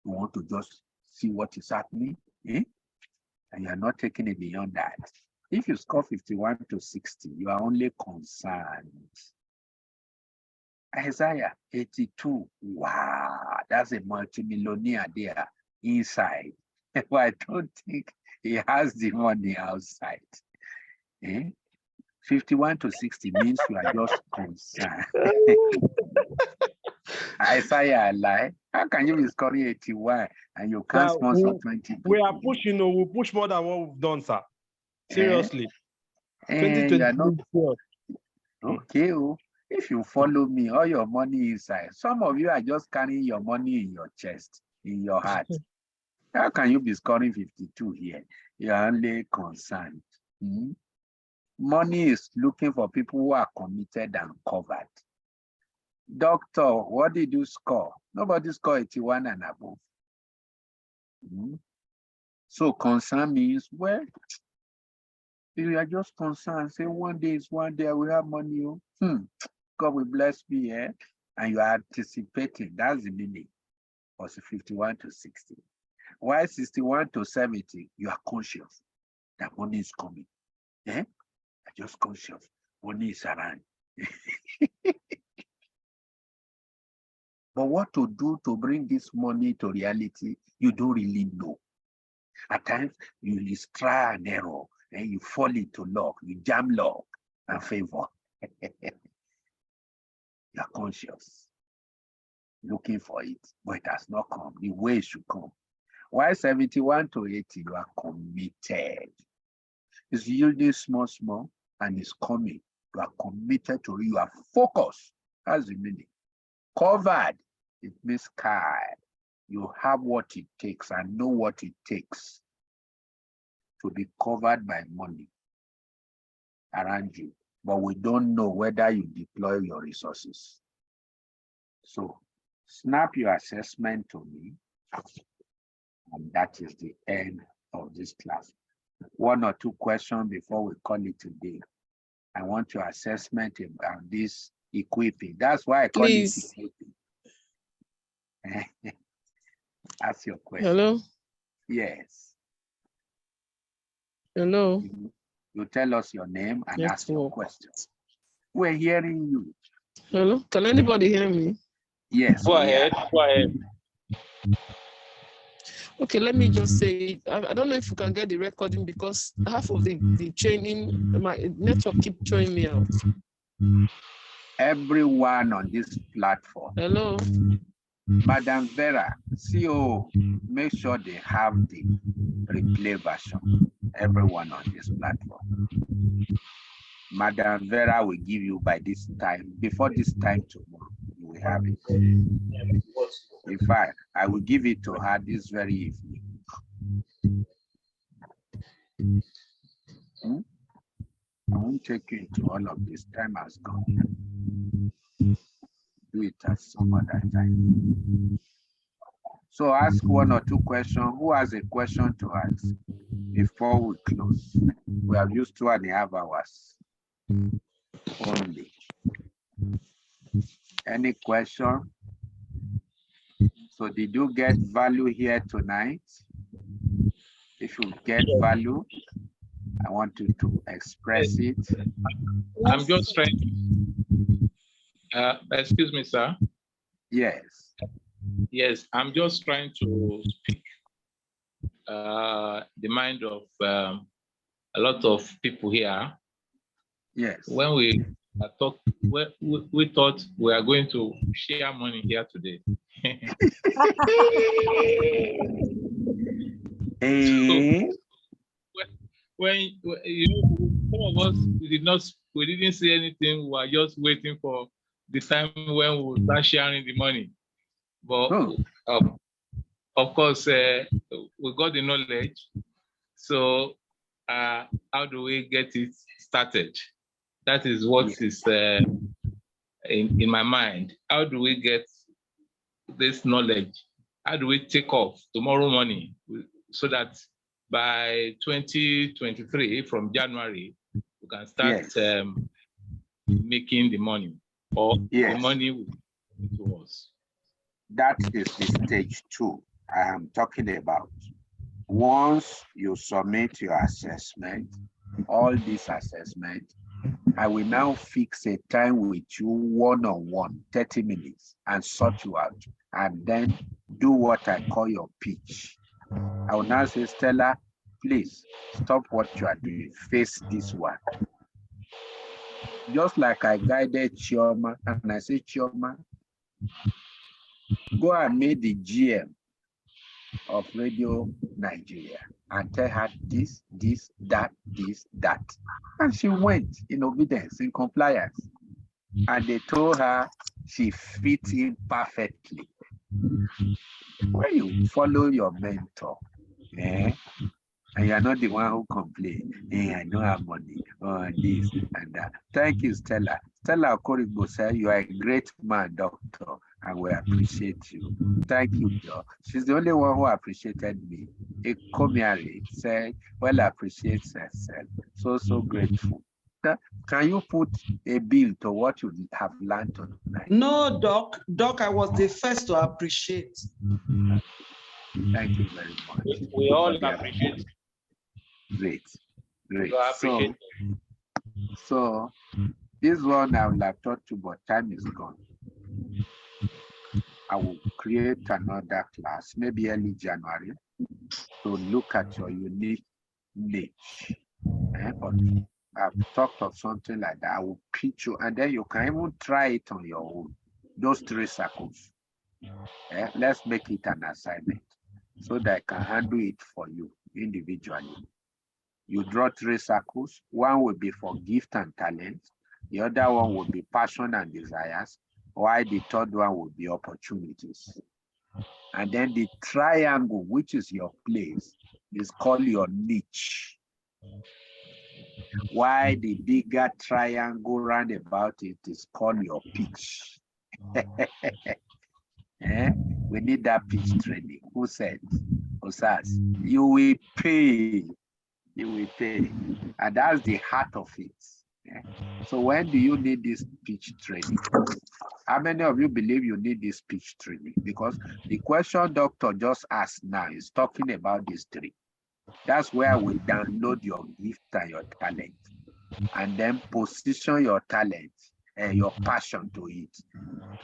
want to just see what is happening, and you are not taking it beyond that. If you score 51 to 60, you are only concerned. Isaiah 82, wow, that's a multimillionaire there inside. But I don't think he has the money outside. 51 to 60 means you are just concerned. Isaiah, lie. How can you be scoring 81 and you can't sponsor 20 people? We are pushing, we push more than what we've done, sir. Seriously. 2020. Okay. If you follow me, all your money inside. Some of you are just carrying your money in your chest, in your heart. How can you be scoring 52 here? You are only concerned. Money is looking for people who are committed and covered. Doctor, what did you score? Nobody scored 81 and above. So concern means, well, you are just concerned. Say one day is one day, we have money. God will bless me, and you are anticipating. That's the meaning. Also 51 to 60. While 61 to 70, you are conscious that money is coming. You're just conscious. Money is around. But what to do to bring this money to reality, you don't really know. At times, you try and error, and you fall into luck, you jam luck and favor. You're conscious, looking for it, but it has not come the way it should come. While 71 to 80, you are committed. It's yielding small, and it's coming. You are committed to it. You are focused. That's the meaning. Covered, it means sky. You have what it takes and know what it takes to be covered by money around you. But we don't know whether you deploy your resources. So snap your assessment to me, and that is the end of this class. 1 or 2 questions before we call it today. I want your assessment about this equipping. That's why I call it equipping. Ask your question. Hello? Yes. Hello? You tell us your name and ask your questions. We're hearing you. Hello? Can anybody hear me? Yes. Go ahead. Okay, let me just say, I don't know if you can get the recording because half of the training, my network keep throwing me out. everyone on this platform. Hello. Madam Vera, CEO, make sure they have the replay version. Everyone on this platform. Madam Vera will give you by this time, before this time tomorrow, you will have it. In fact, I will give it to her this very evening. I won't take you into all of this. Time has gone. Do it at some other time. So ask one or two questions. Who has a question to ask before we close? We have used 2.5 hours only. Any question? So did you get value here tonight? If you get value, I want you to express it. I'm just trying. Excuse me, sir. Yes. Yes, I'm just trying to speak the mind of a lot of people here. Yes. When we thought we thought we are going to share money here today. So, when you know, some of us we didn't say anything. We were just waiting for the time when we will start sharing the money. But of course, we got the knowledge. So how do we get it started? That is what is in my mind. How do we get this knowledge? How do we take off tomorrow morning so that by 2023, from January, we can start making the money, or the money will come to us? That is the stage 2 I am talking about. Once you submit your assessment, all this assessment, I will now fix a time with you one-on-one, 30 minutes, and sort you out, and then do what I call your pitch. I will now say, Stella, please stop what you are doing, face this one. Just like I guided Chioma, and I say, Chioma, go and meet the GM of Radio Nigeria and tell her this, that. And she went in obedience, in compliance. And they told her she fit in perfectly. When you follow your mentor, and you're not the one who complain, I don't have money, this and that. Thank you, Stella. Stella Okoribo said, you are a great man, doctor, and we appreciate you. Thank you, Joe. She's the only one who appreciated me. A comiary said, well, appreciates herself. So grateful. Can you put a bill to what you have learned tonight? No, Doc. Doc, I was the first to appreciate. Thank you very much. We all appreciate. Great. Appreciate. So this one I would have taught you, but time is gone. I will create another class, maybe early January, to look at your unique niche. But I've talked of something like that. I will pitch you, and then you can even try it on your own. Those 3 circles. Let's make it an assignment so that I can handle it for you individually. You draw 3 circles. One will be for gift and talent. The other one will be passion and desires, while the third one will be opportunities. And then the triangle, which is your place, is called your niche. Why the bigger triangle round about it is called your pitch. We need that pitch training. Who said? Osas, you will pay. You will pay. And that's the heart of it. So when do you need this pitch training? How many of you believe you need this pitch training? Because the question doctor just asked now is talking about these 3. That's where we download your gift and your talent, and then position your talent and your passion to it.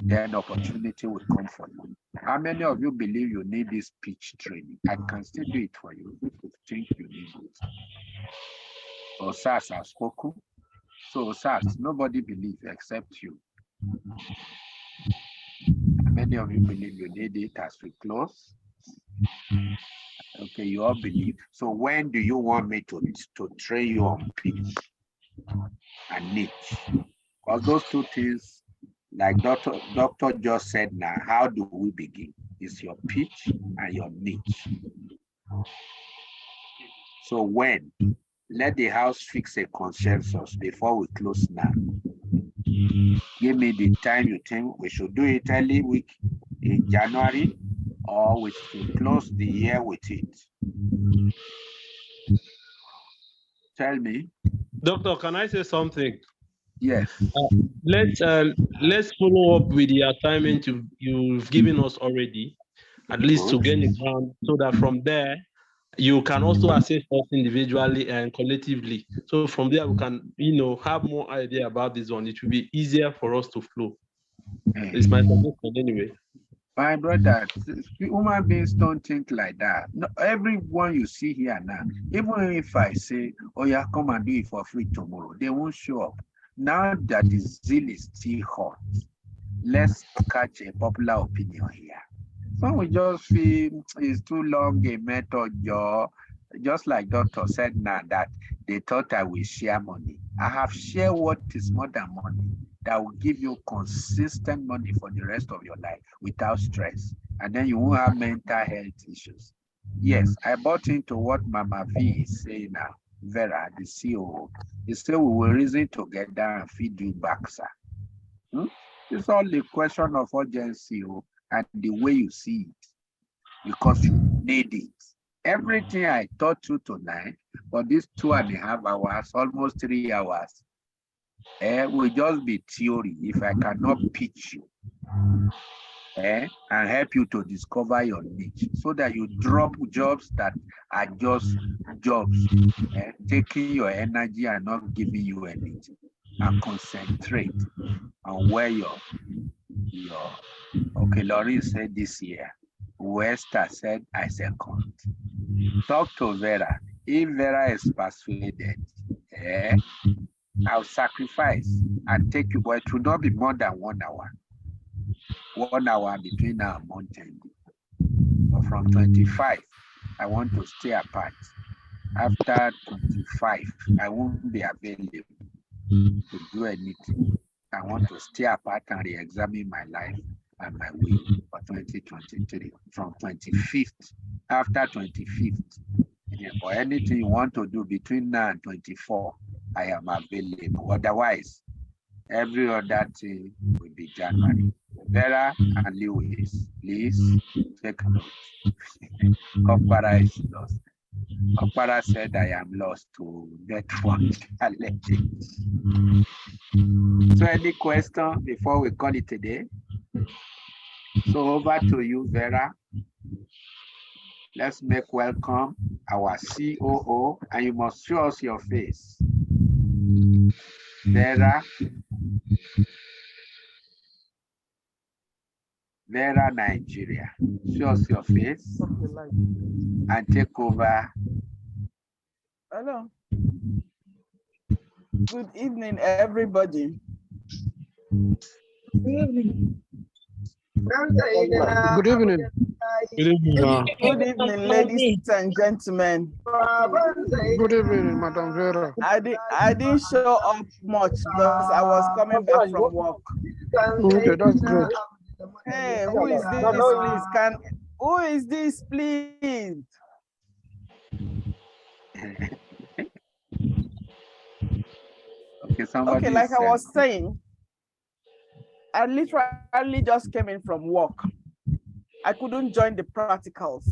Then opportunity will come for you. How many of you believe you need this pitch training? I can still do it for you if you think you need it. Osas has spoken. So Osas, nobody believes except you. Many of you believe you need it as we close. Okay, you all believe. So when do you want me to train you on pitch and niche? Because those two things, like Doctor just said now, how do we begin? It's your pitch and your niche. So when? Let the house fix a consensus before we close now. Give me the time you think we should do it early week in January, or we should close the year with it. Tell me. Doctor, can I say something? Yes. Let's follow up with the assignment you've given us already, at least to gain the ground, so that from there you can also assess us individually and collectively. So from there we can, have more idea about this one. It will be easier for us to flow. It's my suggestion anyway. My brother, human beings don't think like that. No, everyone you see here now, even if I say, oh yeah, come and do it for free tomorrow, they won't show up. Now that the zeal is still hot, let's catch a popular opinion here. Some we just feel it's too long a method, just like Doctor said now that they thought I will share money. I have shared what is more than money that will give you consistent money for the rest of your life without stress. And then you won't have mental health issues. Yes, I bought into what Mama V is saying now. Vera, the CEO, he said we will reason together and feed you back, sir. It's all the question of urgency and the way you see it, because you need it. Everything I taught you tonight for these 2.5 hours, almost 3 hours, will just be theory if I cannot pitch you and help you to discover your niche, so that you drop jobs that are just jobs, taking your energy and not giving you anything, and concentrate on where your okay, Laurie said this year, Wester said I second. Talk to Vera. If Vera is persuaded, I'll sacrifice and take you, but it will not be more than 1 hour. 1 hour between now and month end. But from 25, I want to stay apart. After 25, I won't be available to do anything. I want to stay apart and re-examine my life and my will for 2023. From 25th, after 25th, or anything you want to do between now and 24, I am available. Otherwise, every other thing will be January. Vera and Lewis, please take note. Kopara is lost. Kopara said I am lost to network challenges. So any question before we call it a day? So over to you, Vera. Let's make welcome our COO, and you must show us your face. Vera. Vera, Nigeria. Show us your face and take over. Hello. Good evening, everybody. Good evening. Good evening. Good evening. Good evening, ladies and gentlemen. Good evening, Madam Vera. I didn't show up much because I was coming back from work. Okay, that's great. Hey, who is this, please? Who is this, please? Okay, like I was saying, I literally just came in from work. I couldn't join the practicals.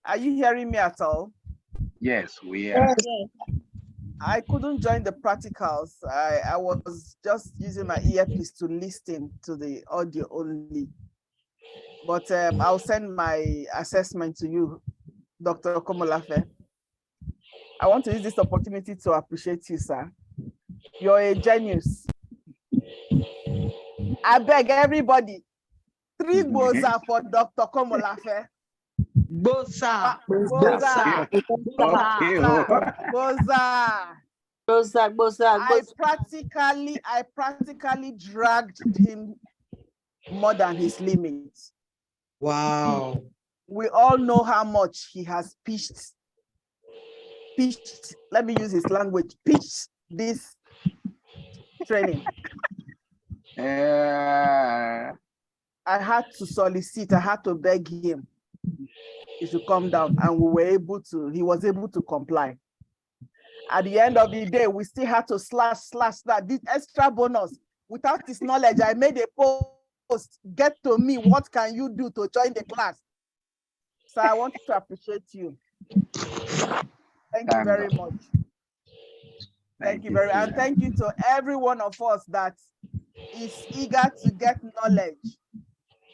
Are you hearing me at all? Yes, we are. I couldn't join the practicals. I was just using my earpiece to listen to the audio only. But I'll send my assessment to you, Dr. Komolafe. I want to use this opportunity to appreciate you, sir. You're a genius. I beg everybody, 3 boza for Dr. Komolafe. Boza. Boza. Boza. I practically dragged him more than his limits. Wow. We all know how much he has pitched, let me use his language, pitched this training. I had to solicit, I had to beg him he should come down, and he was able to comply. At the end of the day, we still had to slash that. This extra bonus, without his knowledge, I made a post, get to me, what can you do to join the class? So I want to appreciate you. Thank you very much. Thank you very much. And thank you to every one of us that is eager to get knowledge.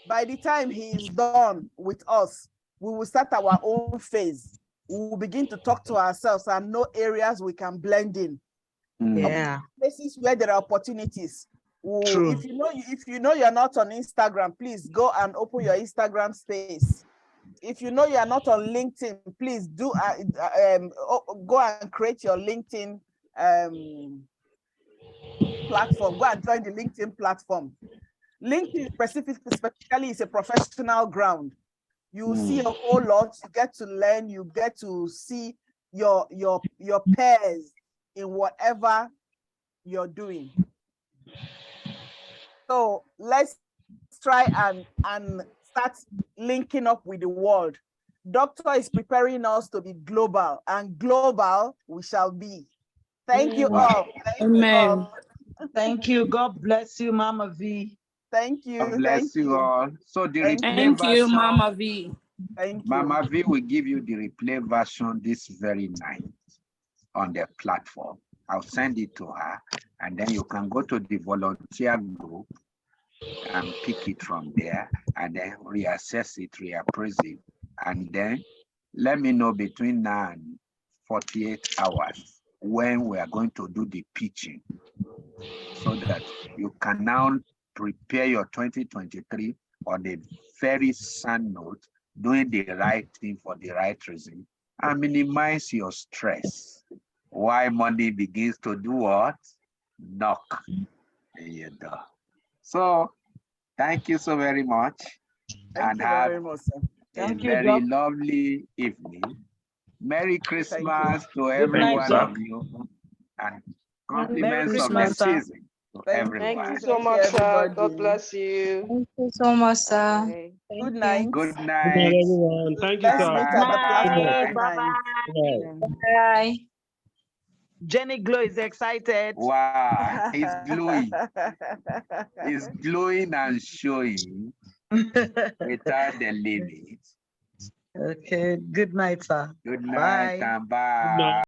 By the time he is done with us, we will start our own phase. We will begin to talk to ourselves and know areas we can blend in. Yeah. Places where there are opportunities. True. If you know you're not on Instagram, please go and open your Instagram space. If you know you are not on LinkedIn, please do go and create your LinkedIn platform. Go and join the LinkedIn platform. LinkedIn specifically is a professional ground. You see a whole lot. You get to learn. You get to see your peers in whatever you're doing. So let's try and start linking up with the world. Doctor is preparing us to be global, and global we shall be. Thank you all. Amen. Thank you. God bless you, Mama V. Thank you. God bless you all. So the replay Thank you, version, Mama V. Thank you. Mama V will give you the replay version this very night on the platform. I'll send it to her, and then you can go to the volunteer group and pick it from there, and then reassess it, reappraise it, and then let me know between now and 48 hours when we are going to do the pitching, so that you can now prepare your 2023 on a very sound note, doing the right thing for the right reason, and minimize your stress. Why money begins to do what? Knock in your door. So thank you so very much. Thank you very much, sir. A very lovely evening. Merry Christmas to every one of you, and compliments of the season to everyone. Thank you so much, sir. God bless you. Thank you so much, sir. Good night. Good Good night. night, everyone. Thank you, Let's sir. meet at the platform. Bye. Bye. Jenny Glow is excited. Wow, it's glowing. It's glowing and showing without the limit. Okay, good night, sir. Good night Bye. and bye.